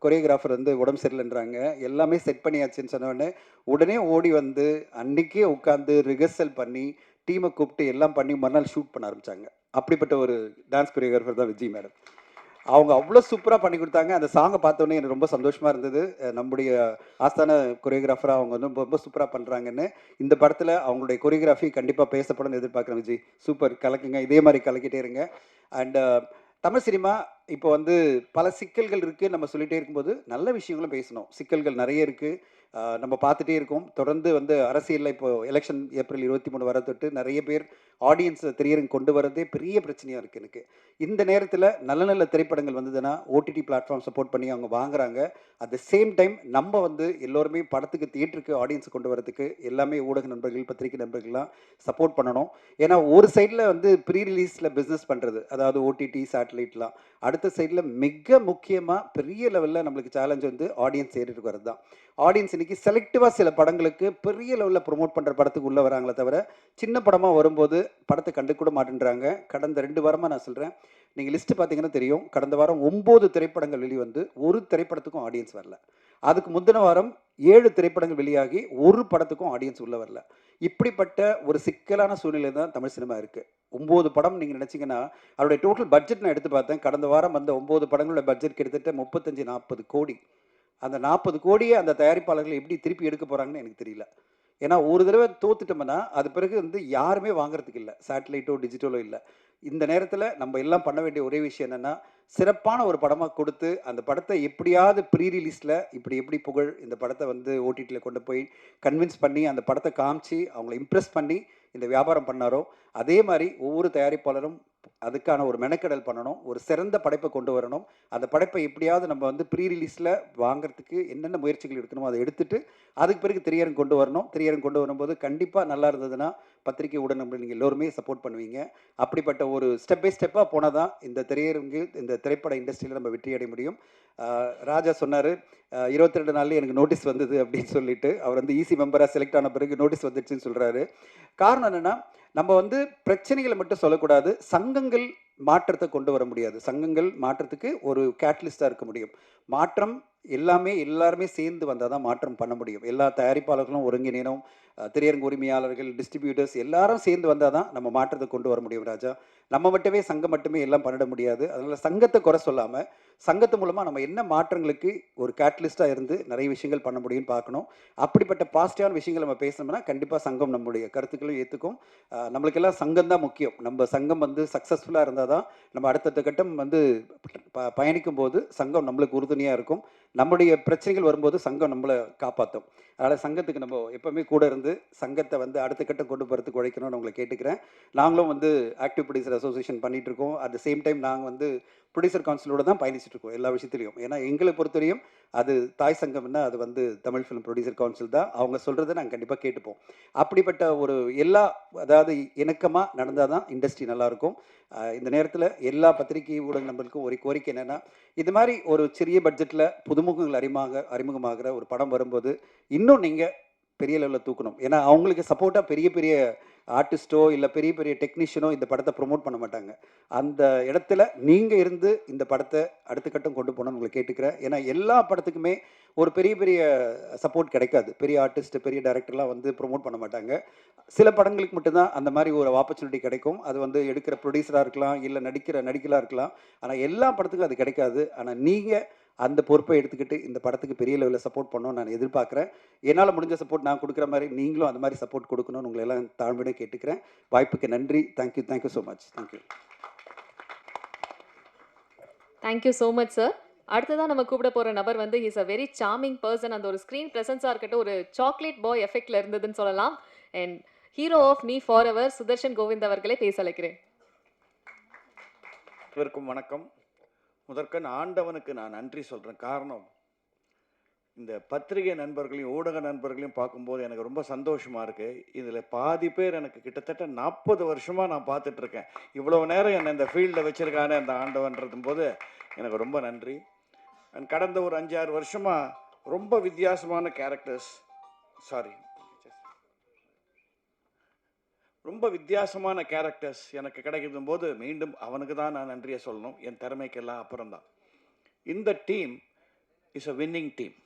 கொரியோகிராஃபர் வந்து உடம்பு சரியில்லைன்றாங்க, எல்லாமே செட் பண்ணியாச்சுன்னு சொன்னோடனே உடனே ஓடி வந்து அன்றைக்கே உட்காந்து ரிஹர்சல் பண்ணி டீமை கூப்பிட்டு எல்லாம் பண்ணி மறுநாள் ஷூட் பண்ண ஆரம்பித்தாங்க. அப்படிப்பட்ட ஒரு டான்ஸ் கொரியோகிராஃபர் தான் விஜய் மேடம். அவங்க அவ்வளோ சூப்பராக பண்ணி கொடுத்தாங்க. அந்த சாங்கை பார்த்தோன்னே எனக்கு ரொம்ப சந்தோஷமாக இருந்தது. நம்முடைய ஆஸ்தான கொரியோகிராஃபராக அவங்க வந்து ரொம்ப சூப்பராக பண்ணுறாங்கன்னு. இந்த படத்தில் அவங்களுடைய கொரியோகிராஃபி கண்டிப்பாக பேசப்படணும்னு எதிர்பார்க்குறேன். விஜய் சூப்பர், கலக்குங்க, இதே மாதிரி கலக்கிட்டே இருங்க. அண்ட் தமிழ் சினிமா இப்போ வந்து பல சிக்கல்கள் இருக்குது. நம்ம சொல்லிகிட்டே இருக்கும்போது நல்ல விஷயங்களும் பேசணும். சிக்கல்கள் நிறைய இருக்குது, நம்ம பார்த்துட்டே இருக்கோம். தொடர்ந்து வந்து அரசியலில் இப்போ எலெக்ஷன் ஏப்ரல் 23 வர தொட்டு நிறைய பேர் ஆடியன்ஸை திரையரங்கு கொண்டு வரதே பெரிய பிரச்சனையாக இருக்குது எனக்கு. இந்த நேரத்தில் நல்ல நல்ல திரைப்படங்கள் வந்ததுன்னா ஓடிடி பிளாட்ஃபார்ம் சப்போர்ட் பண்ணி அவங்க வாங்குறாங்க. அட் த சேம் டைம் நம்ம வந்து எல்லோருமே படத்துக்கு தியேட்டருக்கு ஆடியன்ஸ் கொண்டு வரதுக்கு எல்லாமே ஊடக நண்பர்கள் பத்திரிகை நண்பர்கள்லாம் சப்போர்ட் பண்ணணும். ஏன்னா ஒரு சைடில் வந்து ப்ரீ ரிலீஸில் பிஸ்னஸ் பண்ணுறது, அதாவது ஓடிடி சேட்டலைட்லாம், அடுத்த சைடில் மிக முக்கியமாக பெரிய லெவலில் நம்மளுக்கு சேலஞ்ச் வந்து ஆடியன்ஸ் ஏறிட்டு வரது தான். ஆடியன்ஸ் இன்றைக்கி செலக்டிவாக சில படங்களுக்கு பெரிய லெவலில் ப்ரொமோட் பண்ணுற படத்துக்கு உள்ளே வராங்களே தவிர சின்ன படமாக வரும்போது படத்தை கண்டு கூட மாட்டேன்றாங்க. கடந்த 2 வாரமாக நான் சொல்கிறேன், நீங்கள் லிஸ்ட்டு பார்த்தீங்கன்னா தெரியும். கடந்த வாரம் 9 திரைப்படங்கள் வெளிவந்து ஒரு திரைப்படத்துக்கும் ஆடியன்ஸ் வரல. அதுக்கு முந்தின வாரம் 7 திரைப்படங்கள் வெளியாகி ஒரு படத்துக்கும் ஆடியன்ஸ் உள்ளே வரல. இப்படிப்பட்ட ஒரு சிக்கலான சூழ்நிலை தான் தமிழ் சினிமா இருக்குது. 9 படம் நீங்கள் நினச்சிங்கன்னா அவருடைய டோட்டல் பட்ஜெட் நான் எடுத்து பார்த்தேன். கடந்த வாரம் வந்த 9 படங்களோட பட்ஜெட் கிட்டத்தட்ட 35-40 கோடி. அந்த 40 கோடியை அந்த தயாரிப்பாளர்கள் எப்படி திருப்பி எடுக்க போகிறாங்கன்னு எனக்கு தெரியல. ஏன்னா ஒரு தடவை தோத்துட்டோம்னா அது பிறகு வந்து யாருமே வாங்குறதுக்கு இல்லை, சேட்டலைட்டோ டிஜிட்டலோ இல்லை. இந்த நேரத்தில் நம்ம எல்லாம் பண்ண வேண்டிய ஒரே விஷயம் என்னென்னா, சிறப்பான ஒரு படமாக கொடுத்து அந்த படத்தை எப்படியாவது ப்ரீ ரிலீஸில் இப்படி எப்படி புகழ் இந்த படத்தை வந்து ஓடிடியில் கொண்டு போய் கன்வின்ஸ் பண்ணி அந்த படத்தை காமிச்சு அவங்கள இம்ப்ரெஸ் பண்ணி இந்த வியாபாரம் பண்ணாரோ அதே மாதிரி ஒவ்வொரு தயாரிப்பாளரும் அதுக்கான ஒரு மெனக்கெடல் பண்ணணும். ஒரு சிறந்த படைப்பை கொண்டு வரணும். அந்த படைப்பை எப்படியாவது நம்ம வந்து ப்ரீ ரிலீஸில் வாங்கிறதுக்கு என்னென்ன முயற்சிகள் எடுக்கணுமோ அதை எடுத்துகிட்டு அதுக்கு பிறகு திரையரங்கு கொண்டு வரணும். திரையரங்கு கொண்டு வரும்போது கண்டிப்பாக நல்லா இருந்ததுன்னா பத்திரிகை உடனே நீங்கள் எல்லோருமே சப்போர்ட் பண்ணுவீங்க. அப்படிப்பட்ட ஒரு ஸ்டெப் பை ஸ்டெப்பாக போனால் தான் இந்த திரையரங்கு இந்த திரைப்பட இண்டஸ்ட்ரியில் நம்ம வெற்றி அடைய முடியும். ராஜா சொன்னார் 22 நாள்லேயே எனக்கு நோட்டீஸ் வந்தது அப்படின்னு சொல்லிட்டு. அவர் வந்து ஈசி மெம்பராக செலக்ட் ஆன பிறகு நோட்டீஸ் வந்துடுச்சுன்னு சொல்கிறாரு. காரணம் என்னென்னா, நம்ம வந்து பிரச்சனைகளை மட்டும் சொல்லக்கூடாது, சங்கங்கள் மாற்றத்தை கொண்டு வர முடியாது. சங்கங்கள் மாற்றத்துக்கு ஒரு கேட்டலிஸ்டாக இருக்க முடியும். மாற்றம் எல்லாருமே சேர்ந்து வந்தால் தான் மாற்றம் பண்ண முடியும். எல்லா தயாரிப்பாளர்களும் ஒருங்கிணைனும், திரையரங்கு உரிமையாளர்கள், டிஸ்ட்ரிபியூட்டர்ஸ் எல்லாரும் சேர்ந்து வந்தால் தான் நம்ம மாற்றத்தை கொண்டு வர முடியும். ராஜா, நம்ம மட்டுமே சங்கம் மட்டுமே எல்லாம் பண்ணிட முடியாது. அதனால் சங்கத்தை குறை சொல்லாமல் சங்கத்து மூலமாக நம்ம என்ன மாற்றங்களுக்கு ஒரு கேட்டலிஸ்டாக இருந்து நிறைய விஷயங்கள் பண்ண முடியும்னு பார்க்கணும். அப்படிப்பட்ட பாசிட்டிவான விஷயங்கள் நம்ம பேசணும்னா கண்டிப்பாக சங்கம் நம்முடைய கருத்துக்களும் ஏற்றுக்கும். நம்மளுக்கெல்லாம் சங்கம் தான் முக்கியம். நம்ம சங்கம் வந்து சக்ஸஸ்ஃபுல்லாக இருந்தால் தான் நம்ம அடுத்தடுத்த கட்டம் வந்து பயணிக்கும் போது சங்கம் நம்மளுக்கு உறுதுணையாக இருக்கும். நம்முடைய பிரச்சனைகள் வரும்போது சங்கம் நம்மளை காப்பாற்றும். அதனால் சங்கத்துக்கு நம்ம எப்போவுமே கூட இருந்து சங்கத்தை வந்து அடுத்த கட்டம் கொண்டு போகிறதுக்கு உழைக்கணும்னு உங்களை கேட்டுக்கிறேன். நாங்களும் வந்து ஆக்டிவ் ப்ரொடியூசர் அசோசியேஷன் பண்ணிகிட்ருக்கோம். அட் த சேம் டைம் நாங்கள் வந்து ப்ரொடியூசர் கவுன்சிலோடு தான் பயணிச்சுட்ருக்கோம் எல்லா விஷயத்துலையும். ஏன்னா எங்களை பொறுத்தவரையும் அது தாய் சங்கம்னா அது வந்து தமிழ் ஃபிலிம் ப்ரொடியூசர் கவுன்சில் தான். அவங்க சொல்கிறத நாங்கள் கண்டிப்பாக கேட்டுப்போம். அப்படிப்பட்ட ஒரு எல்லா அதாவது இணக்கமாக நடந்தால் தான் இண்டஸ்ட்ரி நல்லாயிருக்கும். இந்த நேரத்தில் எல்லா பத்திரிகை ஊடக நண்பர்களுக்கும் ஒரு கோரிக்கை என்னென்னா, இது மாதிரி ஒரு சிறிய பட்ஜெட்டில் புதுமுகங்கள் அறிமுகமாகிற ஒரு படம் வரும்போது இன்னும் நீங்கள் பெரிய லெவலில் தூக்கணும். ஏன்னா அவங்களுக்கு சப்போர்ட்டாக பெரிய பெரிய ஆர்டிஸ்ட்டோ இல்லை பெரிய பெரிய டெக்னீஷியனோ இந்த படத்தை ப்ரொமோட் பண்ண மாட்டாங்க. அந்த இடத்துல நீங்கள் இருந்து இந்த படத்தை அடுத்த கட்டம் கொண்டு போகணும்னு உங்களை கேட்டுக்கிறேன். ஏன்னா எல்லா படத்துக்குமே ஒரு பெரிய பெரிய சப்போர்ட் கிடைக்காது. பெரிய ஆர்டிஸ்ட் பெரிய டைரக்டர்லாம் வந்து ப்ரொமோட் பண்ண மாட்டாங்க. சில படங்களுக்கு மட்டும்தான் அந்த மாதிரி ஒரு ஆப்பர்ச்சுனிட்டி கிடைக்கும். அது வந்து எடுக்கிற ப்ரொடியூசராக இருக்கலாம், இல்லை நடிகலாக இருக்கலாம். ஆனால் எல்லா படத்துக்கும் அது கிடைக்காது. ஆனால் நீங்கள் அந்த பொறுப்பை எடுத்துக்கிட்டு இந்த படத்துக்கு பெரிய லெவலில் சப்போர்ட் பண்ணணும்னு நான் எதிர்பார்க்குறேன். என்னால் முடிஞ்ச சப்போர்ட் நான் கொடுக்குற மாதிரி நீங்களும் அந்த மாதிரி சப்போர்ட் கொடுக்கணும்னு உங்களை எல்லாம் தாழ்மையோட கேட்டுக்கிறேன். வாய்ப்புக்கு நன்றி. Thank you so much. Thank you so much sir. அடுத்ததான் நம்ம கூப்பிட போகிற நபர் வந்து is a very charming person. அந்த ஒரு ஸ்க்ரீன் ப்ரெசன்ஸாக இருக்கட்டும், ஒரு சாக்லேட் பாய் எஃபெக்டில் இருந்ததுன்னு சொல்லலாம். And hero of Nee for ever Sudarshan Kovind அவர்களே பேச அழைக்கிறேன். இவருக்கும் வணக்கம். முதற்கண் ஆண்டவனுக்கு நான் நன்றி சொல்கிறேன். காரணம், இந்த பத்திரிகை நண்பர்களையும் ஊடக நண்பர்களையும் பார்க்கும்போது எனக்கு ரொம்ப சந்தோஷமாக இருக்குது. இதில் பாதி பேர் எனக்கு கிட்டத்தட்ட 40 வருஷமாக நான் பார்த்துட்ருக்கேன். இவ்வளோ நேரம் என்னை இந்த ஃபீல்டில் வச்சுருக்கானே அந்த ஆண்டவன்றதும் போது எனக்கு ரொம்ப நன்றி. அண்ட் கடந்த ஒரு 5-6 வருஷமாக ரொம்ப வித்தியாசமான கேரக்டர்ஸ் எனக்கு கிடைக்கும் போது மீண்டும் அவனுக்கு தான் நான் நன்றியை சொல்லணும். என் திறமைக்கெல்லாம் அப்புறம்தான். இந்த team is a winning team.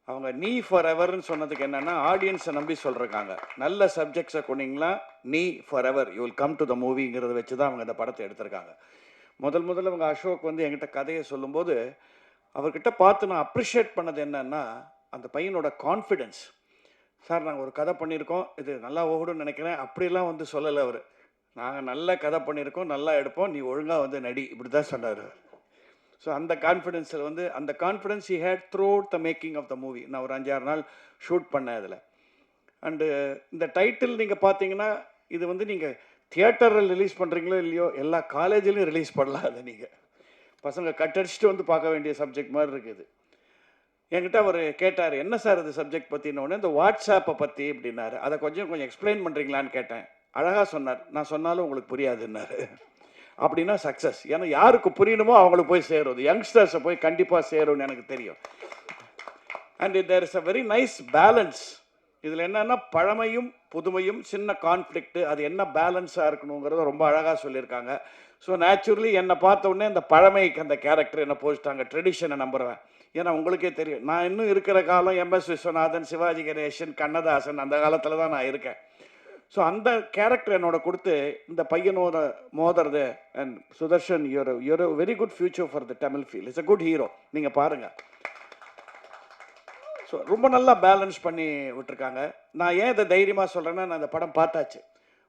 அவங்க நீ ஃபார் எவர்னு சொன்னதுக்கு என்னென்னா, ஆடியன்ஸை நம்பி சொல்கிறாங்க. நல்ல சப்ஜெக்ட்ஸை கொண்டீங்களா, Nee for ever you will come to the மூவிங்கிறத வச்சு தான் அவங்க இந்த படத்தை எடுத்திருக்காங்க. முதல்ல அவங்க அசோக் வந்து என்கிட்ட கதையை சொல்லும்போது அவர்கிட்ட பார்த்து நான் அப்ரிஷியேட் பண்ணது என்னன்னா, அந்த பையனோட கான்ஃபிடென்ஸ். சார் நாங்கள் ஒரு கதை பண்ணியிருக்கோம், இது நல்லா ஓடுன்னு நினைக்கிறேன், அப்படிலாம் வந்து சொல்லலை அவர். நாங்கள் நல்ல கதை பண்ணியிருக்கோம், நல்லா எடுப்போம், நீ ஒழுங்காக வந்து நடி, இப்படி தான் சொன்னார். ஸோ அந்த கான்ஃபிடென்ஸில் வந்து அந்த confidence he had throughout the making of the movie. நான் ஒரு 5-6 நாள் ஷூட் பண்ணேன் அதில். அண்டு இந்த டைட்டில் நீங்கள் பார்த்தீங்கன்னா, இது வந்து நீங்கள் தியேட்டரில் ரிலீஸ் பண்ணுறீங்களோ இல்லையோ, எல்லா காலேஜிலையும் ரிலீஸ் பண்ணலாம். அதை நீங்கள் பசங்க கட்டடிச்சுட்டு வந்து பார்க்க வேண்டிய சப்ஜெக்ட் மாதிரி இருக்குது. என்கிட்ட அவர் கேட்டார், என்ன சார் இது சப்ஜெக்ட் பற்றினோடனே, இந்த வாட்ஸ்ஆப்பை பற்றி அப்படின்னாரு. அதை கொஞ்சம் எக்ஸ்பிளைன் பண்ணுறீங்களான்னு கேட்டேன். அழகாக சொன்னார். நான் சொன்னாலும் உங்களுக்கு புரியாதுன்னாரு. அப்படின்னா சக்ஸஸ். ஏன்னா யாருக்கு புரியணுமோ அவங்களுக்கு போய் சேரும். யங்ஸ்டர்ஸை போய் கண்டிப்பாக சேரும்னு எனக்கு தெரியும். And there is a very nice balance. இதில் என்னென்னா, பழமையும் புதுமையும் சின்ன கான்ஃப்ளிக்ட்டு, அது என்ன பேலன்ஸாக இருக்கணுங்கிறத ரொம்ப அழகாக சொல்லியிருக்காங்க. ஸோ நேச்சுரலி என்னை பார்த்த உடனே அந்த பழமைக்கு அந்த கேரக்டர் என்ன போச்சுட்டாங்க. ட்ரெடிஷனை நம்புகிறேன். ஏன்னா உங்களுக்கே தெரியும், நான் இன்னும் இருக்கிற காலம் எம்எஸ் விஸ்வநாதன், சிவாஜி கணேசன், கண்ணதாசன், அந்த காலத்தில் தான் நான் இருக்கேன். ஸோ அந்த கேரக்டர் என்னோட கொடுத்து இந்த பையனோட மோதுறது. And Sudarshan, your very good future for the Tamil field. It's a good hero. நீங்கள் பாருங்கள். ஸோ ரொம்ப நல்லா பேலன்ஸ் பண்ணி விட்டுருக்காங்க. நான் ஏன் இதை தைரியமாக சொல்கிறேன்னா, நான் இந்த படம் பார்த்தாச்சு.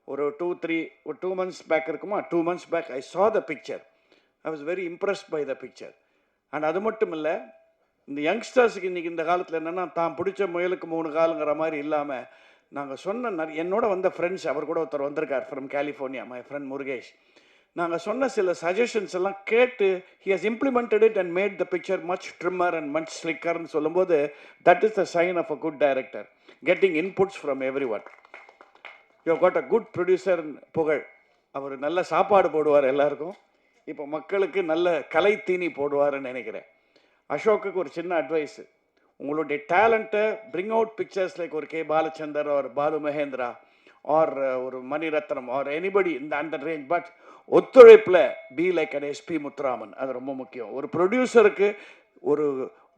ஒரு 2 months பேக் இருக்குமா, 2 months back I saw the picture. I was very impressed by the picture. And அது மட்டும் இல்லை, இந்த யங்ஸ்டர்ஸுக்கு இன்றைக்கி இந்த காலத்தில் என்னென்னா, தான் பிடிச்ச முயலுக்கு 3 காலுங்கிற மாதிரி இல்லாமல், நாங்கள் சொன்ன என்னோட வந்த ஃப்ரெண்ட்ஸ், அவர் கூட ஒருத்தர் வந்திருக்கார் from California, my friend Murugesh. நாங்கள் சொன்ன சில சஜஷன்ஸ் எல்லாம் கேட்டு he has implemented it and made the picture much trimmer and much slicker ன்னு சொல்லும்போது, that is the sign of a good director, getting inputs from everyone. You have got a good producer, புகழ். அவர் நல்ல சாப்பாடு போடுவார் எல்லாருக்கும். இப்போ மக்களுக்கு நல்ல கலை தீனி போடுவார்னு நினைக்கிறேன். அசோக்குக்கு ஒரு சின்ன அட்வைஸு, உங்களுடைய டேலண்ட்டை பிரிங் அவுட் பிக்சர்ஸ் லைக் ஒரு K Balachander or Balu Mahendra or ஒரு மணிரத்னம் ஆர் எனிபடி இந்த அந்த ரேஞ்ச். பட் ஒத்துழைப்பில் be like an SP Muthuraman. அது ரொம்ப முக்கியம். ஒரு ப்ரொடியூசருக்கு ஒரு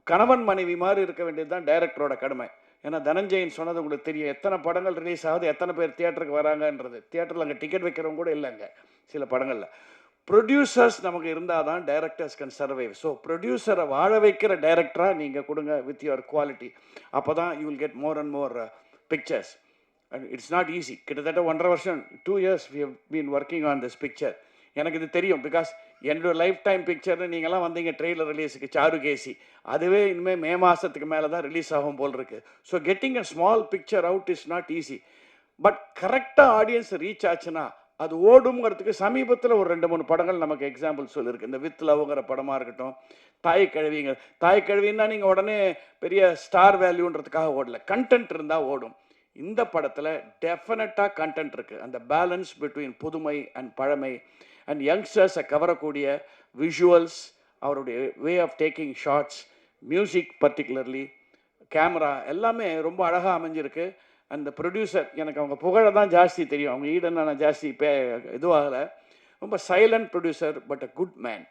கணவன் மனைவி மாதிரி இருக்க வேண்டியது தான் டைரக்டரோட கடமை. ஏன்னா தனஞ்சயன் சொன்னது உங்களுக்கு தெரியும், எத்தனை படங்கள் ரிலீஸ் ஆகுது, எத்தனை பேர் தியேட்டருக்கு வராங்கன்றது. தியேட்டரில் அங்கே டிக்கெட் வைக்கிறவங்க கூட இல்லைங்க சில படங்களில். ப்ரொடியூசர்ஸ் நமக்கு இருந்தால் தான் டைரக்டர்ஸ் கேன் சர்வைவ். ஸோ ப்ரொடியூசரை வாழ வைக்கிற டைரக்டராக நீங்கள் கொடுங்க வித் யுவர் குவாலிட்டி. அப்போ தான் you will get more and more pictures. And it's not easy. கிட்டத்தட்ட 1.5 வருஷம் 2 years we have been working on this picture. எனக்கு இது தெரியும். பிகாஸ் என்னோடய லைஃப் டைம் பிக்சர்னு நீங்கள்லாம் வந்தீங்க ட்ரெய்லர் ரிலீஸுக்கு சாருகேசி, அதுவே இனிமேல் மே மாதத்துக்கு மேலே தான் ரிலீஸ் ஆகும் போல் இருக்குது. So getting a small picture out is not easy. But கரெக்டாக ஆடியன்ஸ் ரீச் ஆச்சுன்னா அது ஓடுங்கிறதுக்கு சமீபத்தில் ஒரு 2-3 படங்கள் நமக்கு எக்ஸாம்பிள் சொல்லியிருக்கு. இந்த வித் லவ்ங்கிற படமாக இருக்கட்டும், தாய் கழுவின்னா நீங்கள் உடனே பெரிய ஸ்டார் வேல்யூன்றதுக்காக ஓடல, கண்டென்ட் இருந்தால் ஓடும். இந்த படத்தில் டெஃபினட்டாக கண்டென்ட் இருக்குது. அந்த பேலன்ஸ் பிட்வீன் புதுமை அண்ட் பழமை அண்ட் யங்ஸ்டர்ஸை கவரக்கூடிய விஷுவல்ஸ், அவருடைய way of taking shots, music particularly, camera எல்லாமே ரொம்ப அழகாக அமைஞ்சிருக்கு. அந்த ப்ரொடியூசர் எனக்கு அவங்க புகழை தான் ஜாஸ்தி தெரியும், அவங்க ஈடன் நான் ஜாஸ்தி இதுவாகலை. ரொம்ப silent producer but a good man.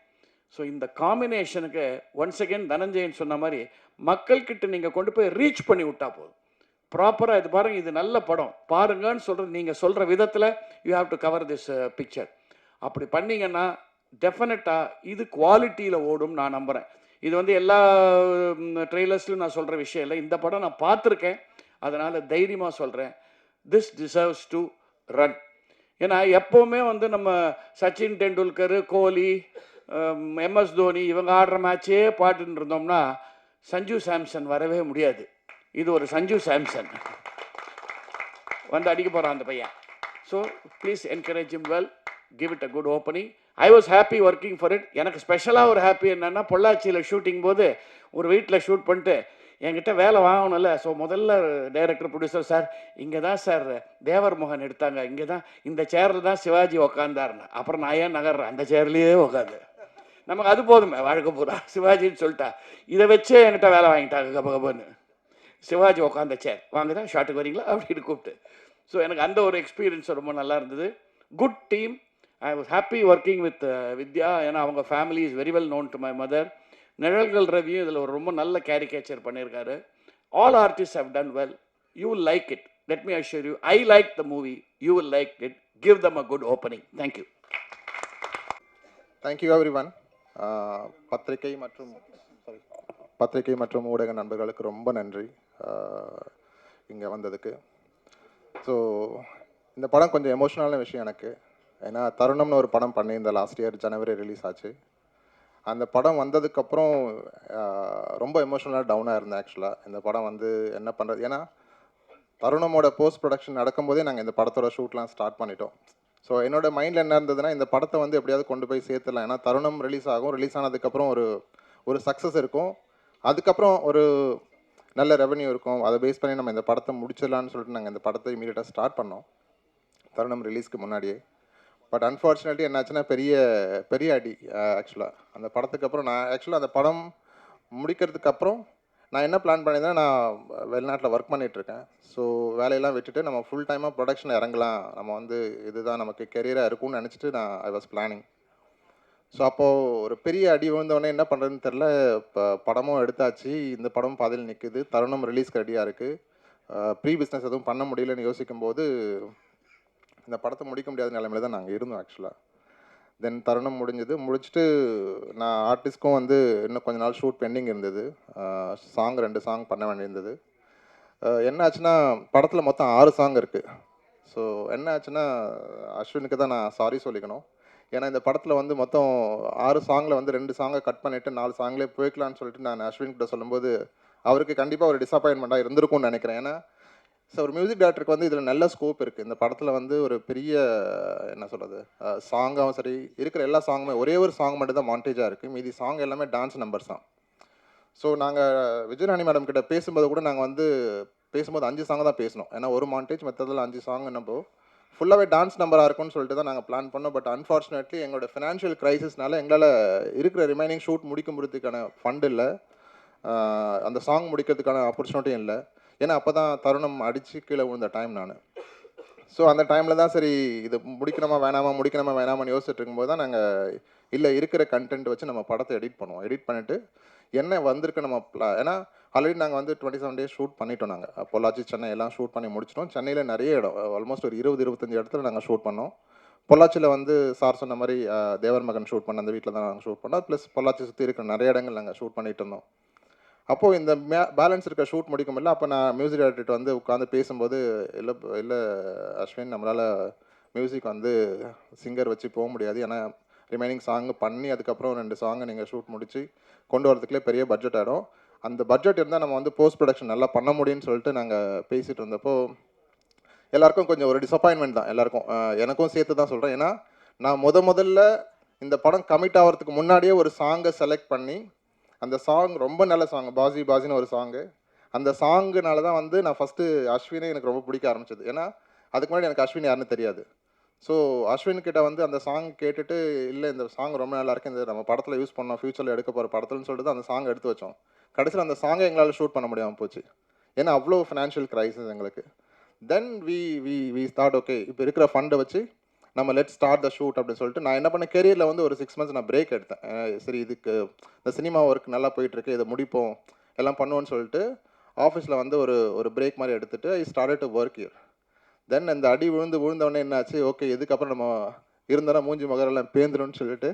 So இந்த காம்பினேஷனுக்கு ஒன்ஸ் அகெயின் தனஞ்சயன் சொன்ன மாதிரி மக்கள்கிட்ட நீங்கள் கொண்டு போய் ரீச் பண்ணி விட்டா போதும். ப்ராப்பராக இது பாருங்கள், இது நல்ல படம் பாருங்கன்னு சொல்கிறது, நீங்கள் சொல்கிற விதத்தில் you have to cover this picture. அப்படி பண்ணிங்கன்னா டெஃபினட்டாக இது குவாலிட்டியில் ஓடும் நான் நம்புகிறேன். இது வந்து எல்லா ட்ரெய்லர்ஸ்லையும் நான் சொல்கிற விஷயம் இல்லை, இந்த படம் நான் பார்த்துருக்கேன், அதனால் தைரியமாக சொல்கிறேன், திஸ் டிசர்வ்ஸ் டு ரன். ஏன்னா எப்போவுமே வந்து நம்ம சச்சின் டெண்டுல்கர், கோலி, எம்எஸ் தோனி இவங்க ஆடுற மேட்சே பாட்டுன்னு இருந்தோம்னா சஞ்சு சாம்சன் வரவே முடியாது. இது ஒரு சஞ்சு சாம்சன் வந்து அடிக்க போகிறான் அந்த பையன். So please encourage him well, give it a good opening. I was happy working for it. எனக்கு ஸ்பெஷலாக ஒரு ஹாப்பி என்னென்னா, பொள்ளாச்சியில் ஷூட்டிங் போது ஒரு வீட்டில் ஷூட் பண்ணிட்டு என்கிட்ட வேலை வாங்கணும்ல. ஸோ முதல்ல டைரக்டர் ப்ரொடியூசர், சார் இங்கே தான் சார் தேவர் மோகன் எடுத்தாங்க, இங்கே தான் இந்த சேரில் தான் சிவாஜி உக்காந்தாருன்னு. அப்புறம் நான் ஏன் நகர்றேன், அந்த சேர்லேயே உட்காந்து நமக்கு அது போதுமே வாழ்க்கை பூரா சிவாஜின்னு சொல்லிட்டா. இதை வச்சே என்கிட்ட வேலை வாங்கிட்டாங்க கபகபன்னு. சிவாஜி உட்காந்த சேர் வாங்க தான் ஷாட்டுக்கு வரீங்களா அப்படின்னு கூப்பிட்டு. ஸோ எனக்கு அந்த ஒரு எக்ஸ்பீரியன்ஸ் ரொம்ப நல்லா இருந்தது. Good team. I was happy working with Vidya. ஏன்னா அவங்க family is very well known to my mother. Nizhalgal ரவியும் இதில் ஒரு ரொம்ப நல்ல கேரிகேச்சர் பண்ணியிருக்காரு. All artist have done well. You will like it, let me assure you. I like the movie, you will like it. Give them a good opening. Thank you. Thank you every one. பத்திரிகை மற்றும் ஊடக நண்பர்களுக்கு ரொம்ப நன்றி இங்கே வந்ததுக்கு. ஸோ இந்த படம் கொஞ்சம் எமோஷ்னலான விஷயம் எனக்கு. ஏன்னா தருணம்னு ஒரு படம் பண்ணியிருந்தேன், லாஸ்ட் இயர் ஜனவரி ரிலீஸ் ஆச்சு. அந்த படம் வந்ததுக்கப்புறம் ரொம்ப எமோஷ்னலாக டவுனாக இருந்தேன் ஆக்சுவலாக. இந்த படம் வந்து என்ன பண்ணுறது, ஏன்னா தருணமோட போஸ்ட் ப்ரொடக்ஷன் நடக்கும்போதே நாங்கள் இந்த படத்தோட ஷூட்லாம் ஸ்டார்ட் பண்ணிட்டோம். ஸோ என்னோடய மைண்டில் என்ன இருந்ததுன்னா, இந்த படத்தை வந்து எப்படியாவது கொண்டு போய் சேர்த்துலாம். ஏன்னா தருணம் ரிலீஸ் ஆகும், ரிலீஸ் ஆனதுக்கப்புறம் ஒரு சக்ஸஸ் இருக்கும், அதுக்கப்புறம் ஒரு நல்ல ரெவன்யூ இருக்கும், அதை பேஸ் பண்ணி நம்ம இந்த படத்தை முடிச்சிடலான்னு சொல்லிட்டு நாங்கள் இந்த படத்தை இமீடியட்டாக ஸ்டார்ட் பண்ணோம் தருணம் ரிலீஸ்க்கு முன்னாடியே. பட் அன்ஃபார்ச்சுனேட்லி என்னாச்சுன்னா பெரிய அடி ஆக்சுவலாக அந்த படத்துக்கு அப்புறம். நான் ஆக்சுவலாக அந்த படம் முடிக்கிறதுக்கு அப்புறம் நான் என்ன பிளான் பண்ணியிருந்தேன், நான் வெளிநாட்டில் ஒர்க் பண்ணிகிட்ருக்கேன். ஸோ வேலையெல்லாம் விட்டுட்டு நம்ம ஃபுல் டைமாக ப்ரொடக்ஷன் இறங்கலாம், நம்ம வந்து இதுதான் நமக்கு கெரியராக இருக்கும்னு நினச்சிட்டு நான் ஐ வாஸ் பிளானிங். ஸோ அப்போது ஒரு பெரிய அடி விழுந்தோடனே என்ன பண்ணுறதுன்னு தெரில. இப்போ படமும் எடுத்தாச்சு, இந்த படம் பாதியில் நிற்குது, தருணம் ரிலீஸ்க்கு ரெடியாக இருக்குது, ப்ரீ பிஸ்னஸ் எதுவும் பண்ண முடியலன்னு யோசிக்கும்போது இந்த படத்தை முடிக்க முடியாத நிலைமையில தான் நாங்கள் இருந்தோம் ஆக்சுவலாக. தென் தருணம் முடிச்சுட்டு நான் ஆர்டிஸ்ட்க்கும் வந்து இன்னும் கொஞ்ச நாள் ஷூட் பெண்டிங் இருந்தது. 2 சாங் பண்ண வேண்டியிருந்தது. என்ன ஆச்சுன்னா, படத்தில் மொத்தம் 6 சாங் இருக்குது. ஸோ என்ன ஆச்சுன்னா, அஸ்வினுக்கு தான் நான் சாரி சொல்லிக்கணும். ஏன்னா இந்த படத்தில் வந்து மொத்தம் 6 சாங்கில் வந்து 2 சாங்கை கட் பண்ணிவிட்டு 4 சாங்லேயே போய்க்கலான்னு சொல்லிட்டு நான் அஸ்வின்கிட்ட சொல்லும்போது அவருக்கு கண்டிப்பாக ஒரு டிசப்பாயின்மெண்ட்டாக இருந்திருக்கும்னு நினைக்கிறேன். ஏன்னா ஸோ ஒரு மியூசிக் டைரக்டருக்கு வந்து இதில் நல்ல ஸ்கோப் இருக்குது. இந்த படத்தில் வந்து ஒரு பெரிய என்ன சொல்கிறது, சாங்காகவும் சரி, இருக்கிற எல்லா சாங்குமே ஒரே ஒரு சாங் மட்டும் தான் மாண்டேஜாக இருக்குது, மீதி சாங் எல்லாமே டான்ஸ் நம்பர்ஸ் தான். ஸோ நாங்கள் விஜயராணி மேடம் கிட்ட பேசும்போது கூட நாங்கள் வந்து பேசும்போது 5 சாங் தான் பேசணும். ஏன்னா ஒரு மாண்டேஜ் மற்றதில் 5 சாங் என்னப்போ ஃபுல்லாகவே டான்ஸ் நம்பராக இருக்கும்னு சொல்லிட்டு தான் நாங்கள் பிளான் பண்ணோம். பட் அன்ஃபார்ச்சுனேட்லி எங்களோட ஃபினான்ஷியல் க்ரைசிஸ்னால எங்களால் இருக்கிற ரிமைனிங் ஷூட் முடிக்கிறதுக்கான ஃபண்ட் இல்லை, அந்த சாங் முடிக்கிறதுக்கான ஆப்பர்ச்சுனிட்டியும் இல்லை. ஏன்னா அப்போ தான் தருணம் அடித்து கீழே விழுந்த டைம் நான். ஸோ அந்த டைமில் தான் சரி இது முடிக்கணுமா வேணாமான்னு யோசிச்சுட்டு இருக்கும்போது தான் நாங்கள் இல்லை இருக்கிற கண்டென்ட் வச்சு நம்ம படத்தை எடிட் பண்ணுவோம். எடிட் பண்ணிவிட்டு என்ன வந்திருக்கு நம்ம ஏன்னா ஆல்ரெடி நாங்கள் வந்து 27 டேஸ் ஷூட் பண்ணிட்டோம். நாங்கள் பொள்ளாச்சி, சென்னை எல்லாம் ஷூட் பண்ணி முடிச்சிட்டோம். சென்னையில் நிறைய இடம், ஆல்மோஸ்ட் ஒரு 20-25 இடத்துல நாங்கள் ஷூட் பண்ணோம். பொள்ளாச்சியில் வந்து சார் சொன்ன மாதிரி தேவர் மகன் ஷூட் பண்ண அந்த வீட்டில் தான் நாங்கள் ஷூட் பண்ணோம். ப்ளஸ் பொள்ளாச்சி சுற்றி இருக்கிற நிறைய இடங்கள் நாங்கள் ஷூட் பண்ணிட்டு இருந்தோம். அப்போது இந்த பேலன்ஸ் இருக்க ஷூட் முடிக்க முடியல. அப்போ நான் மியூசிக் டைரக்டர் வந்து உட்காந்து பேசும்போது, இல்லை அஸ்வின், நம்மளால் மியூசிக் வந்து சிங்கர் வச்சு போக முடியாது, ஏன்னா ரிமைனிங் சாங் பண்ணி அதுக்கப்புறம் 2 சாங்கை நீங்கள் ஷூட் முடிச்சு கொண்டு வரதுக்குள்ளே பெரிய பட்ஜெட் ஆகிடும். அந்த பட்ஜெட் இருந்தால் நம்ம வந்து போஸ்ட் ப்ரொடக்ஷன் நல்லா பண்ண முடியும்னு சொல்லிட்டு நாங்கள் பேசிகிட்டு இருந்தப்போ எல்லாருக்கும் கொஞ்சம் ஒரு டிசப்பாயின்மெண்ட் தான் எல்லாருக்கும். எனக்கும் சேர்த்து தான் சொல்கிறேன். ஏன்னா நான் முதல்ல இந்த படம் கமிட் ஆகிறதுக்கு முன்னாடியே ஒரு சாங்கை செலக்ட் பண்ணி, அந்த சாங் ரொம்ப நல்ல சாங், பாசி பாசின்னு ஒரு சாங்கு. அந்த சாங்குனால தான் வந்து நான் ஃபஸ்ட்டு அஸ்வினே எனக்கு ரொம்ப பிடிக்க ஆரம்பிச்சது. ஏன்னா அதுக்கு முன்னாடி எனக்கு அஸ்வின் யாருன்னு தெரியாது. ஸோ அஸ்வின் கிட்ட வந்து அந்த சாங் கேட்டுட்டு, இல்லை இந்த சாங் ரொம்ப நல்லா இருக்கு, இந்த நம்ம படத்தில் யூஸ் பண்ணோம், ஃப்யூச்சரில் எடுக்க போகிற படத்துலன்னு சொல்லிட்டு அந்த சாங் எடுத்து வச்சோம். கடைசியில் அந்த சாங்கை எங்களால் ஷூட் பண்ண முடியாமல் போச்சு. ஏன்னா அவ்வளோ ஃபினான்ஷியல் க்ரைசிஸ் எங்களுக்கு. தென் வி ஸ்டார்ட் ஓகே, இப்போ இருக்கிற ஃபண்டை வச்சு நம்ம லெட் ஸ்டார்ட் த ஷூட் அப்படின்னு சொல்லிட்டு நான் என்ன பண்ணேன், கெரியரில் வந்து ஒரு 6 months நான் பிரேக் எடுத்தேன். சரி, இதுக்கு இந்த சினிமா ஒர்க் நல்லா போயிட்டுருக்கு, இதை முடிப்போம், எல்லாம் பண்ணுவோன்னு சொல்லிட்டு ஆஃபீஸில் வந்து ஒரு பிரேக் மாதிரி எடுத்துகிட்டு I started to work here. Then இந்த அடி விழுந்தவொடனே என்னாச்சு, ஓகே இதுக்கப்புறம் நம்ம இருந்தாலும் மூஞ்சி முகரெல்லாம் பேந்துரும்னு சொல்லிட்டு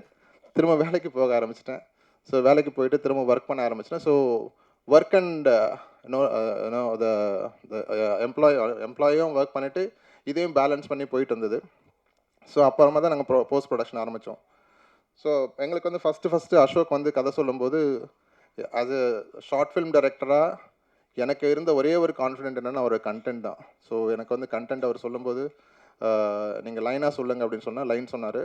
திரும்ப வேலைக்கு போக ஆரம்பிச்சிட்டேன். ஸோ வேலைக்கு போயிட்டு திரும்ப ஒர்க் பண்ண ஆரம்பிச்சிட்டேன். ஸோ ஒர்க் அண்ட் எம்ப்ளாயும் ஒர்க் பண்ணிவிட்டு இதையும் பேலன்ஸ் பண்ணி போயிட்டு இருந்தது. ஸோ அப்புறமா தான் நாங்கள் போஸ்ட் ப்ரொடக்ஷன் ஆரம்பித்தோம். ஸோ எங்களுக்கு வந்து ஃபஸ்ட்டு அசோக் வந்து கதை சொல்லும்போது, அது ஷார்ட் ஃபிலிம் டைரக்டராக எனக்கு இருந்த ஒரே ஒரு கான்ஃபிடென்ட் என்னென்னா ஒரு கண்டென்ட் தான். ஸோ எனக்கு வந்து கண்டென்ட் அவர் சொல்லும்போது, நீங்கள் லைனாக சொல்லுங்கள் அப்படின்னு சொன்னால் லைன் சொன்னார்.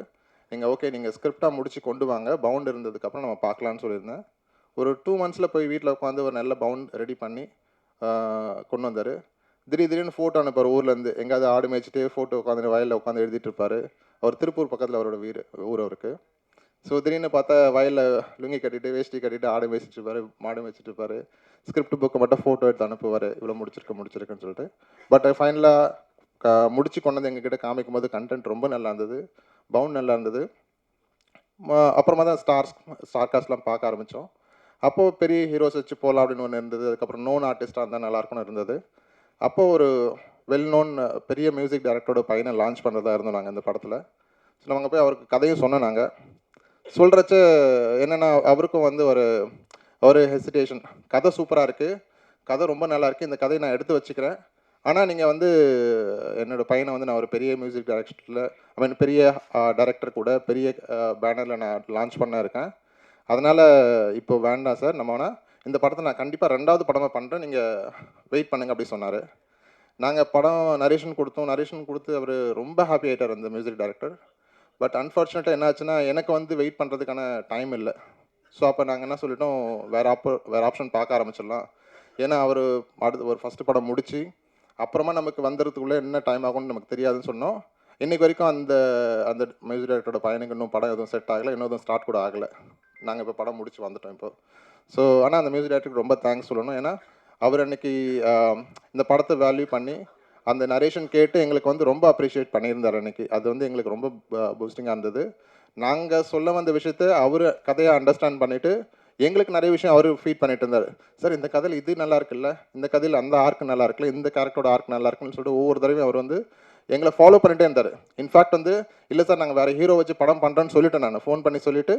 நீங்கள் ஓகே நீங்கள் ஸ்கிரிப்டாக முடிச்சு கொண்டு வாங்க, பவுண்ட் இருந்ததுக்கப்புறம் நம்ம பார்க்கலான்னு சொல்லியிருந்தேன். ஒரு 2 monthsல போய் வீட்டில் உட்காந்து ஒரு நல்ல பவுண்ட் ரெடி பண்ணி கொண்டு வந்தார். திடீர்னு ஃபோட்டோ அனுப்பார் ஊர்லேருந்து, எங்கேயாவது ஆடு மேய்ச்சிட்டு ஃபோட்டோ உட்காந்து வயலில் உட்காந்து எழுதிட்டு இருப்பார். அவர் திருப்பூர் பக்கத்தில் அவரோட ஊர் அவருக்கு. ஸோ திடீர்னு பார்த்தா வயலில் லுங்கி கட்டிட்டு வேஷ்டி கட்டிட்டு ஆடு மேய்ச்சிட்டு இருப்பார், மாடு மேய்ச்சிட்டு இருப்பார். ஸ்கிரிப்ட் புக்கை மட்டும் ஃபோட்டோ எடுத்து அனுப்புவார், இவ்வளோ முடிச்சிருக்குன்னு சொல்லிட்டு. பட் ஃபைனலாக முடிச்சு கொண்டது எங்ககிட்ட காமிக்கும் போது கண்டென்ட் ரொம்ப நல்லா இருந்தது, பவுண்ட் நல்லா இருந்தது. அப்புறமா தான் ஸ்டார் காஸ்ட்லாம் பார்க்க ஆரம்பித்தோம். அப்போது பெரிய ஹீரோஸ் வச்சு போகலாம் அப்படின்னு ஒன்று இருந்தது. அதுக்கப்புறம் நோன் ஆர்டிஸ்ட்டாக இருந்தால் நல்லாயிருக்கும்னு இருந்தது. அப்போது ஒரு வெல் நோன் பெரிய மியூசிக் டைரக்டரோட பையனை லான்ச் பண்ணுறதா இருந்தோம் நாங்கள் இந்த படத்தில். ஸோ நாங்கள் போய் அவருக்கு கதையும் சொன்னோம். நாங்கள் சொல்கிறச்ச என்னென்னா அவருக்கும் வந்து ஒரு ஹெசிடேஷன், கதை சூப்பராக இருக்குது, கதை ரொம்ப நல்லா இருக்குது, இந்த கதையை நான் எடுத்து வச்சுக்கிறேன், ஆனால் நீங்கள் வந்து என்னோடய பையனை வந்து நான் ஒரு பெரிய மியூசிக் டைரக்டரில் பெரிய டைரக்டர் கூட பெரிய பேனரில் நான் லான்ச் பண்ண இருக்கேன், அதனால் இப்போ வேண்டாம் சார், நம்ம வேணால் இந்த படத்தை நான் கண்டிப்பாக 2வது படமாக பண்ணுறேன், நீங்கள் வெயிட் பண்ணுங்க அப்படி சொன்னார். நாங்கள் படம் நரேஷன் கொடுத்து அவர் ரொம்ப ஹாப்பி ஆகிட்டார் அந்த மியூசிக் டைரக்டர். பட் அன்ஃபார்ச்சுனேட்டாக என்ன ஆச்சுன்னா எனக்கு வந்து வெயிட் பண்ணுறதுக்கான டைம் இல்லை. ஸோ அப்போ நாங்கள் என்ன சொல்லிட்டோம், வேறு ஆப்ஷன் பார்க்க ஆரம்பிச்சிடலாம். ஏன்னா அவர் ஒரு ஃபஸ்ட்டு படம் முடித்து அப்புறமா நமக்கு வந்துடுறதுக்குள்ளே என்ன டைம் ஆகும்னு நமக்கு தெரியாதுன்னு சொன்னோம். இன்றைக்கி வரைக்கும் அந்த மியூசிக் டைரக்டரோட பையனுக்கு இன்னும் படம் எதுவும் செட் ஆகலை, இன்னும் எதுவும் ஸ்டார்ட் கூட ஆகலை. நாங்கள் இப்போ படம் முடிச்சு வந்துட்டோம் இப்போ. ஸோ ஆனால் அந்த மியூசிக் டைரக்டருக்கு ரொம்ப தேங்க்ஸ் சொல்லணும். ஏன்னா அவர் அன்றைக்கி இந்த படத்தை வேல்யூ பண்ணி அந்த நரேஷன் கேட்டு எங்களுக்கு வந்து ரொம்ப அப்ரிஷியேட் பண்ணியிருந்தார் அன்றைக்கி. அது வந்து எங்களுக்கு ரொம்ப பூஸ்டிங்காக இருந்தது. நாங்கள் சொல்ல வந்த விஷயத்தை அவர் கதையை அண்டர்ஸ்டாண்ட் பண்ணிவிட்டு எங்களுக்கு நிறைய விஷயம் அவர் ஃபீட் பண்ணிட்டு இருந்தார். சார் இந்த கதையில் இது நல்லா இருக்குல்ல, இந்த கதையில் அந்த ஆர்க் நல்லா இருக்குல்ல, இந்த கேரக்டரோட ஆர்க் நல்லா இருக்குன்னு சொல்லிட்டு ஒவ்வொரு தடவையும் அவர் வந்து எங்களை ஃபாலோ பண்ணிகிட்டே இருந்தார். இன்ஃபேக்ட் வந்து இல்லை சார் நாங்கள் வேறு ஹீரோ வச்சு படம் பண்ணுறேன்னு சொல்லிட்டேன், நான் ஃபோன் பண்ணி சொல்லிவிட்டு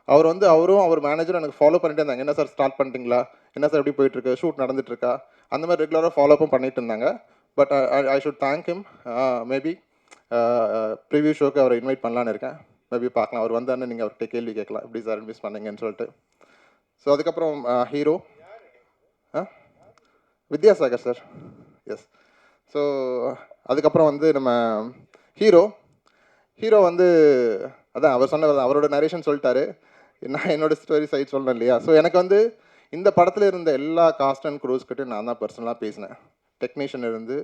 அவர் மேனேஜரும் எனக்கு ஃபாலோ பண்ணிட்டே இருந்தாங்க. என்ன சார் ஸ்டார்ட் பண்ணிட்டீங்களா, என்ன சார் எப்படி போயிட்டுருக்கு, ஷூட் நடந்துட்டுருக்கா, அந்த மாதிரி ரெகுலராக ஃபாலோஅப்பும் பண்ணிட்டு இருந்தாங்க. But I should thank him. Maybe preview ஷோக்கு அவரை இன்வைட் பண்ணலான்னு இருக்கேன். மேபி பார்க்கலாம், அவர் வந்தாருன்னு நீங்கள் அவர்கிட்ட கேள்வி கேட்கலாம், எப்படி சார் மிஸ் பண்ணீங்கன்னு சொல்லிட்டு. ஸோ அதுக்கப்புறம் hero Vidyasagar sir. Yes. So அதுக்கப்புறம் வந்து நம்ம ஹீரோ வந்து அதான் அவர் சொன்னவர், அவரோட நரேஷன் சொல்லிட்டாரு, நான் என்னோடய ஸ்டோரி சைட் சொல்லணும் இல்லையா. ஸோ எனக்கு வந்து இந்த படத்தில் இருந்த எல்லா காஸ்ட் அண்ட் க்ரூஸ்கிட்டையும் நான் தான் பர்சனலாக பேசினேன். டெக்னீஷியன் இருந்து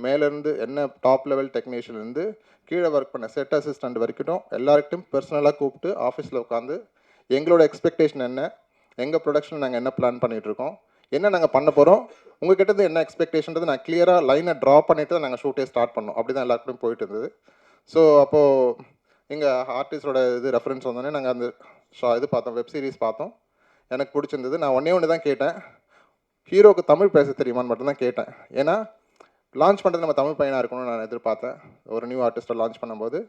மேலேருந்து என்ன டாப் லெவல் டெக்னீஷியன் இருந்து கீழே ஒர்க் பண்ண செட் அசிஸ்டண்ட் வரைக்கும் எல்லாருக்கிட்டையும் பர்சனலாக கூப்பிட்டு ஆஃபீஸில் உட்காந்து எங்களோட எக்ஸ்பெக்டேஷன் என்ன, எங்கள் ப்ரொடக்ஷன் நாங்கள் என்ன பிளான் பண்ணிகிட்ருக்கோம், என்ன நாங்கள் பண்ண போகிறோம், உங்கள் கிட்டது என்ன எக்ஸ்பெக்டேஷன்றது நான் கிளியராக லைனை ட்ரா பண்ணிவிட்டு தான் நாங்கள் ஷூட்டே ஸ்டார்ட் பண்ணோம். அப்படி தான் எல்லாருக்கிட்டையும் போயிட்டு இருந்தது. ஸோ அப்போது எங்கள் ஆர்டிஸ்டோட ரெஃபரன்ஸ் வந்தோடனே நாங்கள் அந்த இது பார்த்தோம், வெப் சீரிஸ் பார்த்தோம், எனக்கு பிடிச்சிருந்தது. நான் ஒன்று தான் கேட்டேன், ஹீரோக்கு தமிழ் பேச தெரியுமான்னு மட்டும்தான் கேட்டேன். ஏன்னா லான்ச் பண்ணுறது நம்ம தமிழ் பையனாக இருக்கணும்னு நான் எதிர்பார்த்தேன் ஒரு நியூ ஆர்டிஸ்ட்டை லான்ச் பண்ணும்போது.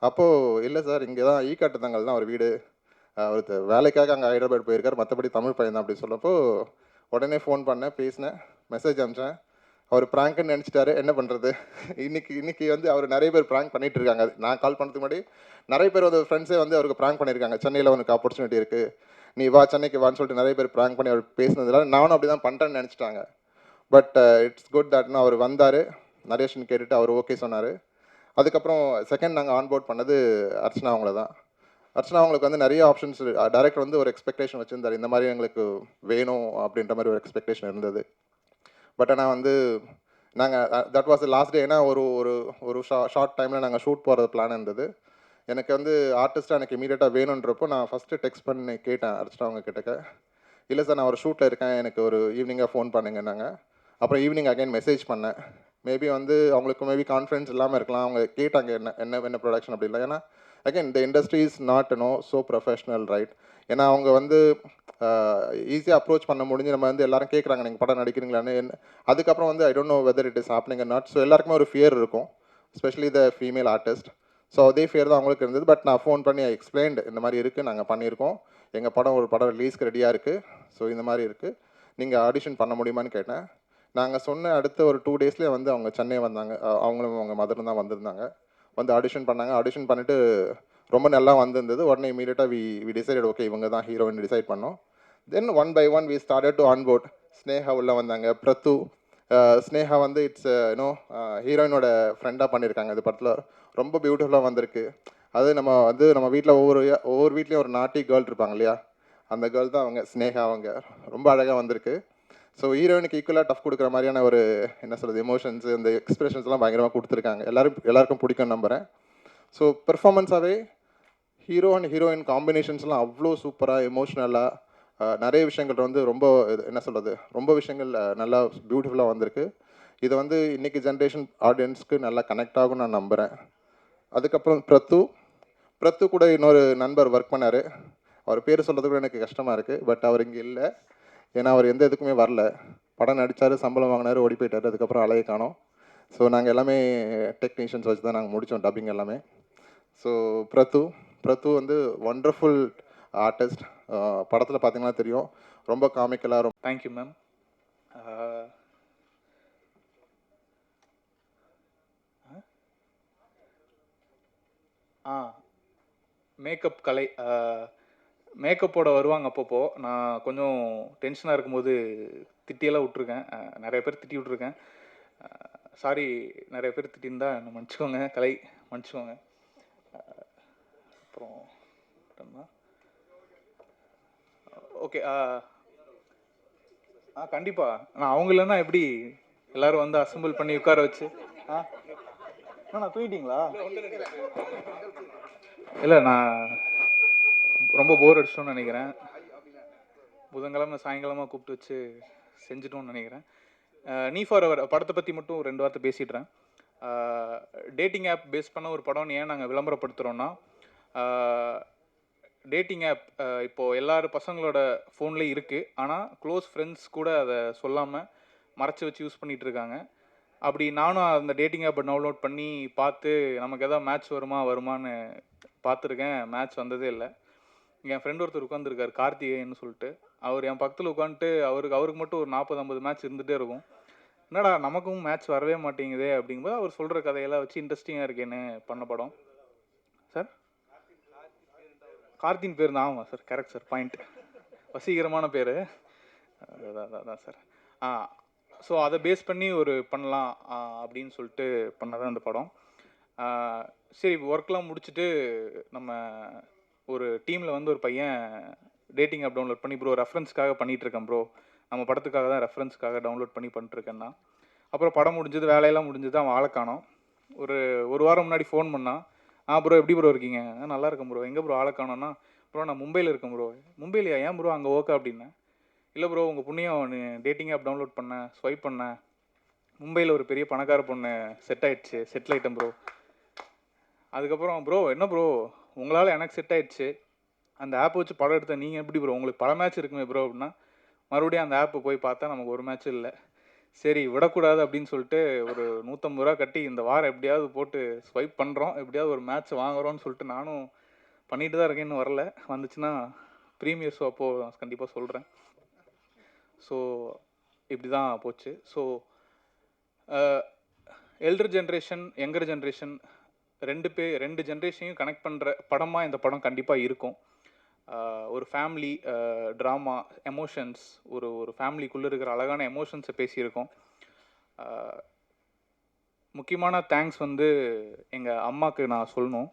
அப்போது இல்லை சார் இங்கே தான் ஈக்காட்டுத்தங்கல் தான் அவர் வீடு, அவர் வேலைக்காக அங்கே ஹைதராபாத் போயிருக்கார், மற்றபடி தமிழ் பையன் தான் அப்படி சொல்லப்போ உடனே ஃபோன் பண்ணேன், பேசினேன், மெசேஜ் அனுப்பிச்சேன். அவர் ப்ராங்க்னு நினச்சிட்டாரு. என்ன பண்ணுறது, இன்னைக்கு வந்து அவர் நிறைய பேர் ப்ராங்க் பண்ணிட்டு இருக்காங்க. நான் கால் பண்ணுறதுக்கு முன்னாடி நிறைய பேர் வந்து ஃப்ரெண்ட்ஸே வந்து அவருக்கு ப்ராங்க் பண்ணியிருக்காங்க. சென்னையில் உனக்கு ஆப்பர்ச்சுனிட்டி இருக்குது, நீ வா சென்னைக்கு வான்னு சொல்லிட்டு நிறைய பேர் ப்ராங்க் பண்ணி அவர் பேசினதுல நானும் அப்படி தான் பண்ணுறேன்னு நினச்சிட்டாங்க. பட் இட்ஸ் குட் தட்னு அவர் வந்தார், நரேஷன் கேட்டுட்டு அவர் ஓகே சொன்னார். அதுக்கப்புறம் செகண்ட் நாங்கள் ஆன்போர்ட் பண்ணது அர்ச்சனா அவங்கள தான். அர்ச்சனா அவங்களுக்கு வந்து நிறைய ஆப்ஷன்ஸ், டைரக்டர் வந்து ஒரு எக்ஸ்பெக்டேஷன் வச்சுருந்தார், இந்த மாதிரி எங்களுக்கு வேணும் அப்படின்ற மாதிரி ஒரு எக்ஸ்பெக்டேஷன் இருந்தது. பட் ஆனால் வந்து நாங்கள் that was the last day. ஏன்னா ஒரு ஒரு ஒரு ஷார்ட் டைமில் நாங்கள் ஷூட் போகிறது பிளான் இருந்தது. எனக்கு வந்து ஆர்டிஸ்ட்டாக எனக்கு இமீடியட்டாக வேணுன்றப்போ நான் ஃபஸ்ட்டு டெக்ஸ்ட் பண்ணி கேட்டேன் அர்ச்சனா அவங்க கிட்டக்க. இல்லை சார், நான் ஒரு ஷூட்டில் இருக்கேன், எனக்கு ஒரு ஈவினிங்காக ஃபோன் பண்ணுங்கன்னாங்க. அப்புறம் ஈவினிங் அகைன் மெசேஜ் பண்ணேன். மேபி வந்து அவங்களுக்கு மேபி கான்ஃபிடன்ஸ் இல்லாமல் இருக்கலாம். அவங்க கேட்டாங்க என்ன ப்ரொடக்ஷன் அப்படி இல்லை. ஏன்னா again the industry is not so professional, right? ஏன்னா அவங்க வந்து ஈஸியாக அப்ரோச் பண்ண முடிஞ்சு நம்ம வந்து எல்லாரும் கேட்குறாங்க நீங்கள் படம் நடிக்கிறீங்களான்னு. அதுக்கப்புறம் வந்து I don't know whether it is happening not. So எல்லாருக்குமே ஒரு ஃபியர் இருக்கும், specially the female artist. So அதே ஃபியர் தான் அவங்களுக்கு இருந்தது. பட் நான் ஃபோன் பண்ணி ஐ எக்ஸ்பிளைன்டு, இந்த மாதிரி இருக்குது, நாங்கள் பண்ணியிருக்கோம், எங்கள் படம் ஒரு படம் ரிலீஸ்க்கு ரெடியாக இருக்குது, ஸோ இந்த மாதிரி இருக்குது, நீங்கள் ஆடிஷன் பண்ண முடியுமான்னு கேட்டேன். நாங்கள் சொன்ன அடுத்த ஒரு 2 டேஸ்லேயே வந்து அவங்க சென்னை வந்தாங்க. அவங்களும் அவங்க மதரும் தான் வந்திருந்தாங்க. வந்து ஆடிஷன் பண்ணாங்க. ஆடிஷன் பண்ணிவிட்டு ரொம்ப நல்லா வந்திருந்தது. உடனே இமீடியட்டாக வி டிசைடட், ஓகே இவங்க தான் ஹீரோயின் டிசைட் பண்ணோம். Then one by one we started to onboard. Sneha உள்ளே வந்தாங்க, பிரத்து. ஸ்னேகா வந்து இட்ஸ் ஹீரோயினோட ஃப்ரெண்டாக பண்ணியிருக்காங்க இந்த படத்தில். ரொம்ப பியூட்டிஃபுல்லாக வந்திருக்கு. அது நம்ம வீட்டில் ஒவ்வொரு வீட்லேயும் ஒரு நாட்டி கேர்ள் இருப்பாங்க இல்லையா, அந்த கேர்ள் தான் அவங்க ஸ்னேகா. அவங்க ரொம்ப அழகாக வந்திருக்கு. ஸோ ஹீரோயினுக்கு ஈக்குவலாக டஃப் கொடுக்குற மாதிரியான ஒரு என்ன சொல்கிறது எமோஷன்ஸ், இந்த எக்ஸ்பிரஷன்ஸ்லாம் பயங்கரமாக கொடுத்துருக்காங்க. எல்லாருக்கும் பிடிக்கும் நம்புகிறேன். ஸோ பெர்ஃபார்மன்ஸாகவே ஹீரோ அண்ட் ஹீரோயின் காம்பினேஷன்ஸ்லாம் அவ்வளோ சூப்பராக எமோஷ்னலாக நிறைய விஷயங்கள் வந்து ரொம்ப என்ன சொல்கிறது ரொம்ப விஷயங்கள் நல்லா பியூட்டிஃபுல்லாக வந்திருக்கு. இதை வந்து இன்றைக்கி ஜென்ரேஷன் ஆடியன்ஸ்க்கு நல்லா கனெக்ட் ஆகும்னு நான் நம்புகிறேன். அதுக்கப்புறம் பிரத்து கூட இன்னொரு நண்பர் ஒர்க் பண்ணார். அவர் பேர் சொல்கிறது கூட எனக்கு கஷ்டமாக இருக்குது. பட் அவர் இங்கே இல்லை, ஏன்னா அவர் எந்த இதுக்குமே வரல. படம் நடித்தார், சம்பளம் வாங்கினார், ஓடி போயிட்டார். அதுக்கப்புறம் அலையை காணோம். ஸோ நாங்கள் எல்லாமே டெக்னீஷியன்ஸ் வச்சு தான் நாங்கள் முடித்தோம் டப்பிங் எல்லாமே. ஸோ பிரத்து வந்து ஒண்டர்ஃபுல் ஆர்டிஸ்ட். படத்தில் பார்த்தீங்கன்னா தெரியும், ரொம்ப காமிக்கலாக. ரொம்ப தேங்க்யூ மேம். மேக்கப் கலை, மேக்கப்போட வருவாங்க அப்பப்போ. நான் கொஞ்சம் டென்ஷனாக இருக்கும்போது திட்டியெல்லாம் விட்ருக்கேன், நிறைய பேர் திட்டி விட்ருக்கேன். சாரி, நிறைய பேர் திட்டியிருந்தா என்ன மன்னிச்சிக்கோங்க, கலை மன்னிச்சிக்கோங்க. அப்புறம் ஓகே, கண்டிப்பாக நான் அவங்க இல்லைன்னா எப்படி எல்லோரும் வந்து அசம்பிள் பண்ணி உட்கார வச்சு. நான் தூங்கிட்டீங்களா? இல்லை, நான் ரொம்ப போர் அடிச்சிட்டோன்னு நினைக்கிறேன். புதன்கிழமை சாயங்காலமாக கூப்பிட்டு வச்சு செஞ்சுட்டோன்னு நினைக்கிறேன். நீ ஃபார் எவர் படத்தை பற்றி மட்டும் 2 வார்த்தை பேசிடுறேன். டேட்டிங் ஆப் பேஸ் பண்ண ஒரு படம்னு ஏன் நாங்கள் விளம்பரப்படுத்துகிறோன்னா, டேட்டிங் ஆப் இப்போது எல்லாரும் பசங்களோட ஃபோன்லேயும் இருக்குது. ஆனால் க்ளோஸ் ஃப்ரெண்ட்ஸ் கூட அதை சொல்லாமல் மறைச்சி வச்சு யூஸ் பண்ணிகிட்ருக்காங்க. அப்படி நானும் அந்த டேட்டிங் ஆப்பை டவுன்லோட் பண்ணி பார்த்து நமக்கு எதாவது மேட்ச் வருமானு பார்த்துருக்கேன். மேட்ச் வந்ததே இல்லை. என் ஃப்ரெண்ட் ஒருத்தர் உட்காந்துருக்கார், கார்த்திகேயன்னு சொல்லிட்டு. அவர் என் பக்கத்தில் உட்காந்துட்டு அவருக்கு மட்டும் ஒரு 40-50 மேட்ச் இருந்துகிட்டே இருக்கும். என்னடா நமக்கும் மேட்ச் வரவே மாட்டேங்குதே அப்படிங்கும்போது அவர் சொல்கிற கதையெல்லாம் வச்சு இன்ட்ரெஸ்டிங்காக இருக்கேன்னு பண்ண படம் சார். கார்த்தின் பேர் தான். ஆமாம் சார், கரெக்ட் சார், பாயிண்ட். வசீகரமான பேர். அதான் சார். ஸோ அதை பேஸ் பண்ணி ஒரு பண்ணலாம் அப்படின்னு சொல்லிட்டு பண்ணதான் அந்த படம். சரி, ஒர்க்லாம் முடிச்சுட்டு நம்ம ஒரு டீமில் வந்து ஒரு பையன் டேட்டிங் ஆப் டவுன்லோட் பண்ணி, ப்ரோ ரெஃபரன்ஸ்க்காக பண்ணிகிட்ருக்கேன் ப்ரோ, நம்ம படத்துக்காக தான் ரெஃபரன்ஸ்க்காக டவுன்லோட் பண்ணி பண்ணிட்டுருக்கேன்னா. அப்புறம் படம் முடிஞ்சது, வேலையெல்லாம் முடிஞ்சது, அவன் ஆளை காணோம். ஒரு வாரம் முன்னாடி ஃபோன் பண்ணான். ப்ரோ எப்படி ப்ரோ இருக்கீங்க? நல்லா இருக்கேன் ப்ரோ. எங்கே ப்ரோ ஆளை காணோன்னா, ப்ரோ நான் மும்பையில் இருக்கேன் ப்ரோ. மும்பையிலையா? ஏன் ப்ரோ அங்கே ஓகே அப்படின்னேன். இல்லை ப்ரோ, உங்கள் புண்ணியம் டேட்டிங் ஆப் டவுன்லோட் பண்ணேன், ஸ்வைப் பண்ணேன், மும்பையில் ஒரு பெரிய பணக்கார பொண்ணு செட்டில் ஆகிட்டேன் ப்ரோ. அதுக்கப்புறம் ப்ரோ என்ன ப்ரோ உங்களால் எனக்கு செட் ஆகிடுச்சு, அந்த ஆப்பை வச்சு படம் எடுத்தேன், நீங்கள் எப்படி ப்ரோ உங்களுக்கு பல மேட்ச் இருக்குமே ப்ரோ அப்படின்னா, மறுபடியும் அந்த ஆப்பை போய் பார்த்தா நமக்கு ஒரு மேட்ச்சும் இல்லை. சரி விடக்கூடாது அப்படின்னு சொல்லிட்டு ஒரு 150 ரூபா கட்டி இந்த வாரம் எப்படியாவது போட்டு ஸ்வைப் பண்ணுறோம், எப்படியாவது ஒரு மேட்ச் வாங்குகிறோன்னு சொல்லிட்டு நானும் பண்ணிட்டு தான் இருக்கேன். இன்னும் வரல, வந்துச்சுன்னா ப்ரீமியர் ஷோ அப்போது கண்டிப்பாக சொல்கிறேன். ஸோ இப்படி தான் போச்சு. So elder generation younger generation ரெண்டு ஜென்ரேஷனையும் கனெக்ட் பண்ணுற படமாக இந்த படம் கண்டிப்பாக இருக்கும். ஒரு ஃபேமிலி ட்ராமா எமோஷன்ஸ், ஒரு ஃபேமிலிக்குள்ளே இருக்கிற அழகான எமோஷன்ஸை பேசியிருக்கோம். முக்கியமான தேங்க்ஸ் வந்து எங்கள் அம்மாவுக்கு நான் சொல்லணும்.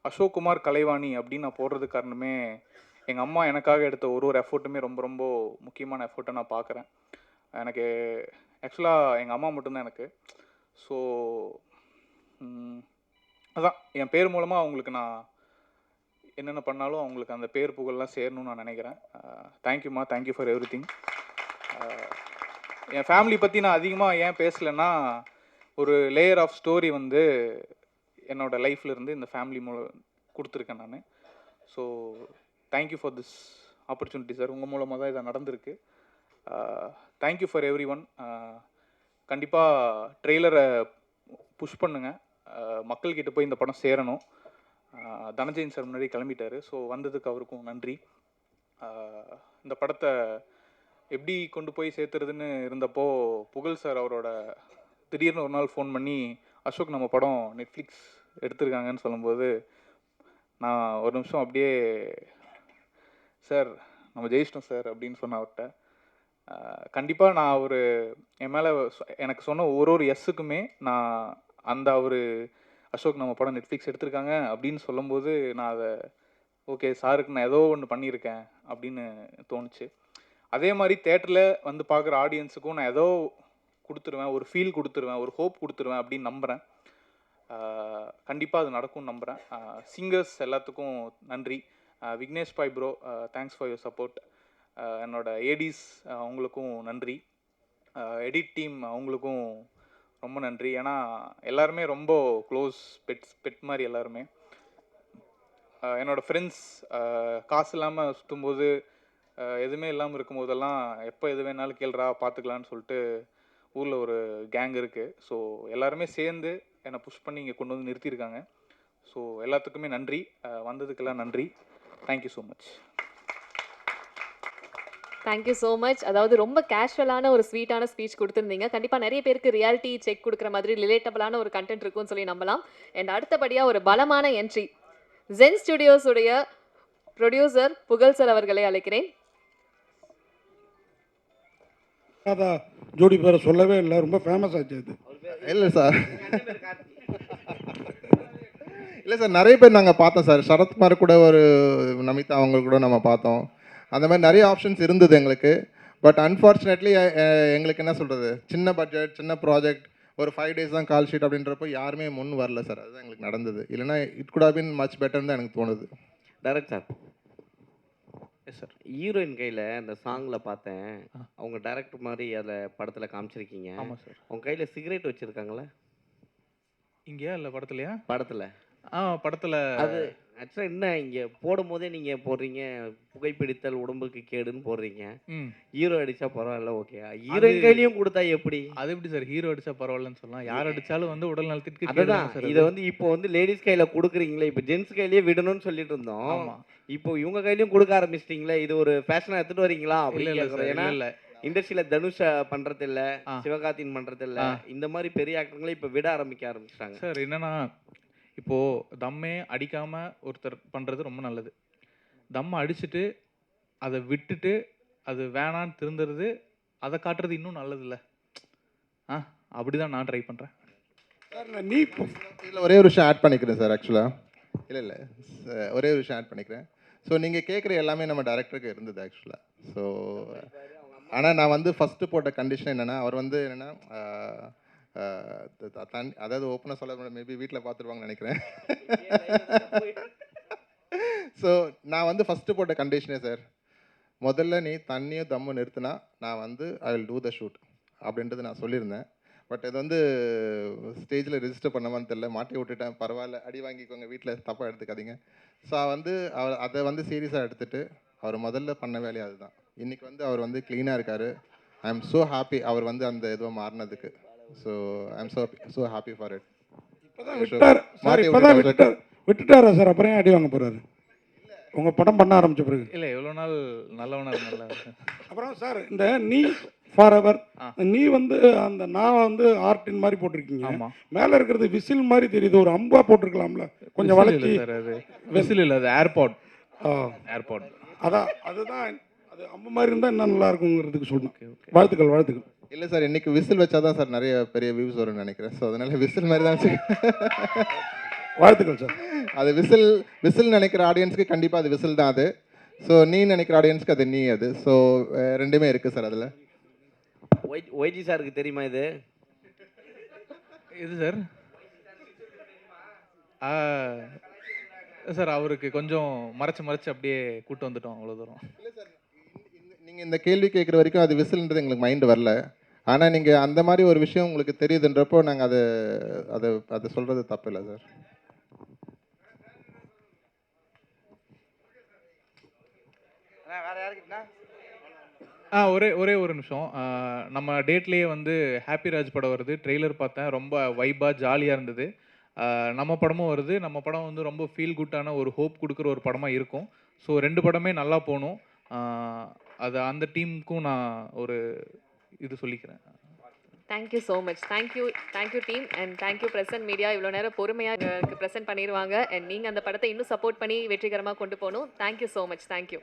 அசோக் குமார் கலைவாணி அப்படின்னு நான் போடுறதுக்கு காரணமே எங்கள் அம்மா எனக்காக எடுத்த ஒரு எஃபோர்ட்டுமே ரொம்ப ரொம்ப முக்கியமான எஃபோர்ட்டை நான் பார்க்குறேன். எனக்கு ஆக்சுவலாக எங்கள் அம்மா மட்டும்தான் எனக்கு. ஸோ அதான் என் பேர் மூலமாக அவங்களுக்கு நான் என்னென்ன பண்ணாலும் அவங்களுக்கு அந்த பேர் புகழ்லாம் சேரணும்னு நான் நினைக்கிறேன். தேங்க்யூம்மா, thank you for every thing. N family பற்றி நான் அதிகமாக ஏன் பேசலைன்னா, ஒரு லேயர் ஆஃப் ஸ்டோரி வந்து என்னோடய லைஃப்லேருந்து இந்த ஃபேமிலி கொடுத்துருக்கேன் நான். So thank you for this opportunity sir. உங்கள் மூலமாக தான் இதை நடந்திருக்கு. Thank you for every one. கண்டிப்பாக ட்ரெய்லரை புஷ் பண்ணுங்கள், மக்கள்கிட்ட போய் இந்த படம் சேரணும். தனஞ்சயன் சார் முன்னாடி கிளம்பிட்டார். ஸோ வந்ததுக்கு அவருக்கும் நன்றி. இந்த படத்தை எப்படி கொண்டு போய் சேர்த்துறதுன்னு இருந்தப்போ புகழ் சார் அவரோட திடீர்னு ஒரு நாள் ஃபோன் பண்ணி, அசோக் நம்ம படம் நெட்ஃப்ளிக்ஸ் எடுத்திருக்காங்கன்னு சொல்லும்போது நான் ஒரு நிமிஷம் அப்படியே, சார் நம்ம ஜெயிச்சிட்டோம் சார் அப்படின்னு சொன்ன அவர்கிட்ட. கண்டிப்பாக நான் என் மேலே எனக்கு சொன்ன ஒரு எஸ்ஸுக்குமே நான் அந்த அசோக் நம்ம படம் நெட்ஃப்ளிக்ஸ் எடுத்திருக்காங்க அப்படின்னு சொல்லும்போது நான் அதை ஓகே சாருக்கு நான் ஏதோ ஒன்று பண்ணியிருக்கேன் அப்படின்னு தோணுச்சு. அதே மாதிரி தேட்டரில் வந்து பார்க்குற ஆடியன்ஸுக்கும் நான் ஏதோ கொடுத்துருவேன், ஒரு ஃபீல் கொடுத்துருவேன், ஒரு ஹோப் கொடுத்துருவேன் அப்படின்னு நம்புகிறேன். கண்டிப்பாக அது நடக்கும்னு நம்புகிறேன். சிங்கர்ஸ் எல்லாத்துக்கும் நன்றி. Vignesh bye bro, thanks for your support. என்னோட ஏடிஸ் அவங்களுக்கும் நன்றி. எடிட் டீம் அவங்களுக்கும் ரொம்ப நன்றி. ஏன்னா எல்லாருமே ரொம்ப க்ளோஸ் பெட் மாதிரி எல்லாருமே. என்னோடய ஃப்ரெண்ட்ஸ் காசு இல்லாமல் சுற்றும்போது, எதுவுமே இல்லாமல் இருக்கும்போதெல்லாம் எப்போ எது வேணாலும் கேள்றா பார்த்துக்கலான்னு சொல்லிட்டு ஊரில் ஒரு கேங் இருக்குது. ஸோ எல்லாருமே சேர்ந்து என்னை புஷ் பண்ணி இங்கே கொண்டு வந்து நிறுத்தியிருக்காங்க. ஸோ எல்லாத்துக்குமே நன்றி. வந்ததுக்கெல்லாம் நன்றி. Thank you so much. Thank you so much. அதாவது ரொம்ப கேஷுவலான ஒரு ஸ்வீட்டான ஸ்பீச் கொடுத்துருந்தீங்க. கண்டிப்பாக நிறைய பேருக்கு ரியாலிட்டி செக் கொடுக்குற மாதிரி ரிலேட்டபிளான ஒரு கண்டென்ட் இருக்கும்னு சொல்லி நம்பலாம். அண்ட் அடுத்தபடியாக ஒரு பலமான என்ட்ரி, ஜென் ஸ்டுடியோஸுடைய ப்ரொடியூசர் புகழ் சார் அவர்களை அழைக்கிறேன். அதான் ஜோடி பேரை சொல்லவே இல்லை, ரொம்ப ஃபேமஸ் ஆச்சு அது. இல்லை சார், இல்லை சார், நிறைய பேர் நாங்கள் பார்த்தோம் சார். சரத்குமார் கூட ஒரு நமிதா அவங்க கூட நம்ம பார்த்தோம். அந்த மாதிரி நிறைய ஆப்ஷன்ஸ் இருந்தது எங்களுக்கு. பட் அன்ஃபார்ச்சுனேட்லி எங்களுக்கு என்ன சொல்கிறது, சின்ன பட்ஜெட், சின்ன ப்ராஜெக்ட், ஒரு 5 days தான் கால் ஷீட் அப்படின்றப்போ யாருமே முன் வரல சார். அதுதான் எங்களுக்கு நடந்தது. இல்லைனா it could have been much பெட்டர்னு தான் எனக்கு தோணுது. Direct sir. Yes sir. Heroine கையில் அந்த சாங்கில் பார்த்தேன், அவங்க டைரக்டர் மாதிரி அதில் படத்தில் காமிச்சிருக்கீங்க. ஆமாம் சார். அவங்க கையில் சிகரெட் வச்சுருக்காங்களே இங்கேயா இல்லை படத்துலையா? படத்தில். படத்தில் அது ஆக்சுவலாக என்ன, இங்கே போடும் போதே நீங்கள் போடுறீங்க புகைப்பிடித்தல் உடம்புக்கு கேடுன்னு போடுறீங்க. ஹீரோ அடித்தா பரவாயில்ல, ஓகே. ஹீரோயின் கையிலையும் கொடுத்தா எப்படி? அது எப்படி சார் ஹீரோ அடித்தா பரவாயில்லன்னு சொல்லலாம்? யார் அடித்தாலும் வந்து உடல் நலத்திற்கு அதுதான். இதை வந்து இப்போ வந்து லேடிஸ் கையில் கொடுக்குறீங்களே, இப்போ ஜென்ஸ் கையிலேயே விடணும்னு சொல்லிட்டு இருந்தோம். இப்போ இவங்க கையிலையும் கொடுக்க ஆரம்பிச்சிட்டிங்களே, இது ஒரு ஃபேஷனாக எடுத்துகிட்டு வரீங்களா அப்படின்னு கேட்குறேன். ஏன்னா இண்டஸ்ட்ரியில் தனுஷ் பண்ணுறதில்ல, சிவகார்த்தின் பண்ணுறதில்ல, இந்த மாதிரி பெரிய ஆக்டருங்களே இப்போ விட ஆரம்பிச்சிட்டாங்க சார். என்னன்னா இப்போது தம்மே அடிக்காமல் ஒருத்தர் பண்ணுறது ரொம்ப நல்லது. தம்மை அடிச்சுட்டு அதை விட்டுட்டு அது வேணான்னு திருந்துறது, அதை காட்டுறது இன்னும் நல்லதில்ல. அப்படி தான் நான் ட்ரை பண்ணுறேன். நீ இதில் ஒரே ஒரு விஷயம் ஆட் பண்ணிக்கிறேன் சார். ஆக்சுவலாக இல்லை ஒரே ஒரு விஷயம் ஆட் பண்ணிக்கிறேன். ஸோ நீங்கள் கேட்குற எல்லாமே நம்ம டைரக்டருக்கு இருந்தது ஆக்சுவலாக. ஸோ ஆனால் நான் வந்து ஃபஸ்ட்டு போட்ட கண்டிஷன் என்னென்னா, அவர் வந்து என்னென்னா அதாவது ஓப்பனாக சொல்ல மேபி வீட்டில் பார்த்துருவாங்கன்னு நினைக்கிறேன். ஸோ நான் வந்து ஃபஸ்ட்டு போட்ட கண்டிஷனே சார், முதல்ல நீ தண்ணியும் தம்மும் நிறுத்தினா நான் வந்து I will do the shoot அப்படின்றது நான் சொல்லியிருந்தேன். பட் இது வந்து ஸ்டேஜில் ரெஜிஸ்டர் பண்ணவான்னு தெரியல, மாட்டி விட்டுட்டேன். பரவாயில்ல, அடி வாங்கிக்கோங்க, வீட்டில் தப்பாக எடுத்துக்காதீங்க. ஸோ வந்து அவர் அதை வந்து சீரியஸாக எடுத்துகிட்டு அவர் முதல்ல பண்ண வேலையை அதுதான். இன்றைக்கி வந்து அவர் வந்து க்ளீனாக இருக்கார். ஐ எம் ஸோ ஹாப்பி அவர் வந்து அந்த இதுவை மாறினதுக்கு. So I am so happy for it. விட்டுட்டாரா சார்? அப்புறம் ஏன் அடி வாங்க போகிறாரு? உங்கள் படம் பண்ண ஆரம்பிச்ச பிறகு இல்லை எவ்வளோ நாள் நல்லவனாக இருந்தால. அப்புறம் சார் இந்த நீ ஃபார் எவர். நீ வந்து அந்த நான் வந்து ஆர்டின் மாதிரி போட்டிருக்கீங்க. மேலே இருக்கிறது விசில் மாதிரி தெரியுது, ஒரு அம்பா போட்டிருக்கலாம்ல கொஞ்சம் வளைச்சி. சார் அது விசில் இல்லை, அது ஏர்பாட். ஏர்பாட் அதான் அதுதான் அது அம்பு மாதிரி இருந்தால் இன்னும் நல்லா இருக்குங்கிறதுக்கு சொன்னேன். வாழ்த்துக்கள் வாழ்த்துக்கள். இல்லை சார், இன்னைக்கு விசில் வச்சா தான் சார் நிறைய பெரிய வியூஸ் வரும்னு நினைக்கிறேன். ஸோ அதனால விசில் மாதிரி தான் சார். வாழ்த்துக்கள் சார். அது விசில் நினைக்கிற ஆடியன்ஸ்க்கு கண்டிப்பாக அது விசில் தான் அது. ஸோ நீ நினைக்கிற ஆடியன்ஸ்க்கு அது நீ அது. ஸோ ரெண்டுமே இருக்குது சார் அதில். ஒய்ஜி சாருக்கு தெரியுமா இது? இது சார் சார் அவருக்கு கொஞ்சம் மறைச்சு அப்படியே கூட்டு வந்துட்டோம், அவ்வளோ தூரம். நீங்கள் இந்த கேள்வி கேட்குற வரைக்கும் அது விசில்ன்றது எங்களுக்கு மைண்டு வரல. ஆனால் நீங்கள் அந்த மாதிரி ஒரு விஷயம் உங்களுக்கு தெரியுதுன்றப்போ நாங்கள் அதை சொல்கிறது தப்பு இல்லை சார். ஒரே ஒரு நிமிஷம். நம்ம டேட்லேயே வந்து ஹாப்பி ராஜ் படம் வருது, ட்ரெய்லர் பார்த்தேன், ரொம்ப வைபாக ஜாலியாக இருந்தது. நம்ம படமும் வருது. நம்ம படம் வந்து ரொம்ப ஃபீல் குட்டான ஒரு ஹோப் கொடுக்குற ஒரு படமாக இருக்கும். ஸோ 2 படமே நல்லா போகணும். அது அந்த டீமுக்கும் நான் ஒரு இது சொல்லிக்கிறேன். Thank you so much. Thank you team and thank you present media. இவ்வளோ நேரம் பொறுமையாக ப்ரெசென்ட் பண்ணிடுவாங்க. அண்ட் நீங்கள் அந்த படத்தை இன்னும் சப்போர்ட் பண்ணி வெற்றிகரமாக கொண்டு போகணும். Thank you so much. தேங்க்யூ.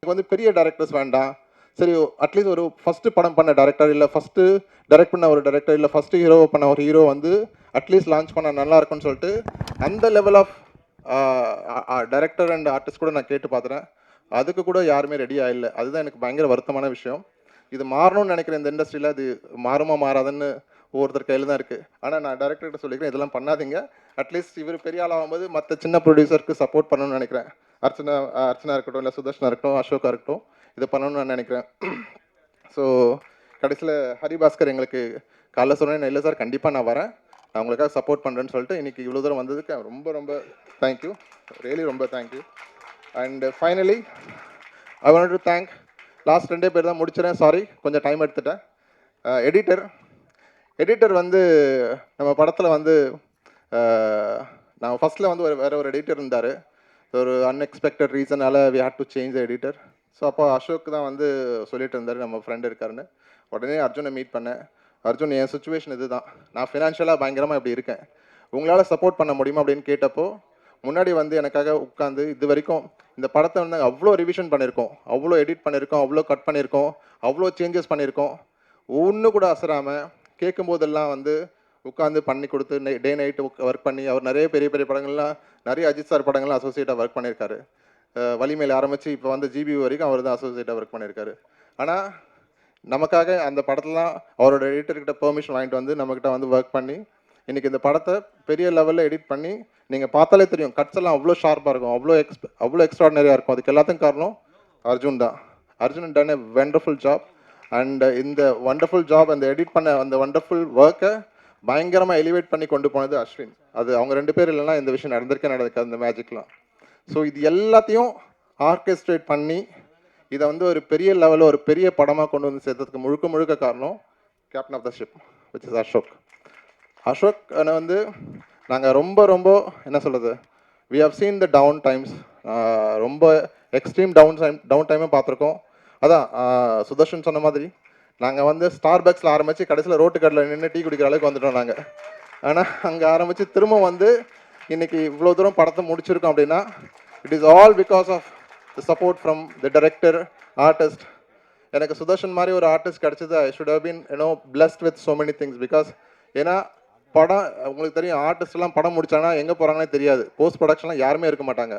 எனக்கு வந்து பெரிய டைரக்டர்ஸ் வேண்டாம். சரி, அட்லீஸ்ட் ஒரு ஃபஸ்ட்டு படம் பண்ண டைரக்டர், இல்லை ஃபஸ்ட்டு டைரக்ட் பண்ண ஒரு டைரக்டர், இல்லை ஃபஸ்ட்டு ஹீரோ பண்ண ஒரு ஹீரோ வந்து அட்லீஸ்ட் லான்ச் பண்ண நல்லா இருக்கும்னு சொல்லிட்டு அந்த level of director and artist கூட நான் கேட்டு பார்த்துறேன். அதுக்கு கூட யாருமே ரெடியாக இல்லை. அதுதான் எனக்கு பயங்கர வருத்தமான விஷயம். இது மாறணும்னு நினைக்கிறேன் இந்த இண்டஸ்ட்ரியில். அது மாறுமா மாறாதுன்னு ஒவ்வொருத்தர் கையில் தான் இருக்குது. ஆனால் நான் டைரக்டர்கிட்ட சொல்லிக்கிறேன், இதெல்லாம் பண்ணாதீங்க. அட்லீஸ்ட் இவர் பெரிய ஆளாகும்போது மற்ற சின்ன ப்ரொடியூசருக்கு சப்போர்ட் பண்ணணும்னு நினைக்கிறேன். அர்ச்சனா இருக்கட்டும், இல்லை சுதர்ஷனா இருக்கட்டும், அசோகா இருக்கட்டும், இதை பண்ணணும்னு நான் நினைக்கிறேன். ஸோ கடைசியில் ஹரிபாஸ்கர் எங்களுக்கு காலைல சொன்னேன், இல்லை சார் கண்டிப்பாக நான் வரேன், நான் உங்களுக்காக சப்போர்ட் பண்ணுறேன்னு சொல்லிட்டு இன்றைக்கி இவ்வளோ தூரம் வந்ததுக்கு ரொம்ப ரொம்ப தேங்க்யூ. ரியலி ரொம்ப thank you. And finally I want to thank last 2 பேர் தான் முடிச்சிடறேன். சாரி, கொஞ்சம் டைம் எடுத்துட்டேன். எடிட்டர் வந்து நம்ம படத்தில் வந்து நான் ஃபஸ்ட்டில் வந்து வேறு ஒரு எடிட்டர் இருந்தார். ஒரு அன்எக்ஸ்பெக்டட் ரீசனால் we had to change the editor. So அப்போ அசோக் தான் வந்து சொல்லிட்டு இருந்தார் நம்ம ஃப்ரெண்ட் இருக்காருன்னு. உடனே அர்ஜுனை மீட் பண்ணேன். அர்ஜுன், என் சுச்சுவேஷன் இது தான், நான் ஃபினான்ஷியலாக பயங்கரமாக இப்படி இருக்கேன், உங்களால் சப்போர்ட் பண்ண முடியுமா அப்படின்னு கேட்டப்போ முன்னாடி வந்து எனக்காக உட்காந்து இது வரைக்கும் இந்த படத்தை வந்து அவ்வளோ ரிவிஷன் பண்ணியிருக்கோம், அவ்வளோ எடிட் பண்ணியிருக்கோம், அவ்வளோ கட் பண்ணியிருக்கோம், அவ்வளோ சேஞ்சஸ் பண்ணியிருக்கோம். ஒன்று கூட அசராமல் கேட்கும்போதெல்லாம் வந்து உட்காந்து பண்ணி கொடுத்து டே நைட்டு ஒர்க் பண்ணி அவர் நிறைய பெரிய பெரிய படங்கள்லாம், நிறைய அஜித் சார் படங்கள்லாம் அசோசியேட்டாக ஒர்க் பண்ணியிருக்காரு. வலிமையில் ஆரம்பித்து இப்போ வந்து ஜிபி வரைக்கும் அவர் தான் அசோசியேட்டாக ஒர்க் பண்ணியிருக்காரு. ஆனால் நமக்காக அந்த படத்தெல்லாம் அவரோட எடிட்டர்கிட்ட பெர்மிஷன் வாங்கிட்டு வந்து நம்மக்கிட்ட வந்து ஒர்க் பண்ணி இன்றைக்கி இந்த படத்தை பெரிய லெவலில் எடிட் பண்ணி நீங்கள் பார்த்தாலே தெரியும், கட்ஸ் எல்லாம் அவ்வளோ ஷார்ப்பாக இருக்கும், அவ்வளோ எக்ஸ்ட்ராடினரியாக இருக்கும். அதுக்கு எல்லாத்துக்கும் காரணம் அர்ஜுன் தான். Arjun ton a wonderful job. And இந்த வண்டர்ஃபுல் ஜாப், அந்த எடிட் பண்ண அந்த வண்டர்ஃபுல் ஒர்க்கை பயங்கரமாக எலிவேட் பண்ணி கொண்டு போனது அஸ்வின். அது அவங்க 2 பேர் இல்லைன்னா இந்த விஷயம் நடந்திருக்காது, அந்த மேஜிக்லாம். ஸோ இது எல்லாத்தையும் ஆர்கெஸ்ட்ரேட் பண்ணி இதை வந்து ஒரு பெரிய லெவலில் ஒரு பெரிய படமாக கொண்டு வந்து சேர்த்ததுக்கு முழுக்க காரணம் captain of the ship which is Ashok. Ashok வந்து நாங்கள் ரொம்ப என்ன சொல்கிறது, we have seen the down times, ரொம்ப எக்ஸ்ட்ரீம் டவுன் டைமே பார்த்துருக்கோம். அதான் சுதர்ஷன் சொன்ன மாதிரி நாங்கள் வந்து ஸ்டார்பக்ஸில் ஆரம்பித்து கடைசியில் ரோட்டு கடையில் நின்று டீ குடிக்கிற அளவுக்கு வந்துட்டோம் நாங்கள். ஆனால் அங்கே ஆரம்பித்து திரும்ப வந்து இன்றைக்கி இவ்வளோ தூரம் படத்தை முடிச்சிருக்கோம் அப்படின்னா it is all because of the support from the director, artist. எனக்கு சுதர்ஷன் மாதிரி ஒரு ஆர்டிஸ்ட் கிடச்சது, I should have been blessed with so many things. Because ஏன்னா படம் உங்களுக்கு தெரியும், ஆர்டிஸ்ட்லாம் படம் முடிச்சாங்கன்னா எங்கே போகிறாங்கன்னே தெரியாது, போஸ்ட் ப்ரொடக்ஷன்லாம் யாருமே இருக்க மாட்டாங்க.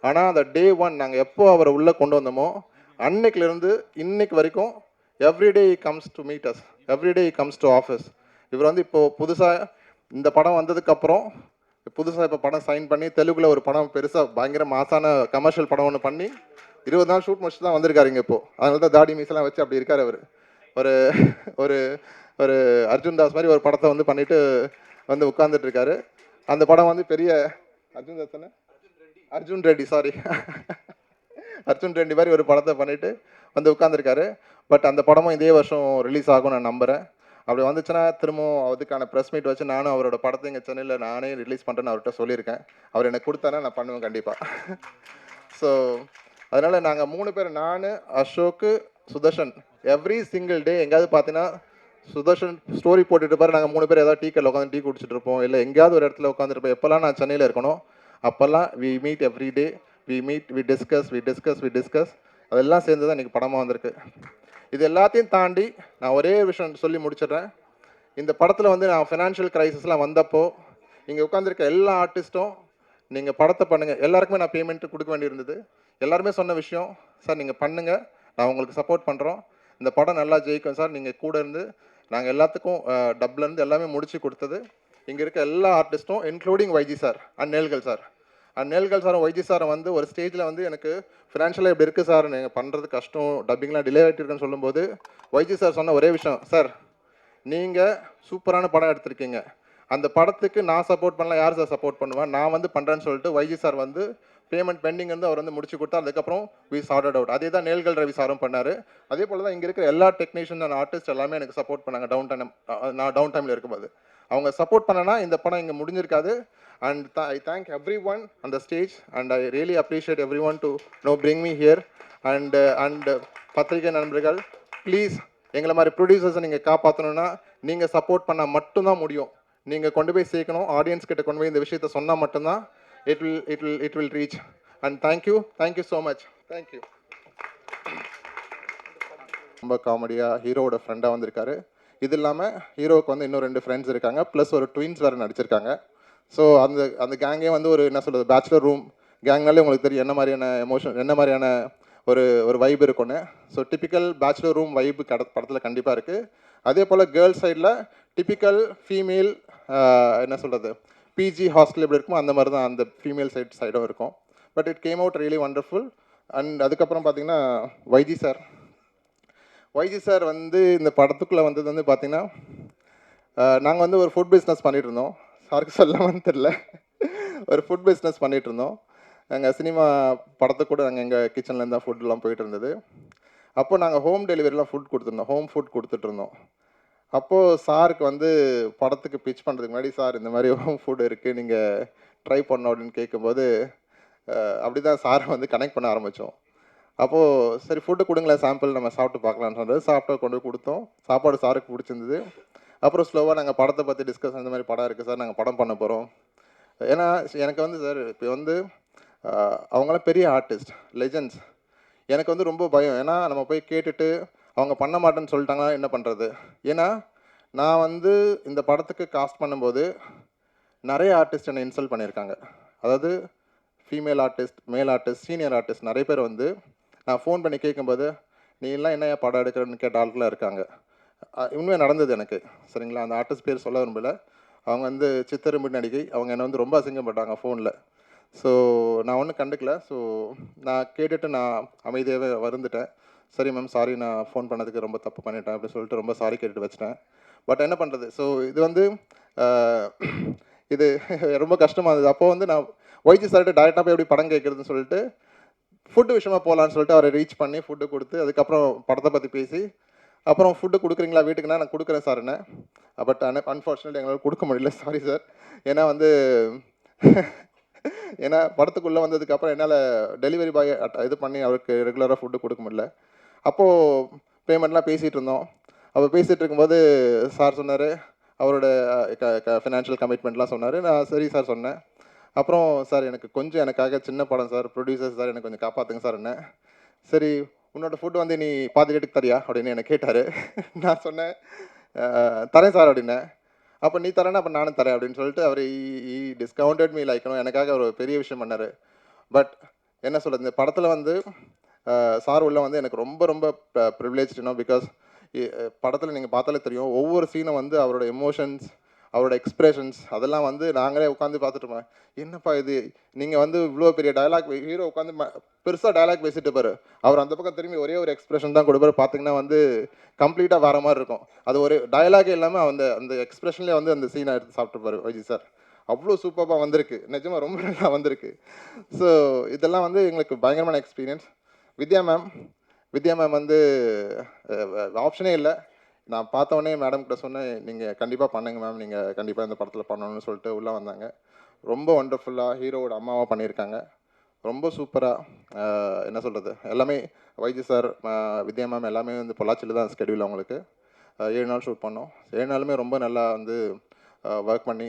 ஆனால் அந்த டே 1 நாங்கள் எப்போ அவரை உள்ளே கொண்டு வந்தோமோ அன்னைக்கிலேருந்து இன்னைக்கு வரைக்கும் everyday comes to meet us, everyday comes to office. இவர் வந்து இப்போது புதுசாக இந்த படம் வந்ததுக்கப்புறம் புதுசாக இப்போ படம் சைன் பண்ணி தெலுங்குல ஒரு படம் பெருசாக பயங்கர மாசான கமர்ஷியல் படம் ஒன்று பண்ணி 20 நாள் ஷூட் முடிச்சு தான் வந்திருக்காருங்க இப்போது. அதனால தான் தாடி மீசெல்லாம் வச்சு அப்படி இருக்கார் அவர். ஒரு ஒரு ஒரு அர்ஜுன் தாஸ் மாதிரி ஒரு படத்தை வந்து பண்ணிட்டு வந்து உட்கார்ந்துட்டு இருக்காரு. அந்த படம் வந்து பெரிய அர்ஜுன் தாஸ் தானே, அர்ஜுன் ரெட்டி, சாரி, அர்ஜுன் ரெட்டி மாதிரி ஒரு படத்தை பண்ணிட்டு வந்து உட்காந்துருக்காரு. பட் அந்த படமும் இதே வருஷம் ரிலீஸ் ஆகும் நான் நம்புகிறேன். அப்படி வந்துச்சுன்னா திரும்பவும் அதுக்கான ப்ரெஸ் மீட் வச்சு நானும் அவரோட படத்தை இங்கே சென்னையில் நானே ரிலீஸ் பண்ணுறேன்னு அவர்கிட்ட சொல்லியிருக்கேன். அவர் எனக்கு கொடுத்தானா நான் பண்ணுவேன் கண்டிப்பாக. ஸோ அதனால் நாங்கள் 3 பேர், நான், Ashok, Sudharshan, every single day எங்கேயாவது பார்த்தீங்கன்னா சுதர்ஷன் ஸ்டோரி போட்டுட்டு பாரு, நாங்கள் 3 பேர் ஏதாவது டீ கடையில் உட்காந்து டீ குடிச்சிட்டு இருப்போம், இல்லை எங்கேயாவது ஒரு இடத்துல உட்காந்துருப்போம். எப்போல்லாம் நான் சென்னையில் இருக்கணும் அப்போல்லாம் we meet every day, we discuss. அதெல்லாம் சேர்ந்து தான் இன்றைக்கி படமாக வந்திருக்கு. இது எல்லாத்தையும் தாண்டி நான் ஒரே விஷயம் சொல்லி முடிச்சிடுறேன். இந்த படத்தில் வந்து நான் ஃபினான்ஷியல் க்ரைசிஸ்லாம் வந்தப்போ இங்கே உட்காந்துருக்க எல்லா ஆர்டிஸ்ட்டும் நீங்கள் படத்தை பண்ணுங்கள், எல்லாருக்குமே நான் பேமெண்ட்டு கொடுக்க வேண்டியிருந்தது. எல்லாருமே சொன்ன விஷயம், சார் நீங்கள் பண்ணுங்கள், நான் உங்களுக்கு சப்போர்ட் பண்ணுறோம், இந்த படம் நல்லா ஜெயிக்கும் சார், நீங்கள் கூட இருந்து நாங்கள் எல்லாத்துக்கும் டப்லேருந்து எல்லாமே முடிச்சு கொடுத்தது இங்கே இருக்க எல்லா ஆர்டிஸ்ட்டும், including YG sir and Nizhalgal sir. Nizhalgal சாரும் வைஜி சாரை வந்து ஒரு ஸ்டேஜில் வந்து எனக்கு ஃபினான்ஷியலாக இப்படி இருக்குது சார், நீங்கள் பண்ணுறது கஷ்டம், டப்பிங்லாம் டிலே ஆகிட்டு இருக்குன்னு சொல்லும்போது வைஜி சார் சொன்ன ஒரே விஷயம், சார் நீங்கள் சூப்பரான படம் எடுத்திருக்கீங்க, அந்த படத்துக்கு நான் சப்போர்ட் பண்ணலாம், யார் சார் சப்போர்ட் பண்ணுவேன், நான் வந்து பண்ணுறேன்னு சொல்லிட்டு வைஜி சார் வந்து பேமெண்ட் பெண்டிங் வந்து அவர் வந்து முடிச்சு கொடுத்தா. அதுக்கப்புறம் வி சார்டட் அவுட். அதே தான் நேல்கள் ரவி சாரும் பண்ணார். அதே போல் தான் இங்கே இருக்கிற எல்லா டெக்னீஷியன் அண்ட் ஆர்டிஸ்ட் எல்லாமே எனக்கு சப்போர்ட் பண்ணாங்க நான் டவுன் டைமில் இருக்கும்போது. அவங்க சப்போர்ட் பண்ணனா இந்த படம் இங்கே முடிஞ்சிருக்காது. And I thank everyone on the stage, and I really appreciate everyone to bring me here. And பத்திரிகை நண்பர்கள், ப்ளீஸ் எங்களை மாதிரி ப்ரொடியூசர்ஸை நீங்கள் காப்பாற்றணுன்னா நீங்கள் சப்போர்ட் பண்ணால் மட்டும்தான் முடியும். நீங்கள் கொண்டு போய் சேர்க்கணும், ஆடியன்ஸ் கிட்ட கொண்டு போய் இந்த விஷயத்தை சொன்னால் மட்டும்தான் it will reach. And thank you so much. Thank you. ரொம்ப காமெடியாக ஹீரோவோட ஃப்ரெண்டாக வந்திருக்காரு. இது இல்லாமல் ஹீரோவுக்கு வந்து இன்னும் 2 ஃப்ரெண்ட்ஸ் இருக்காங்க, ப்ளஸ் ஒரு ட்வின்ஸ் வேறு நடிச்சிருக்காங்க. ஸோ அந்த கேங்கே வந்து ஒரு என்ன சொல்கிறது, பேச்சுலர் ரூம் கேங்னாலே உங்களுக்கு தெரியும் என்ன மாதிரியான எமோஷன், என்ன மாதிரியான ஒரு வைப் இருக்குன்னு. ஸோ டிப்பிக்கல் பேச்சுலர் ரூம் வைப்பு படத்தில் கண்டிப்பாக இருக்குது. அதே போல் கேர்ள்ஸ் சைடில் டிப்பிக்கல் ஃபீமேல் என்ன சொல்கிறது, பிஜி ஹாஸ்டல் எப்படி இருக்குமோ அந்த மாதிரி தான் அந்த ஃபீமேல் சைடும் இருக்கும். But it came out really wonderful. And அதுக்கப்புறம் பார்த்திங்கன்னா வைஜி சார் வந்து இந்த படத்துக்குள்ளே வந்தது வந்து பார்த்திங்கன்னா, நாங்கள் வந்து ஒரு ஃபுட் பிஸ்னஸ் பண்ணிகிட்டு இருந்தோம், சாருக்கு சொல்லாமன்னு தெரில, ஒரு ஃபுட் பிஸ்னஸ் பண்ணிகிட்டு இருந்தோம். எங்கள் சினிமா படத்துக்கு கூட நாங்கள் எங்கள் கிச்சன்லேருந்து தான் ஃபுட்லாம் போயிட்டு இருந்தது. அப்போது நாங்கள் ஹோம் டெலிவரிலாம் ஹோம் ஃபுட் கொடுத்துட்ருந்தோம். அப்போது சாருக்கு வந்து படத்துக்கு பிச் பண்ணுறதுக்கு முன்னாடி, சார் இந்த மாதிரி ஹோம் ஃபுட் இருக்குது, நீங்கள் ட்ரை பண்ணோம் அப்படின்னு கேட்கும்போது அப்படி தான் சாரை வந்து கனெக்ட் பண்ண ஆரம்பித்தோம். அப்போது சரி ஃபுட்டு கொடுங்களேன், சாம்பிள் நம்ம சாப்பிட்டு பார்க்கலான்னு சொன்னது. சாப்பிட்டு கொண்டு கொடுத்தோம். சாப்பாடு சாருக்கு பிடிச்சிருந்தது. அப்புறம் ஸ்லோவாக நாங்கள் படத்தை பற்றி டிஸ்கஸ், இந்த மாதிரி படம் இருக்குது சார், நாங்கள் படம் பண்ண போகிறோம். ஏன்னா எனக்கு வந்து சார் இப்போ வந்து அவங்களாம் பெரிய ஆர்டிஸ்ட், லெஜெண்ட்ஸ். எனக்கு வந்து ரொம்ப பயம், ஏன்னா நம்ம போய் கேட்டுட்டு அவங்க பண்ண மாட்டேன்னு சொல்லிட்டாங்கன்னா என்ன பண்ணுறது. ஏன்னா நான் வந்து இந்த படத்துக்கு காஸ்ட் பண்ணும்போது நிறைய ஆர்டிஸ்ட் என்னை இன்சல்ட் பண்ணியிருக்காங்க. அதாவது ஃபீமேல் ஆர்டிஸ்ட், மேல் ஆர்டிஸ்ட், சீனியர் ஆர்டிஸ்ட் நிறைய பேர் வந்து நான் ஃபோன் பண்ணி கேட்கும்போது நீ எல்லாம் என்ன படம் எடுக்கிறன்னு கேட்ட ஆட்களாக இருக்காங்க. உண்மையாக நடந்தது எனக்கு, சரிங்களா. அந்த ஆர்டிஸ்ட் பேர் சொல்ல விரும்பல. அவங்க வந்து சித்தரும்பு நடிகை, அவங்க என்னை வந்து ரொம்ப அசிங்கப்பட்டாங்க ஃபோனில். ஸோ நான் ஒன்றும் கண்டுக்கல. ஸோ நான் கேட்டுட்டு நான் அமைதியாகவே வந்துட்டேன். சரி மேம், சாரி, நான் ஃபோன் பண்ணதுக்கு ரொம்ப தப்பு பண்ணிட்டேன் அப்படி சொல்லிட்டு ரொம்ப சாரி கேட்டுட்டு வச்சிட்டேன். பட் என்ன பண்ணுறது, ஸோ இது வந்து இது ரொம்ப கஷ்டமாக இருந்தது. அப்போது வந்து நான் வைஜி சார்கிட்ட டேரெக்டாக போய் எப்படி படம் கேட்குறதுன்னு சொல்லிட்டு ஃபுட்டு விஷயமா போகலான்னு சொல்லிட்டு அவரை ரீச் பண்ணி ஃபுட்டு கொடுத்து, அதுக்கப்புறம் படத்தை பற்றி பேசி, அப்புறம் ஃபுட்டு கொடுக்குறீங்களா வீட்டுக்குன்னா, நான் கொடுக்குறேன் சார் என்ன. பட் அன்ஃபார்ச்சுனேட்லி எங்களால் கொடுக்க முடியல, சாரி சார். ஏன்னா வந்து ஏன்னா படத்துக்குள்ளே வந்ததுக்கப்புறம் என்னால் டெலிவரி பாய் இது பண்ணி அவருக்கு ரெகுலராக ஃபுட்டு கொடுக்க முடியல. அப்போது பேமெண்ட்லாம் பேசிகிட்டு இருந்தோம். அப்போ பேசிகிட்டு இருக்கும்போது சார் சொன்னார், அவரோட ஃபினான்ஷியல் கமிட்மெண்ட்லாம் சொன்னார். நான் சரி சார் சொன்னேன். அப்புறம் சார் எனக்காக சின்ன படம் சார், ப்ரொடியூசர் சார், எனக்கு கொஞ்சம் காப்பாற்றுங்க சார் என்ன. சரி, உன்னோட ஃபுட்டு வந்து நீ பாதி ரேட்டுக்கு தரியா அப்படின்னு என்னை கேட்டார். நான் சொன்னேன் தரேன் சார் அப்படின்னேன். அப்போ நீ தரேன்னா அப்போ நானும் தரேன் அப்படின்னு சொல்லிட்டு அவர் டிஸ்கவுண்டட் மீ லைக்கணும், எனக்காக ஒரு பெரிய விஷயம் பண்ணார். பட் என்ன சொல்கிறது, இந்த படத்தில் வந்து சார் உள்ள வந்து எனக்கு ரொம்ப ரொம்ப ப்ரிவிலேஜ்டுனோ. பிகாஸ் படத்தில் நீங்கள் பார்த்தாலே தெரியும், ஒவ்வொரு சீனும் வந்து அவரோட எமோஷன்ஸ், அவரோட எக்ஸ்பிரஷன்ஸ் அதெல்லாம் வந்து நாங்களே உட்காந்து பார்த்துட்டுருப்போம். என்னப்பா இது, நீங்கள் வந்து இவ்வளோ பெரிய டயலாக், ஹீரோ உட்காந்து பெருசாக டயலாக் பேசிட்டு பாரு, அவர் அந்த பக்கம் திரும்பி ஒரே ஒரு எக்ஸ்பிரஷன் தான் கொடுப்பாரு. பார்த்தீங்கன்னா வந்து கம்ப்ளீட்டாக வேறு மாதிரி இருக்கும். அது ஒரு டயலாகே இல்லாமல் அந்த எக்ஸ்பிரஷன்லேயே வந்து அந்த சீனை எடுத்து சாப்பிட்டுப்பாரு வைஜி சார். அவ்வளோ சூப்பராக வந்திருக்கு, நிஜமாக ரொம்ப நல்லா வந்திருக்கு. ஸோ இதெல்லாம் வந்து எங்களுக்கு பயங்கரமான எக்ஸ்பீரியன்ஸ். வித்யா மேம் வந்து ஆப்ஷனே இல்லை. நான் பார்த்தோன்னே மேடம் கிட்ட சொன்னேன், நீங்கள் கண்டிப்பாக பண்ணுங்க மேம், நீங்கள் கண்டிப்பாக இந்த படத்தில் பண்ணணும்னு சொல்லிட்டு உள்ளே வந்தாங்க. ரொம்ப ஒண்டர்ஃபுல்லாக ஹீரோவோட அம்மாவாக பண்ணியிருக்காங்க. ரொம்ப சூப்பராக என்ன சொல்கிறது, எல்லாமே வைஜி சார், வித்யா மேம் எல்லாமே வந்து பொள்ளாச்சியில் தான் ஸ்கெடியூல் அவங்களுக்கு. 7 நாள் ஷூட் பண்ணோம். 7 நாளுமே ரொம்ப நல்லா வந்து ஒர்க் பண்ணி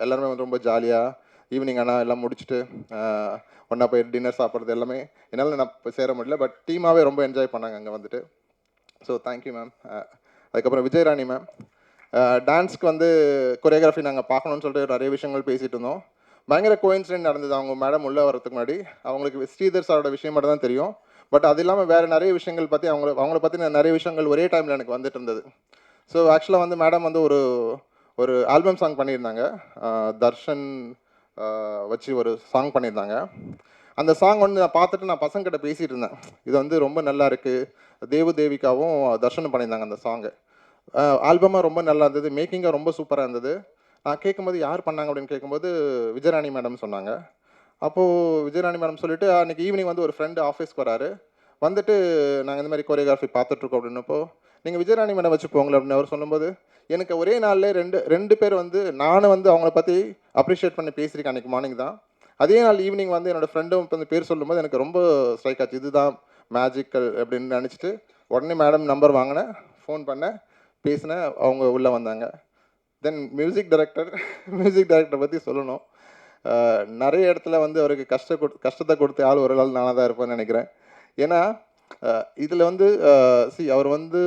எல்லாருமே வந்து ரொம்ப ஜாலியாக ஈவினிங் ஆனால் எல்லாம் முடிச்சுட்டு ஒன்றா போய் டின்னர் சாப்பிட்றது எல்லாமே என்னால் நான் சேர முடியல. பட் டீமாகவே ரொம்ப என்ஜாய் பண்ணாங்க அங்கே வந்துட்டு. So thank you ma'am. அதுக்கப்புறம் விஜயராணி மேம், டான்ஸ்க்கு வந்து கொரியோகிராஃபி நாங்கள் பார்க்கணுன்னு சொல்லிட்டு நிறைய விஷயங்கள் பேசிகிட்டு இருந்தோம். பயங்கர கோயின்சிடென்ட் நடந்தது. அவங்க மேடம் உள்ளே வரதுக்கு முன்னாடி அவங்களுக்கு ஸ்ரீதர் சாரோட விஷயம் மட்டும் தான் தெரியும். பட் அது இல்லாமல் வேறு நிறைய விஷயங்கள் பற்றி அவங்கள பற்றி நிறைய விஷயங்கள் ஒரே டைமில் எனக்கு வந்துட்டு இருந்தது. ஸோ ஆக்சுவலாக வந்து மேடம் வந்து ஒரு ஆல்பம் சாங் பண்ணியிருந்தாங்க. தர்ஷன் வச்சு ஒரு சாங் பண்ணியிருந்தாங்க. அந்த சாங் வந்து நான் பார்த்துட்டு நான் பசங்கிட்ட பேசிகிட்டு இருந்தேன், இது வந்து ரொம்ப நல்லா இருக்குது. தேவு தேவிகாவும் தர்ஷனும் பண்ணியிருந்தாங்க அந்த சாங்கு. ஆல்பமாக ரொம்ப நல்லா இருந்தது, மேக்கிங்காக ரொம்ப சூப்பராக இருந்தது. நான் கேட்கும்போது யார் பண்ணாங்க அப்படின்னு கேட்கும்போது விஜயராணி மேடம் சொன்னாங்க. அப்போது விஜயராணி மேடம் சொல்லிவிட்டு அன்றைக்கி ஈவினிங் வந்து ஒரு ஃப்ரெண்டு ஆஃபீஸ்க்கு வராரு. வந்துட்டு நாங்கள் இந்த மாதிரி கொரியோகிராஃபி பார்த்துட்ருக்கோம் அப்படின்னப்போ, நீங்கள் விஜயராணி மேடம் வச்சு போங்களேன் அப்படின்னு அவர் சொல்லும்போது, எனக்கு ஒரே நாளில் ரெண்டு பேர் வந்து நானும் வந்து அவங்கள பற்றி அப்ரிஷியேட் பண்ணி பேசியிருக்கேன் அன்றைக்கி மார்னிங் தான். அதே நாள் ஈவினிங் வந்து என்னோடய ஃப்ரெண்டும் வந்து பேர் சொல்லும்போது எனக்கு ரொம்ப ஸ்ட்ரைக் ஆச்சு, இதுதான் மேஜிக்கல் அப்படின்னு நினச்சிட்டு உடனே மேடம் நம்பர் வாங்கினேன், ஃபோன் பண்ணேன், பேசினேன், அவங்க உள்ளே வந்தாங்க. தென் மியூசிக் டைரக்டரை பற்றி சொல்லணும். நிறைய இடத்துல வந்து அவருக்கு கஷ்டத்தை கொடுத்த ஆள் ஒரு ஆள் நானாக தான் இருப்பேன்னு நினைக்கிறேன். ஏன்னா இதில் வந்து அவர் வந்து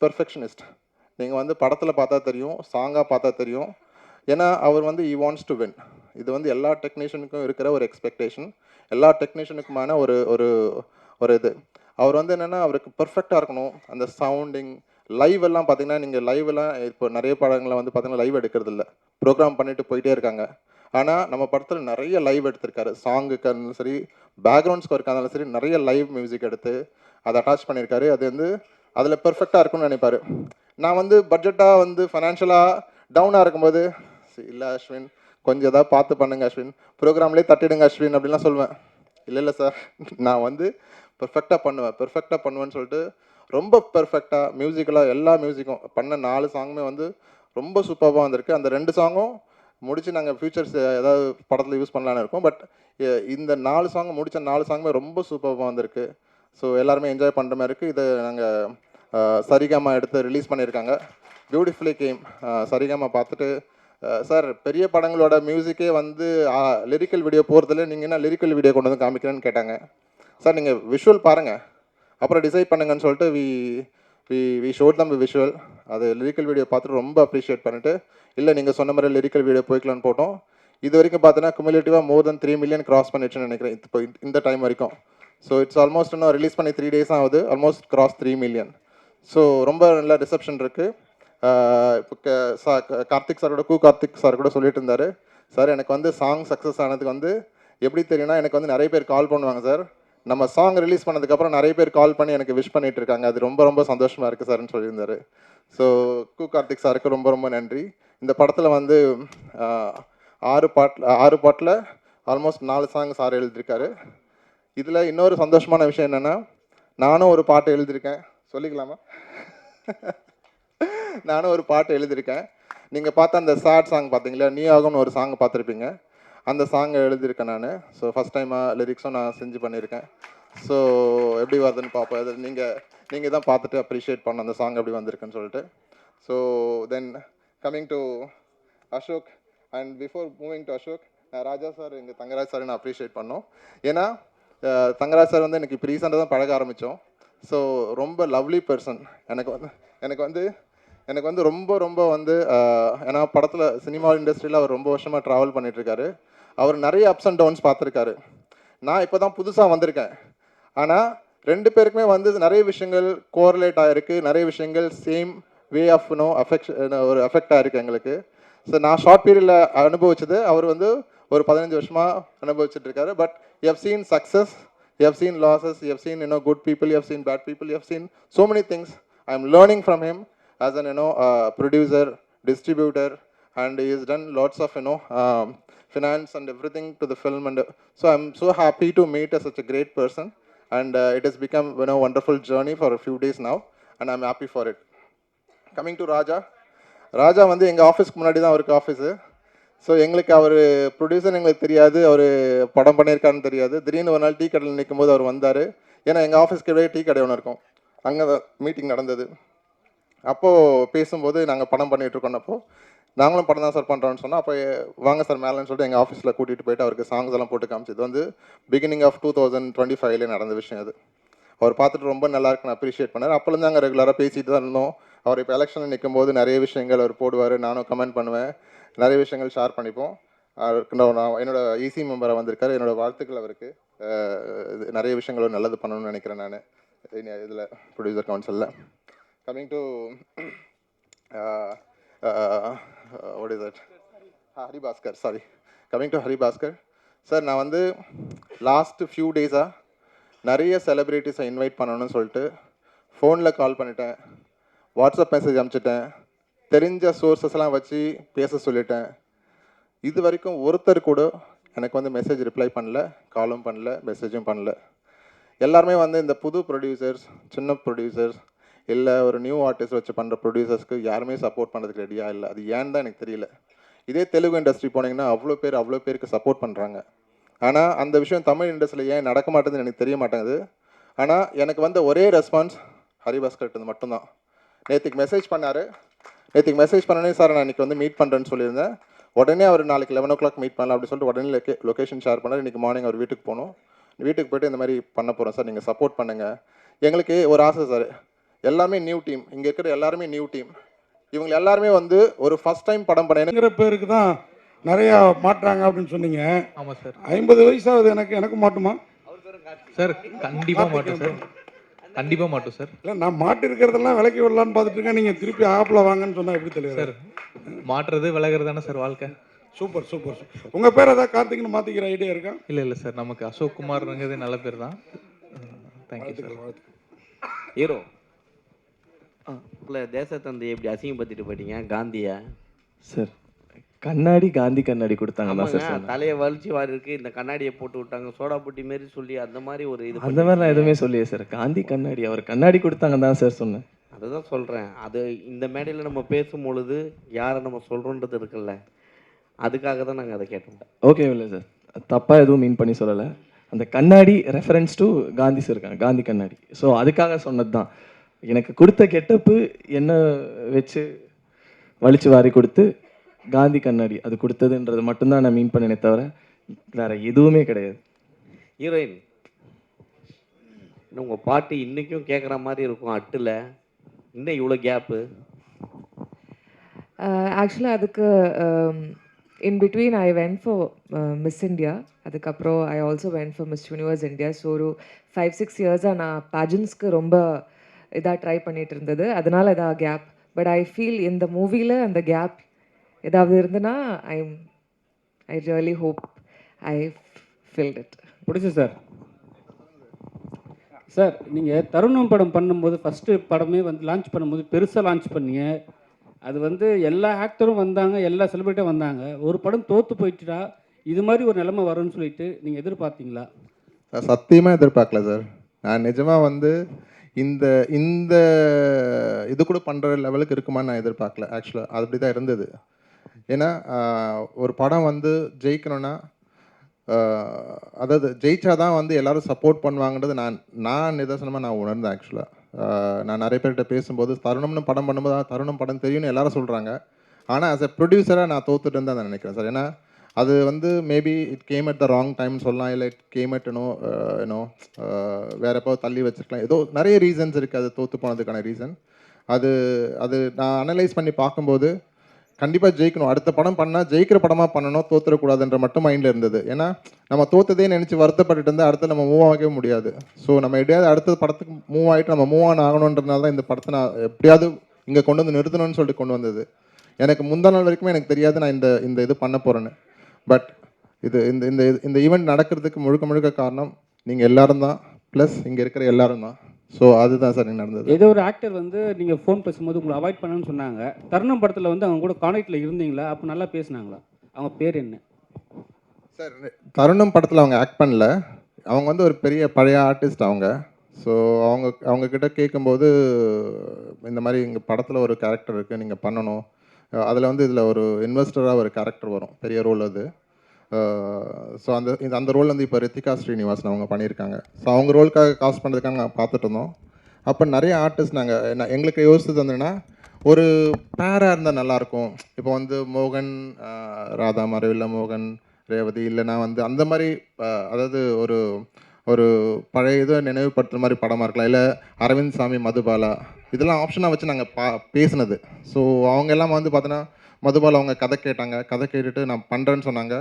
பெர்ஃபெக்ஷனிஸ்ட். நீங்கள் வந்து படத்தில் பார்த்தா தெரியும், சாங்காக பார்த்தா தெரியும். ஏன்னா அவர் வந்து ஈ வாண்ட்ஸ் டு வின். இது வந்து எல்லா டெக்னீஷியனுக்கும் இருக்கிற ஒரு எக்ஸ்பெக்டேஷன், எல்லா டெக்னீஷியனுக்குமான ஒரு ஒரு ஒரு இது. அவர் வந்து என்னென்னா அவருக்கு பர்ஃபெக்டாக இருக்கணும். அந்த சவுண்டிங் லைவ் எல்லாம் பார்த்தீங்கன்னா, நீங்கள் லைவ் எல்லாம் இப்போ நிறைய படங்களை வந்து பார்த்தீங்கன்னா லைவ் எடுக்கிறது இல்லை, ப்ரோக்ராம் பண்ணிட்டு போயிட்டே இருக்காங்க. ஆனால் நம்ம படத்தில் நிறைய லைவ் எடுத்திருக்காரு. சாங்குக்கு இருந்தாலும் சரி, பேக்ரவுண்ட் ஸ்கோருக்கு இருந்தாலும் சரி, நிறைய லைவ் மியூசிக் எடுத்து அதை அட்டாச் பண்ணியிருக்காரு. அது வந்து அதில் பெர்ஃபெக்டாக இருக்கும்னு நினைப்பார். நான் வந்து பட்ஜெட்டாக வந்து ஃபைனான்ஷியலாக டவுனாக இருக்கும்போது, இல்லை அஸ்வின் கொஞ்சம் ஏதாவது பார்த்து பண்ணுங்க அஸ்வின், ப்ரோக்ராம்லேயே தட்டிடுங்க அஸ்வின் அப்படின்லாம் சொல்லுவேன். இல்லை சார், நான் வந்து பெர்ஃபெக்டாக பண்ணுவேன்னு சொல்லிட்டு ரொம்ப பெர்ஃபெக்டாக மியூசிக்கலாக எல்லா மியூசிக்கும் பண்ண 4 சாங்குமே வந்து ரொம்ப சூப்பராக வந்திருக்கு. அந்த 2 சாங்கும் முடித்து நாங்கள் ஃபியூச்சர்ஸ் ஏதாவது படத்தில் யூஸ் பண்ணலான்னு இருக்கோம். பட் இந்த 4 சாங் முடித்த 4 சாங்குமே ரொம்ப சூப்பராக வந்திருக்கு. ஸோ எல்லாருமே என்ஜாய் பண்ணுற மாதிரி இருக்குது. இதை நாங்கள் சரிகமா எடுத்து ரிலீஸ் பண்ணியிருக்காங்க. Beautifully game. சரிகமா பார்த்துட்டு சார், பெரிய படங்களோட மியூசிக்கே வந்து லிரிக்கல் வீடியோ போகிறதுல நீங்கள் என்ன லிரிக்கல் வீடியோ கொண்டு வந்து காமிக்கிறேன்னு கேட்டாங்க. சார் நீங்கள் விஷுவல் பாருங்கள், அப்புறம் டிசைட் பண்ணுங்கன்னு சொல்லிட்டு வி ஷோட் தம் விஷுவல். அது லிரிக்கல் வீடியோ பார்த்துட்டு ரொம்ப அப்ரிஷியேட் பண்ணிவிட்டு, இல்லை நீங்கள் சொன்ன மாதிரி லிரிக்கல் வீடியோ போய்க்கலான்னு போட்டோம். இது வரைக்கும் பார்த்தீங்கன்னா குமுலேட்டிவாக மோர் தென் 3 மில்லியன் கிராஸ் பண்ணிடுச்சுன்னு நினைக்கிறேன் இப்போ இந்த டைம் வரைக்கும். ஸோ இட்ஸ் ஆல்மோஸ்ட் இன்னும் ரிலீஸ் பண்ணி 3 days ஆகுது, ஆல்மோஸ்ட் கிராஸ் 3 மில்லியன். ஸோ ரொம்ப நல்ல ரிசப்ஷன் இருக்குது. இப்போ கார்த்திக் சாரோட கார்த்திக் சார் கூட சொல்லிட்டு இருந்தார், சார் எனக்கு வந்து சாங் சக்ஸஸ் ஆனதுக்கு வந்து எப்படி தெரியும்னா, எனக்கு வந்து நிறைய பேர் கால் பண்ணுவாங்க சார், நம்ம சாங் ரிலீஸ் பண்ணதுக்கப்புறம் நிறைய பேர் கால் பண்ணி எனக்கு விஷ் பண்ணிட்டு இருக்காங்க, அது ரொம்ப ரொம்ப சந்தோஷமாக இருக்குது சார்னு சொல்லியிருந்தார். ஸோ கார்த்திக் சாருக்கு ரொம்ப ரொம்ப நன்றி. இந்த படத்தில் வந்து 6 பாட்டில் ஆல்மோஸ்ட் 4 சாங் சார் எழுதியிருக்காரு. இதில் இன்னொரு சந்தோஷமான விஷயம் என்னென்னா, நானும் ஒரு பாட்டு எழுதியிருக்கேன். சொல்லிக்கலாமா? நானும் ஒரு பாட்டு எழுதியிருக்கேன். நீங்கள் பார்த்த அந்த சேட் சாங் பார்த்தீங்களா, நீ ஆகும்னு ஒரு சாங் பார்த்துருப்பீங்க, அந்த சாங்கை எழுதியிருக்கேன் நான். ஸோ ஃபஸ்ட் டைமாக லிரிக்ஸும் நான் செஞ்சு பண்ணியிருக்கேன். ஸோ எப்படி வருதுன்னு பார்ப்போம். அது நீங்கள் தான் பார்த்துட்டு அப்ரிஷியேட் பண்ண அந்த சாங் எப்படி வந்திருக்குன்னு சொல்லிட்டு. So then coming to Ashok, and before moving to Ashok, Raja sir, எங்கள் தங்கராஜ் சார் நான் அப்ரிஷியேட் பண்ணோம். ஏன்னா தங்கராஜ் சார் வந்து எனக்கு இப்போ ரீசெண்டாக தான் பழக ஆரம்பித்தோம். ஸோ ரொம்ப லவ்லி பர்சன். எனக்கு வந்து ரொம்ப வந்து ஏன்னா படத்தில் சினிமா இண்டஸ்ட்ரியில் அவர் ரொம்ப வருஷமாக ட்ராவல் பண்ணிகிட்ருக்காரு. அவர் நிறைய அப்ஸ் அண்ட் டவுன்ஸ் பார்த்துருக்காரு. நான் இப்போ தான் புதுசாக வந்திருக்கேன். ஆனால் 2 பேருக்குமே வந்து நிறைய விஷயங்கள் கோரிலேட் ஆகிருக்கு, நிறைய விஷயங்கள் சேம் வே ஆஃப் ஒரு அஃபெக்ட் ஆகிருக்கு எங்களுக்கு. ஸோ நான் ஷார்ட் பீரியடில் அனுபவிச்சது அவர் வந்து ஒரு 15 வருஷமாக அனுபவிச்சுட்ருக்காரு. But you have seen success, you have seen losses, you have seen good people, you have seen bad people, you have seen so many things. I am learning from him as an producer, distributor, and he has done lots of finance and everything to the film, and so I'm so happy to meet such a great person, and it has become wonderful journey for a few days now, and I'm happy for it. Coming to Raja. Raja வந்து எங்கள் ஆஃபீஸ்க்கு முன்னாடி தான் அவருக்கு ஆஃபீஸு. ஸோ எங்களுக்கு அவர் ப்ரொடியூசர் எங்களுக்கு தெரியாது, அவர் படம் பண்ணியிருக்காருன்னு தெரியாது. திடீர்னு ஒரு நாள் டீ கடையில் நிற்கும் போது அவர் வந்தார். ஏன்னா எங்கள் ஆஃபீஸ்க்கு வெளியே டீ கடை ஒன்று இருக்கும், அங்கே தான் மீட்டிங் நடந்தது. அப்போது பேசும்போது நாங்கள் படம் பண்ணிகிட்ருக்கோன்னப்போ நாங்களும் படம் தான் சார் பண்ணுறோன்னு சொன்னால், அப்போ வாங்க சார் மேலேன்னு சொல்லிட்டு எங்கள் ஆஃபீஸில் கூட்டிகிட்டு போயிட்டு அவருக்கு சாங்ஸ் எல்லாம் போட்டு காமிச்சு. இது வந்து பிகினிங் ஆஃப் 2025 நடந்த விஷயம் அது. அவர் பார்த்துட்டு ரொம்ப நல்லா இருக்குன்னு அப்ரிஷியேட் பண்ணார். அப்போலேருந்து நாங்கள் ரெகுலராக பேசிட்டு தான் இருந்தோம். அவர் இப்போ எலெக்ஷனில் நிற்கும் போது நிறைய விஷயங்கள் அவர் போடுவார், நானும் கமெண்ட் பண்ணுவேன், நிறைய விஷயங்கள் ஷேர் பண்ணிப்போம். அவருக்கு நான் என்னோட இசி மெம்பராக வந்திருக்காரு, என்னோடய வாழ்த்துக்கள் அவருக்கு. நிறைய விஷயங்கள் நல்லது பண்ணணும்னு நினைக்கிறேன் நான் இதில் ப்ரொடியூசர் கவுன்சிலில். Coming to what is that? Haribhaskar, sorry. Coming to Haribhaskar sir, நான் வந்து லாஸ்ட் ஃபியூ டேஸாக நிறைய செலிப்ரிட்டிஸை இன்வைட் பண்ணணும்னு சொல்லிட்டு ஃபோனில் கால் பண்ணிட்டேன், வாட்ஸ்அப் மெசேஜ் அனுப்பிச்சிட்டேன், தெரிஞ்ச சோர்ஸஸ்லாம் வச்சு பேச சொல்லிட்டேன். இது வரைக்கும் ஒருத்தர் கூட எனக்கு வந்து மெசேஜ் ரிப்ளை பண்ணல, காலும் பண்ணல, மெசேஜும் பண்ணல. எல்லாருமே வந்து இந்த புது ப்ரொடியூசர்ஸ், சின்ன ப்ரொடியூசர்ஸ், இல்லை ஒரு நியூ ஆர்டிஸ்ட் வச்சு பண்ணுற ப்ரொடியூசர்ஸ்க்கு யாருமே சப்போர்ட் பண்ணுறதுக்கு ரெடியாக இல்லை. அது ஏன்னு தான் எனக்கு தெரியல. இதே தெலுங்கு இண்டஸ்ட்ரி போனீங்கன்னா அவ்வளோ பேருக்கு சப்போர்ட் பண்ணுறாங்க. ஆனால் அந்த விஷயம் தமிழ் இண்டஸ்ட்ரியில் ஏன் நடக்க மாட்டேங்குதுன்னு எனக்கு தெரிய மாட்டேங்குது. ஆனால் எனக்கு வந்த ஒரே ரெஸ்பான்ஸ் ஹரிபாஸ்கர்ட்டு மட்டும்தான். நேற்றுக்கு மெசேஜ் பண்ணார். நேற்றுக்கு மெசேஜ் பண்ணனே சார் நான் இன்றைக்கி வந்து மீட் பண்ணுறேன்னு சொல்லியிருந்தேன். உடனே அவர் நாளைக்கு 11 o'clock மீட் பண்ணலாம் அப்படின்னு சொல்லிட்டு உடனே லொக்கேஷன் ஷேர் பண்ணார். இன்றைக்கி மார்னிங் அவர் வீட்டுக்கு போகணும். வீட்டுக்கு போய்ட்டு இந்த மாதிரி பண்ண போகிறோம் சார், நீங்கள் சப்போர்ட் பண்ணுங்கள். எங்களுக்கு ஒரு ஆசை சார், எல்லாமே நியூ டீம், இங்கே இருக்கிற எல்லாருமே நியூ டீம். இவங்க எல்லாருமே வந்து ஒரு ஃபர்ஸ்ட் டைம் படம் பண்ண பேருக்கு தான் நிறையா மாட்டுறாங்க அப்படின்னு சொன்னீங்க. ஆமாம் சார். 50 வயசாகுது எனக்கு மாட்டுமா சார்? கண்டிப்பாக மாட்டோம் சார், கண்டிப்பாக மாட்டோம் சார். இல்லை, நான் மாட்டு இருக்கிறதெல்லாம் விலைக்கு விடலான்னு பார்த்துட்டு இருக்கேன். நீங்கள் திருப்பி ஆப்பில் வாங்கன்னு சொன்னால் எப்படி தெரியும் சார்? மாட்டுறது விலகிறது தானே சார் வாழ்க்கை. Super super. உங்கள் பேர் ஏதாவது கார்த்திக்னு மாற்றிக்கிற ஐடியா இருக்கா? இல்லை சார், நமக்கு அசோக் குமார்ங்கிறது நல்ல பேர் தான். Thank you sir. ஹீரோ இல்லை, தேசத்தந்தை எப்படி அசிங்கப்படுத்திட்டு போயிட்டீங்க காந்தியா சார்? கண்ணாடி காந்தி கண்ணாடி கொடுத்தாங்க தான் சார். தலையை வலிச்சு வாரி இருக்கு, இந்த கண்ணாடியை போட்டு விட்டாங்க, சோடா புட்டி மாரி சொல்லி அந்த மாதிரி ஒரு இது. அந்த மாதிரி நான் எதுவுமே சொல்லியே சார். காந்தி கண்ணாடி, அவர் கண்ணாடி கொடுத்தாங்க தான் சார் சொன்னேன். அதுதான் சொல்கிறேன். அது இந்த மேடையில் நம்ம பேசும் பொழுது யாரை நம்ம சொல்கிறோன்றது இருக்குல்ல, அதுக்காக தான் நாங்கள் அதை கேட்டோம். ஓகே இல்லை சார், தப்பாக எதுவும் மீன் பண்ணி சொல்லலை. அந்த கண்ணாடி ரெஃபரன்ஸ் டு காந்தி சார் இருக்காங்க, காந்தி கண்ணாடி. ஸோ அதுக்காக சொன்னது தான். எனக்கு கொடுத்த கெட்டப்பு என்ன வச்சு வலிச்சு வாரி கொடுத்து காந்தி கண்ணாடி அது கொடுத்ததுன்றது மட்டும்தான் நான் மீன் பண்ணினே தவிர வேற எதுவுமே கிடையாது. ஹீரோயின், உங்கள் பாட்டு இன்றைக்கும் கேட்குற மாதிரி இருக்கும் அட்டில், இன்னும் இவ்வளோ கேப்பு? ஆக்சுவலாக அதுக்கு in between I went for Miss India, அதுக்கப்புறம் I also went for Miss Universe India. So ஒரு 5-6 இயர்ஸாக நான் பேஜன்ஸ்க்கு ரொம்ப இதாக ட்ரை பண்ணிகிட்டு இருந்தது, அதனால் இதாக கேப். பட் ஐ ஃபீல் இந்த மூவியில் அந்த கேப் ஏதாவது இருந்ததுன்னா I really hope I filled it. பிடிச்சி சார். சார், நீங்கள் தருணம் படம் பண்ணும்போது ஃபஸ்ட்டு படமே வந்து லான்ச் பண்ணும்போது பெருசாக லான்ச் பண்ணீங்க. அது வந்து எல்லா ஆக்டரும் வந்தாங்க, எல்லா செலிபிரிட்டியும் வந்தாங்க. ஒரு படம் தோற்று போயிட்டுடா இது மாதிரி ஒரு நிலைமை வரும்னு சொல்லிட்டு நீங்கள் எதிர்பார்த்தீங்களா? சார், சத்தியமாக எதிர்பார்க்கல சார். நான் நிஜமாக வந்து இந்த இந்த இது கூட பண்ணுற லெவலுக்கு இருக்குமான்னு நான் எதிர்பார்க்கல. ஆக்சுவலாக அது அப்படி தான் இருந்தது. ஏன்னா ஒரு படம் வந்து ஜெயிக்கணும்னா, அதாவது ஜெயிச்சா தான் வந்து எல்லோரும் சப்போர்ட் பண்ணுவாங்கன்றது நான் நிதர்சனமாக நான் உணர்ந்தேன். ஆக்சுவலாக நான் நிறைய பேர்கிட்ட பேசும்போது தருணம்னு படம் பண்ணும்போது தருணம் படம் தெரியும்னு எல்லாரும் சொல்கிறாங்க. ஆனால் ஆஸ் எ ப்ரொடியூசராக நான் தோத்துட்டேன்னு தான் நான் நினைக்கிறேன் சார். ஏன்னா அது வந்து maybe it came at the wrong time சொல்லலாம், இல்லை இட் கேம் அட் யூனோ வேறு எப்போ தள்ளி வச்சுருக்கலாம். ஏதோ நிறைய ரீசன்ஸ் இருக்குது அது தோற்று போனதுக்கான ரீசன். அது நான் அனலைஸ் பண்ணி பார்க்கும்போது கண்டிப்பாக ஜெயிக்கணும், அடுத்த படம் பண்ணால் ஜெயிக்கிற படமாக பண்ணணும், தோற்றுறக்கூடாதுன்ற மட்டும் மைண்டில் இருந்தது. ஏன்னா நம்ம தோற்றதே நினச்சி வருத்தப்பட்டு இருந்தால் அடுத்து நம்ம மூவ் ஆகவே முடியாது. ஸோ நம்ம எப்படியாவது அடுத்த படத்துக்கு மூவ் ஆகிட்டு நம்ம மூவ் ஆன் ஆகணுன்றதுனால தான் இந்த படத்தை நான் எப்படியாவது இங்கே கொண்டு வந்து நிறுத்தணும்னு சொல்லிட்டு கொண்டு வந்தது. எனக்கு முந்தா நாள் வரைக்குமே எனக்கு தெரியாது நான் இந்த இது பண்ண போகிறேன்னு. பட் இது இந்த இந்த ஈவெண்ட் நடக்கிறதுக்கு முழுக்க காரணம் நீங்கள் எல்லாரும் தான், ப்ளஸ் இங்கே இருக்கிற எல்லாரும் தான். ஸோ அதுதான் சார் எனக்கு நடந்தது. ஏதோ ஒரு ஆக்டர் வந்து நீங்கள் ஃபோன் பேசும்போது உங்களை அவாய்ட் பண்ணணும்னு சொன்னாங்க. தருணம் படத்தில் வந்து அவங்க கூட கான்டாக்டில் இருந்தீங்களா? அப்போ நல்லா பேசுனாங்களா? அவங்க பேர் என்ன சார்? தருணம் படத்தில் அவங்க ஆக்ட் பண்ணல. அவங்க வந்து ஒரு பெரிய பழைய ஆர்டிஸ்ட் அவங்க. ஸோ அவங்கக்கிட்ட கேட்கும்போது இந்த மாதிரி எங்கள் படத்தில் ஒரு கேரக்டர் இருக்குது நீங்கள் பண்ணணும், அதில் வந்து இதில் ஒரு இன்வெஸ்டராக ஒரு கேரக்டர் வரும், பெரிய ரோல் அது. ஸோ அந்த ரோல் வந்து இப்போ ரித்திகா ஸ்ரீனிவாசன் அவங்க பண்ணியிருக்காங்க. ஸோ அவங்க ரோலுக்காக காஸ்ட் பண்ணுறதுக்காக நாங்கள் பார்த்துட்டு இருந்தோம். அப்போ நிறைய ஆர்டிஸ்ட் எங்களுக்கு யோசிச்சது வந்துன்னா ஒரு பேராக இருந்தால் நல்லாயிருக்கும். இப்போ வந்து மோகன் ராதா மாதிரி, இல்லை மோகன் ரேவதி, இல்லைனா வந்து அந்த மாதிரி அதாவது ஒரு ஒரு பழைய இதை நினைவுபடுத்துகிற மாதிரி படமாக இருக்கலாம், இல்லை அரவிந்த் சாமி மதுபாலா, இதெல்லாம் ஆப்ஷனாக வச்சு நாங்கள் பேசினது. ஸோ அவங்க எல்லாம் வந்து பார்த்தோன்னா மதுபாலா அவங்க கதை கேட்டாங்க, கதை கேட்டுட்டு நான் பண்ணுறேன்னு சொன்னாங்க.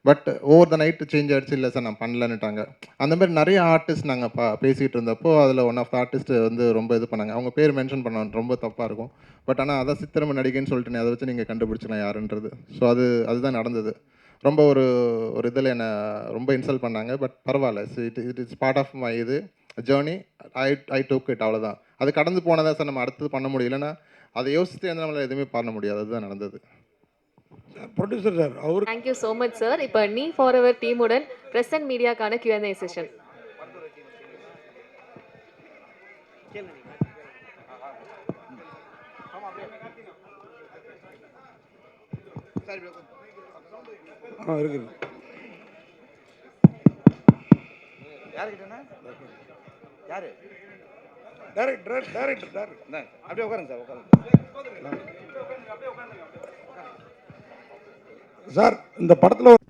But over the night change ஆகிடுச்சு, இல்லை சார் நான் பண்ணலன்னுட்டாங்க. அந்த மாதிரி நிறைய ஆர்டிஸ்ட் நாங்கள் பேசிகிட்டு இருந்தப்போ அதில் ஒன் ஆஃப் த ஆர்டிஸ்ட் வந்து ரொம்ப இது பண்ணாங்க. அவங்க பேர் மென்ஷன் பண்ண ரொம்ப தப்பாக இருக்கும். பட் ஆனால் அதான் சித்திரம நடிகைன்னு சொல்லிட்டு அதை வச்சு நீங்கள் கண்டுபிடிச்சிக்கலாம் யாருன்றது. ஸோ அதுதான் நடந்தது. ரொம்ப ஒரு இதில் என்னை ரொம்ப இன்சல்ட் பண்ணாங்க. பட் பரவாயில்ல, it is part of my இது ஜேர்னி. ஐ டூக் இட், அவ்வளோதான். அது கடந்து போனதான் சார் நம்ம அடுத்தது பண்ண முடியும். இல்லைன்னா அதை யோசித்து வந்து நம்மளால் எதுவுமே பண்ண முடியாது. அதுதான் நடந்தது. ப்ரொடியூசர் சார் அவர் தேங்க்யூ ஸோ மச் சார். இப்போ நீ ஃபார் எவர் டீமுடன் ப்ரெஸ் அண்ட் மீடியாக்கான Q&A செஷன். இருக்குது யாரு டேரக்டர் அப்படியே உட்காருங்க சார், உட்காருங்க சார். இந்த படத்தில்